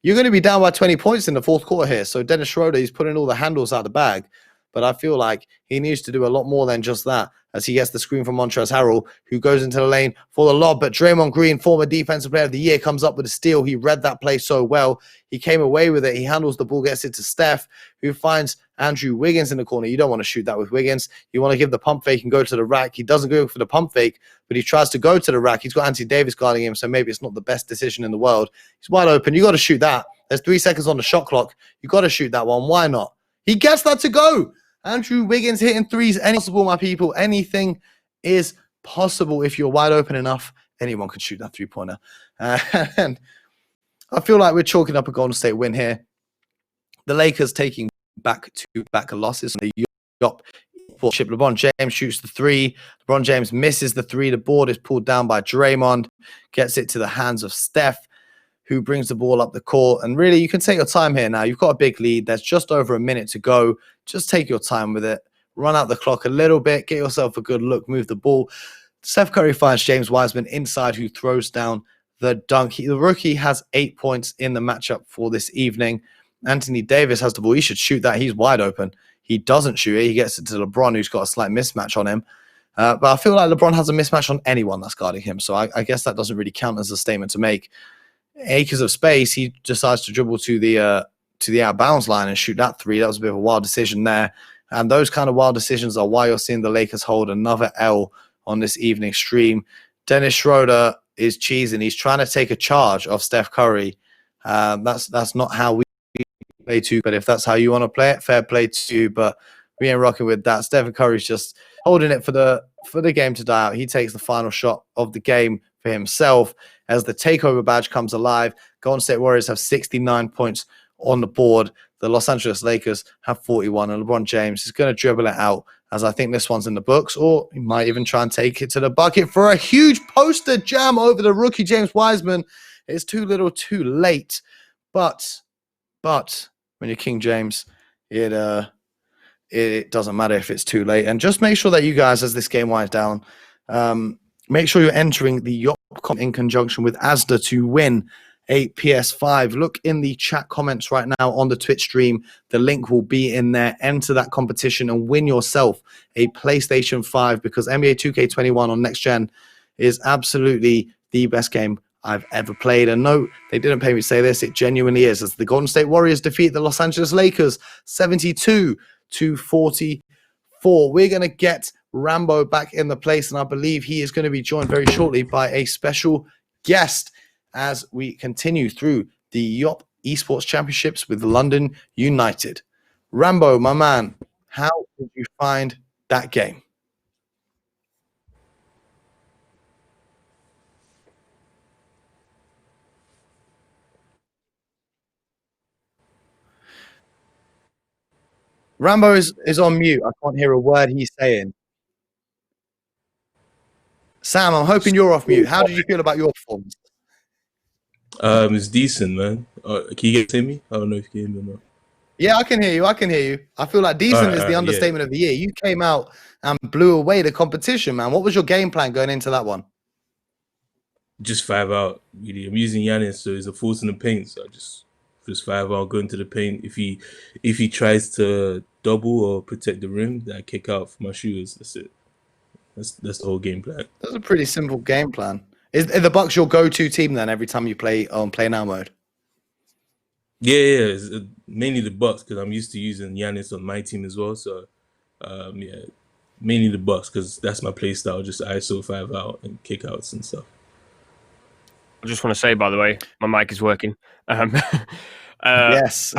you're going to be down by 20 points in the fourth quarter here. So Dennis Schroeder, he's putting all the handles out of the bag. But I feel like he needs to do a lot more than just that, as he gets the screen from Montrezl Harrell, who goes into the lane for the lob. But Draymond Green, former Defensive Player of the Year, comes up with a steal. He read that play so well. He came away with it. He handles the ball, gets it to Steph, who finds Andrew Wiggins in the corner. You don't want to shoot that with Wiggins. You want to give the pump fake and go to the rack. He doesn't go for the pump fake, but he tries to go to the rack. He's got Anthony Davis guarding him, so maybe it's not the best decision in the world. He's wide open. You got to shoot that. There's 3 seconds on the shot clock. You got to shoot that one. Why not? He gets that to go. Andrew Wiggins hitting threes. Any possible, my people. Anything is possible if you're wide open enough. Anyone can shoot that 3-pointer. And I feel like we're chalking up a Golden State win here. The Lakers taking back-to-back losses. The Yop Esports Champs. LeBron James shoots the 3. LeBron James misses the 3. The board is pulled down by Draymond. Gets it to the hands of Steph, who brings the ball up the court. And really, you can take your time here now. You've got a big lead. There's just over a minute to go. Just take your time with it. Run out the clock a little bit. Get yourself a good look. Move the ball. Steph Curry finds James Wiseman inside, who throws down the dunk. The rookie has 8 points in the matchup for this evening. Anthony Davis has the ball. He should shoot that. He's wide open. He doesn't shoot it. He gets it to LeBron, who's got a slight mismatch on him. But I feel like LeBron has a mismatch on anyone that's guarding him. So I guess that doesn't really count as a statement to make. Acres of space, he decides to dribble to the out bounds line and shoot that 3. That was a bit of a wild decision there. And those kind of wild decisions are why you're seeing the Lakers hold another L on this evening's stream. Dennis Schroeder is cheesing. He's trying to take a charge of Steph Curry. That's not how we play to, but if that's how you want to play it, fair play to you. But we ain't rocking with that. Stephen Curry's just holding it for the game to die out. He takes the final shot of the game for himself as the takeover badge comes alive. Golden State Warriors have 69 points on the board. The Los Angeles Lakers have 41, and LeBron James is going to dribble it out, as I think this one's in the books, or he might even try and take it to the bucket for a huge poster jam over the rookie James Wiseman. It's too little too late, but when you're King James, it doesn't matter if it's too late. And just make sure that you guys, as this game winds down, make sure you're entering the Yop in conjunction with Asda to win a PS5. Look in the chat comments right now on the Twitch stream. The link will be in there. Enter that competition and win yourself a PlayStation 5, because NBA 2K21 on Next Gen is absolutely the best game I've ever played. And no, they didn't pay me to say this. It genuinely is, as the Golden State Warriors defeat the Los Angeles Lakers 72-44. We're going to get Rambo back in the place, and I believe he is going to be joined very shortly by a special guest as we continue through the Yop Esports Championships with London United. Rambo, my man, how did you find that game? Rambo is on mute. I can't hear a word he's saying. Sam, I'm hoping you're off mute. How did you feel about your performance? It's decent, man. Can you hear me? I don't know if you can hear me or not. Yeah, I can hear you. I can hear you. I feel like decent is the understatement of the year. You came out and blew away the competition, man. What was your game plan going into that one? Just 5 out. Really, I'm using Giannis, so he's a force in the paint. So I just 5 out, go into the paint. If he tries to double or protect the rim, then I kick out for my shooters. That's it. That's the whole game plan. That's a pretty simple game plan. Are the Bucks your go-to team then every time you play on Play Now mode? Yeah, it's, mainly the Bucks because I'm used to using Giannis on my team as well. So, yeah, mainly the Bucks because that's my play style. Just ISO 5 out and kickouts and stuff. I just want to say, by the way, my mic is working. Yes.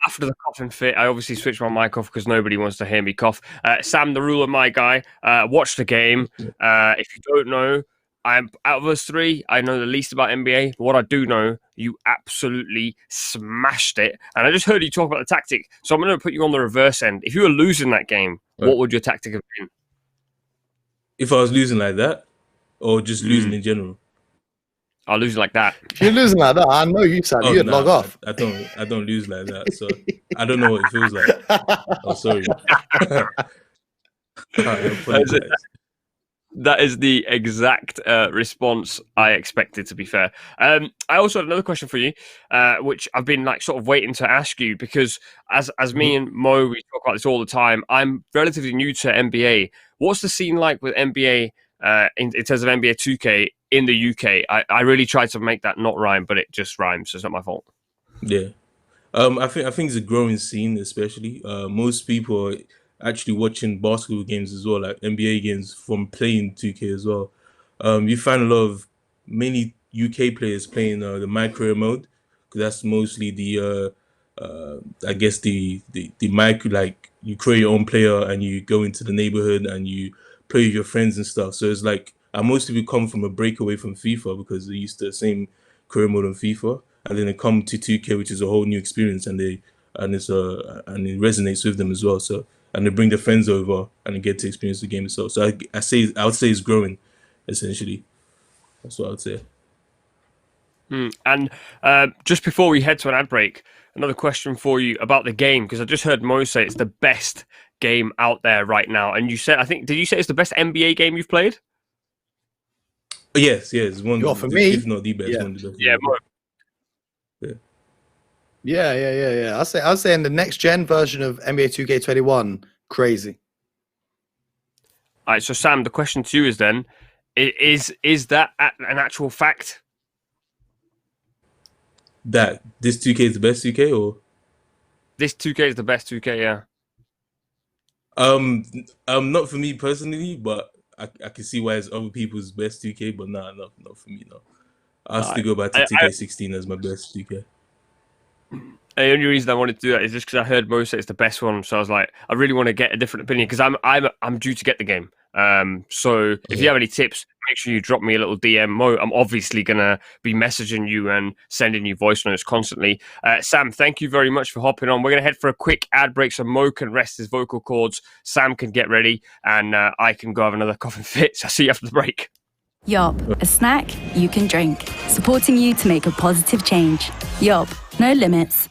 After the coughing fit, I obviously switched my mic off because nobody wants to hear me cough. Sam, the ruler, my guy, watched the game. If you don't know, I'm out of us three. I know the least about NBA. But what I do know, you absolutely smashed it. And I just heard you talk about the tactic. So I'm going to put you on the reverse end. If you were losing that game, what would your tactic have been? If I was losing like that, or just losing in general? I'll lose like that. If you're losing like that, I know you, Sam. You'd log off. I don't lose like that. So I don't know what it feels like. Oh, sorry. I apologize. That is the exact response I expected, to be fair. I also had another question for you, which I've been like sort of waiting to ask you because as me and Mo, we talk about this all the time. I'm relatively new to NBA. What's the scene like with NBA in terms of NBA 2K in the UK? I really tried to make that not rhyme, but it just rhymes, so it's not my fault. Yeah. I think it's a growing scene, especially. Most people are actually watching basketball games as well, like NBA games from playing 2K as well. You find a lot of many UK players playing the micro mode because that's mostly the I guess the micro, like you create your own player and you go into the neighborhood and you play with your friends and stuff. So it's like most people come from a breakaway from FIFA because they're used to the same career mode on FIFA, and then they come to 2K, which is a whole new experience, and it resonates with them as well. So and they bring their friends over and they get to experience the game itself. So I would say it's growing, essentially. That's what I would say. And just before we head to an ad break, another question for you about the game, because I just heard Mo say it's the best game out there right now. And you said, did you say it's the best NBA game you've played? Yes, it's one. For me, if not the best, one of the best. Yeah, Mo. Yeah. I'll say in the next gen version of NBA 2K21, crazy. All right, so Sam, the question to you is then, is that an actual fact? That this 2K is the best 2K, or this 2K is the best 2K? Yeah. Not for me personally, but I can see why it's other people's best 2K, but not for me. No, I still go back to 2K16 as my best 2K. The only reason I wanted to do that is just because I heard Mo say it's the best one, so I was like, I really want to get a different opinion because I'm due to get the game. So if you have any tips, make sure you drop me a little DM. Mo, I'm obviously gonna be messaging you and sending you voice notes constantly. Sam, thank you very much for hopping on. We're gonna head for a quick ad break so Mo can rest his vocal cords, Sam can get ready, and I can go have another coughing fit. So I'll see you after the break. Yop, a snack you can drink, supporting you to make a positive change. Yop, no limits.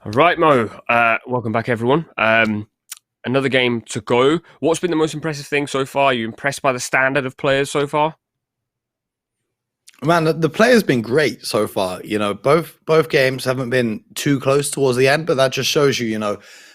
Right, Mo. Welcome back, everyone. Another game to go. What's been the most impressive thing so far? Are you impressed by the standard of players so far? Man, the player's been great so far. You know, both games haven't been too close towards the end, but that just shows you,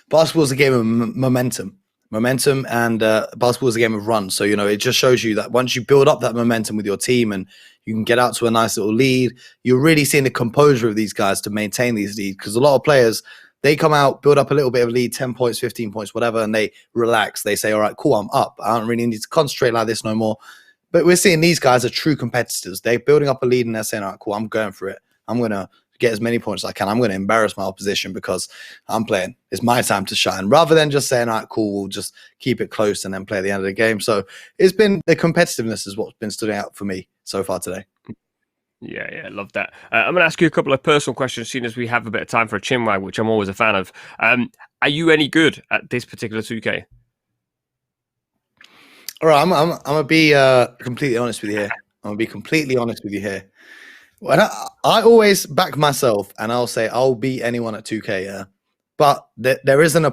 basketball's a game of momentum. Momentum, and basketball is a game of runs. So, it just shows you that once you build up that momentum with your team and you can get out to a nice little lead, you're really seeing the composure of these guys to maintain these leads. Because a lot of players, they come out, build up a little bit of lead, 10 points, 15 points, whatever, and they relax. They say, all right, cool, I'm up. I don't really need to concentrate like this no more. But we're seeing these guys are true competitors. They're building up a lead and they're saying, all right, cool, I'm going for it. I'm going to get as many points as I can. I'm going to embarrass my opposition because I'm playing. It's my time to shine. Rather than just saying, all right, cool, we'll just keep it close and then play at the end of the game. So it's been the competitiveness is what's been stood out for me so far today. Yeah, love that. I'm going to ask you a couple of personal questions, seeing as we have a bit of time for a chinwag, which I'm always a fan of. Are you any good at this particular 2K? All right, I'm gonna be completely honest with you here. I'm gonna be completely honest with you here. When I always back myself, and I'll say I'll beat anyone at 2K. Yeah, but there is an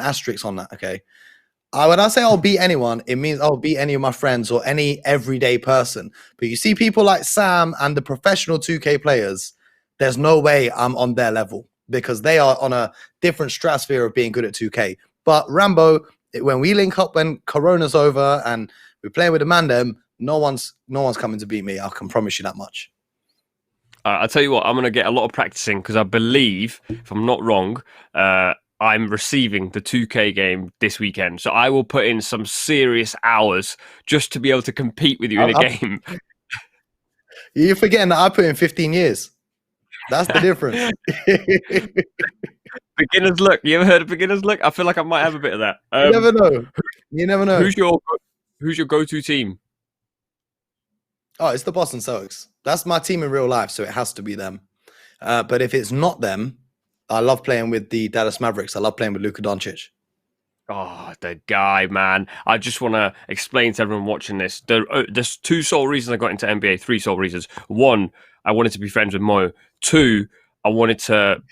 asterisk on that. Okay, when I say I'll beat anyone, it means I'll beat any of my friends or any everyday person. But you see people like Sam and the professional 2K players. There's no way I'm on their level because they are on a different stratosphere of being good at 2K. But Rambo, when we link up when Corona's over and we're playing with the Mandem, no one's coming to beat me. I can promise you that much. I'll tell you what, I'm going to get a lot of practicing because I believe, if I'm not wrong, I'm receiving the 2K game this weekend. So I will put in some serious hours just to be able to compete with you in a game. You're forgetting that I put in 15 years. That's the difference. Beginner's luck. You ever heard of beginner's luck? I feel like I might have a bit of that. You never know. You never know. Who's your go-to team? Oh, it's the Boston Celtics. That's my team in real life, so it has to be them. But if it's not them, I love playing with the Dallas Mavericks. I love playing with Luka Doncic. Oh, the guy, man. I just want to explain to everyone watching this. There's two sole reasons I got into NBA, three sole reasons. One, I wanted to be friends with Mo. Two, I wanted to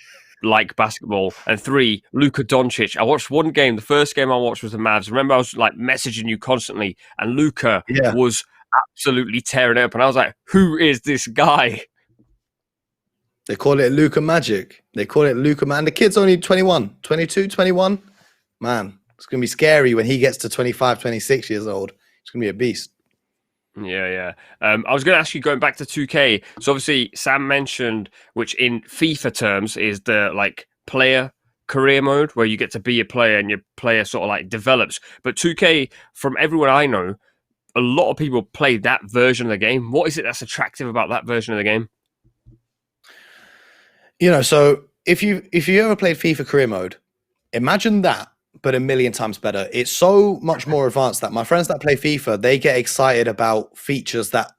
like basketball. And three, Luka Doncic. I watched one game. The first game I watched was the Mavs. Remember, I was like messaging you constantly, and Luka was absolutely tearing it up. And I was like, who is this guy? They call it Luka Magic. They call it Luka Man. The kid's only 21, 22, 21. Man, it's going to be scary when he gets to 25, 26 years old. It's going to be a beast. Yeah. I was going to ask you, going back to 2K. So obviously, Sam mentioned, which in FIFA terms is the like player career mode, where you get to be a player and your player sort of like develops. But 2K, from everyone I know, a lot of people play that version of the game. What is it that's attractive about that version of the game? So if you ever played FIFA career mode, imagine that, but a million times better. It's so much more advanced that my friends that play FIFA, they get excited about features that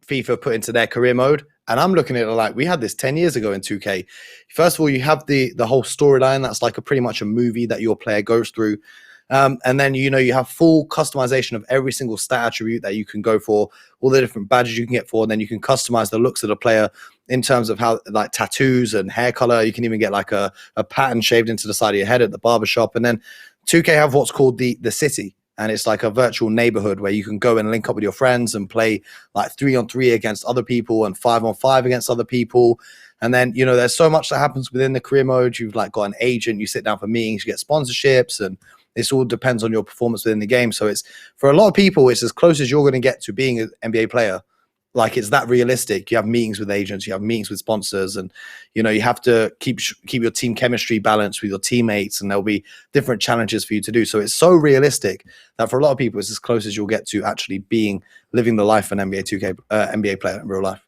FIFA put into their career mode. And I'm looking at it like, we had this 10 years ago in 2K. First of all, you have the whole storyline. That's like pretty much a movie that your player goes through. And then, you have full customization of every single stat attribute that you can go for, all the different badges you can get for, and then you can customize the looks of the player in terms of how, like, tattoos and hair color. You can even get like a pattern shaved into the side of your head at the barbershop. And then 2K have what's called the city. And it's like a virtual neighborhood where you can go and link up with your friends and play like 3-on-3 against other people and 5-on-5 against other people. And then, there's so much that happens within the career mode. You've like got an agent, you sit down for meetings, you get sponsorships, and this all depends on your performance within the game. So it's, for a lot of people, it's as close as you're going to get to being an NBA player. Like, it's that realistic. You have meetings with agents, you have meetings with sponsors, and you have to keep your team chemistry balanced with your teammates, and there'll be different challenges for you to do. So it's so realistic that for a lot of people, it's as close as you'll get to actually living the life of an NBA player in real life.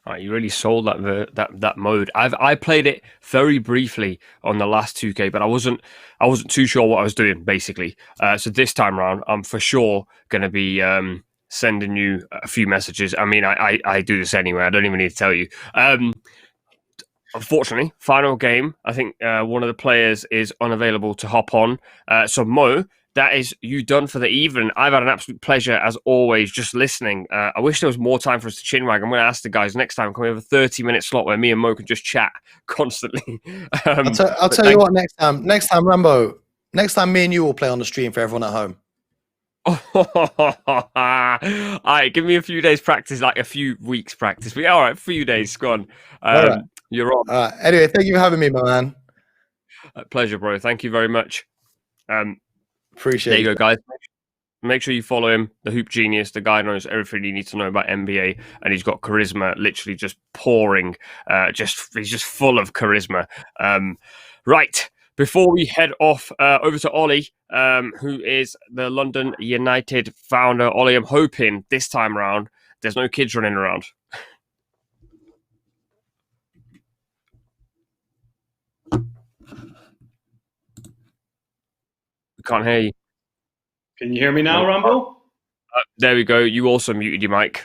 All right, you really sold that mode. I played it very briefly on the last 2K, but I wasn't too sure what I was doing, basically. So this time around, I'm for sure going to be sending you a few messages. I mean, I do this anyway. I don't even need to tell you. Unfortunately, final game. I think one of the players is unavailable to hop on. So Mo, that is you done for the evening. I've had an absolute pleasure, as always, just listening. I wish there was more time for us to chinwag. I'm going to ask the guys next time, can we have a 30-minute slot where me and Mo can just chat constantly? I'll tell you what, next time, Rambo, next time me and you will play on the stream for everyone at home. All right, give me a few days practice, like a few weeks practice. But all right, a few days, go on. Right. You're on. Anyway, thank you for having me, my man. Pleasure, bro. Thank you very much. Appreciate there you it. go, guys. Make sure you follow him, the Hoop Genius. The guy knows everything you need to know about NBA, and he's got charisma, literally just pouring. He's just full of charisma. Right, before we head off over to Ollie, who is the London United founder. Ollie, I'm hoping this time around there's no kids running around. We can't hear you. Can you hear me now, Rambo? There we go. You also muted your mic.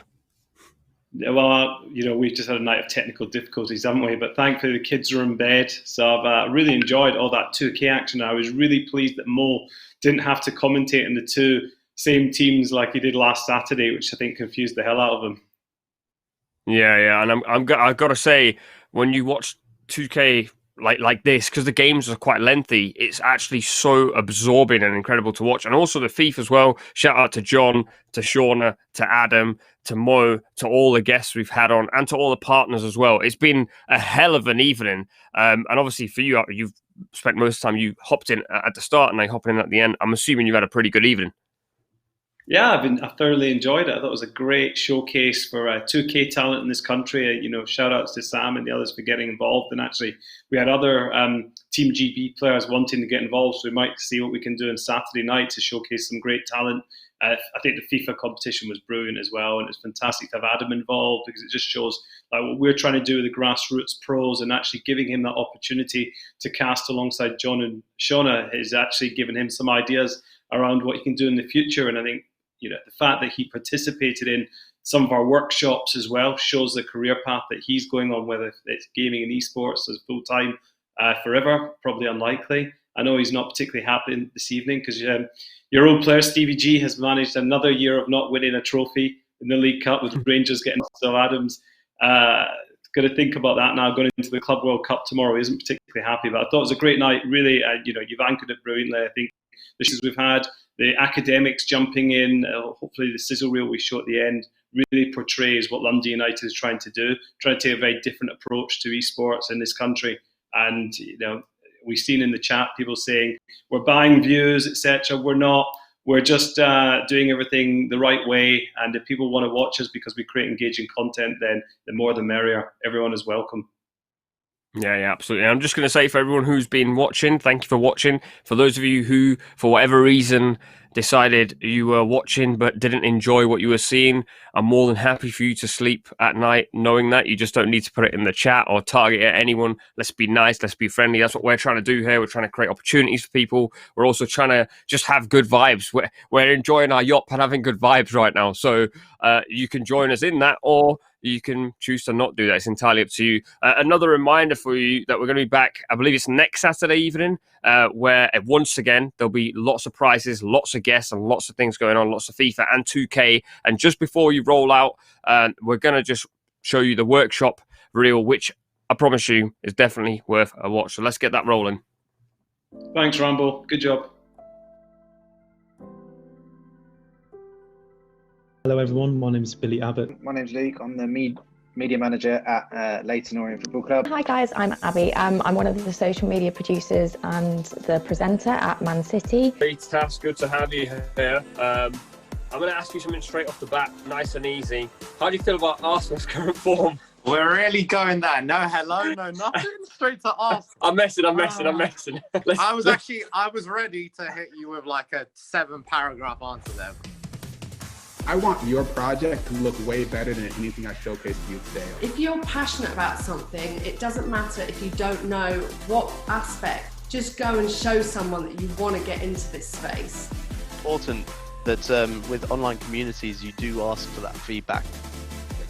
Well, we've just had a night of technical difficulties, haven't we? But thankfully the kids are in bed. So I've really enjoyed all that 2K action. I was really pleased that Mo didn't have to commentate in the two same teams like he did last Saturday, which I think confused the hell out of him. Yeah. And I've got to say, when you watch 2K like this, because the games are quite lengthy, it's actually so absorbing and incredible to watch. And also the FIFA as well. Shout out to John, to Shauna, to Adam, to Mo, to all the guests we've had on, and to all the partners as well. It's been a hell of an evening. And obviously for you, you've spent most of the time, you hopped in at the start and now hopping in at the end. I'm assuming you've had a pretty good evening. Yeah, I thoroughly enjoyed it. I thought it was a great showcase for 2K talent in this country. Shout outs to Sam and the others for getting involved. And actually, we had other Team GB players wanting to get involved. So we might see what we can do on Saturday night to showcase some great talent. I think the FIFA competition was brilliant as well. And it's fantastic to have Adam involved because it just shows like what we're trying to do with the grassroots pros, and actually giving him that opportunity to cast alongside John and Shauna is actually giving him some ideas around what he can do in the future. And I think, the fact that he participated in some of our workshops as well shows the career path that he's going on, whether it's gaming and esports as full-time forever, probably unlikely. I know he's not particularly happy this evening because your old player, Stevie G, has managed another year of not winning a trophy in the League Cup with Rangers getting Phil Adams. Got to think about that now going into the Club World Cup tomorrow. He isn't particularly happy, but I thought it was a great night. Really, you've anchored it brilliantly. I think the issues we've had, the academics jumping in, hopefully the sizzle reel we show at the end really portrays what London United is trying to do, trying to take a very different approach to esports in this country. And, we've seen in the chat people saying we're buying views, etc. We're not. We're just doing everything the right way. And if people want to watch us because we create engaging content, then the more the merrier. Everyone is welcome. Yeah, absolutely. I'm just going to say for everyone who's been watching, thank you for watching. For those of you who, for whatever reason, decided you were watching but didn't enjoy what you were seeing, I'm more than happy for you to sleep at night knowing that. You just don't need to put it in the chat or target at anyone. Let's be nice. Let's be friendly. That's what we're trying to do here. We're trying to create opportunities for people. We're also trying to just have good vibes. We're enjoying our Yop and having good vibes right now. So you can join us in that, or you can choose to not do that. It's entirely up to you. Another reminder for you that we're going to be back, I believe it's next Saturday evening, where once again, there'll be lots of prizes, lots of guests, and lots of things going on, lots of FIFA and 2K. And just before you roll out, we're going to just show you the workshop reel, which I promise you is definitely worth a watch. So let's get that rolling. Thanks, Rambo. Good job. Hello everyone, my name is Billy Abbott. My name's Luke, I'm the media manager at Leyton Orient Football Club. Hi guys, I'm Abby. I'm one of the social media producers and the presenter at Man City. Great task, good to have you here. I'm going to ask you something straight off the bat, nice and easy. How do you feel about Arsenal's current form? We're really going there. No hello, no nothing. Straight to Arsenal. I'm messing. I was ready to hit you with like a 7-paragraph answer there. I want your project to look way better than anything I showcased to you today. If you're passionate about something, it doesn't matter if you don't know what aspect. Just go and show someone that you want to get into this space. Important that with online communities, you do ask for that feedback.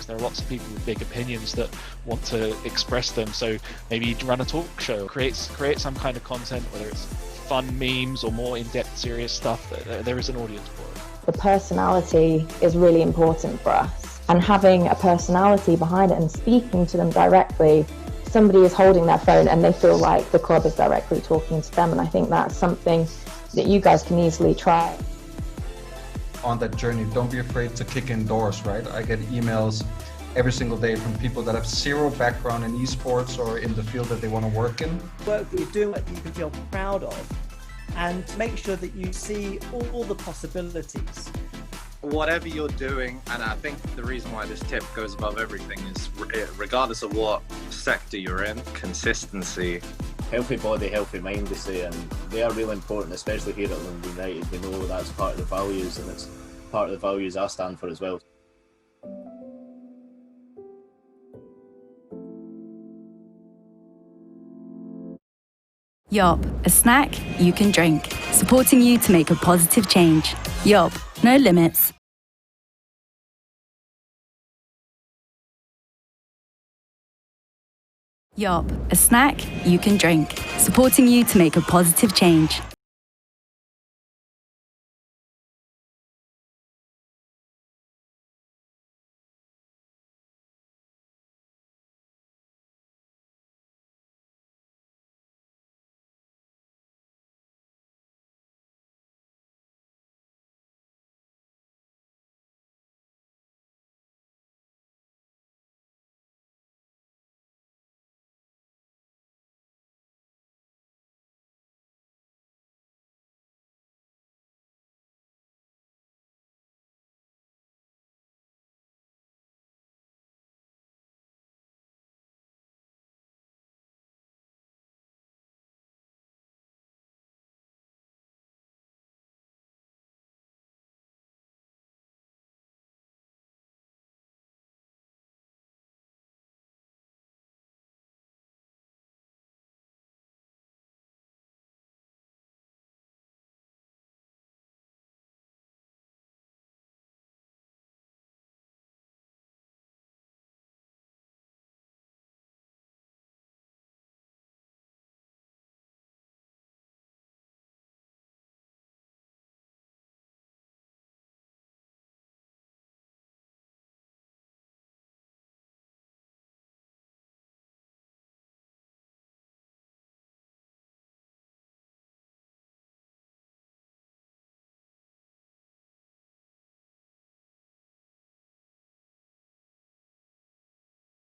There are lots of people with big opinions that want to express them. So maybe run a talk show, create some kind of content, whether it's fun memes or more in-depth serious stuff, there is an audience for it. The personality is really important for us, and having a personality behind it and speaking to them directly, somebody is holding their phone and they feel like the club is directly talking to them, and I think that's something that you guys can easily try. On that journey, don't be afraid to kick in doors, right? I get emails every single day from people that have zero background in esports or in the field that they want to work in. Work that you're doing that you can feel proud of, and make sure that you see all the possibilities. Whatever you're doing, and I think the reason why this tip goes above everything is regardless of what sector you're in, consistency. Healthy body, healthy mind, they say, and they are really important, especially here at London United. We know that's part of the values, and it's part of the values I stand for as well. Yop, a snack you can drink. Supporting you to make a positive change. Yop, no limits. Yop, a snack you can drink. Supporting you to make a positive change.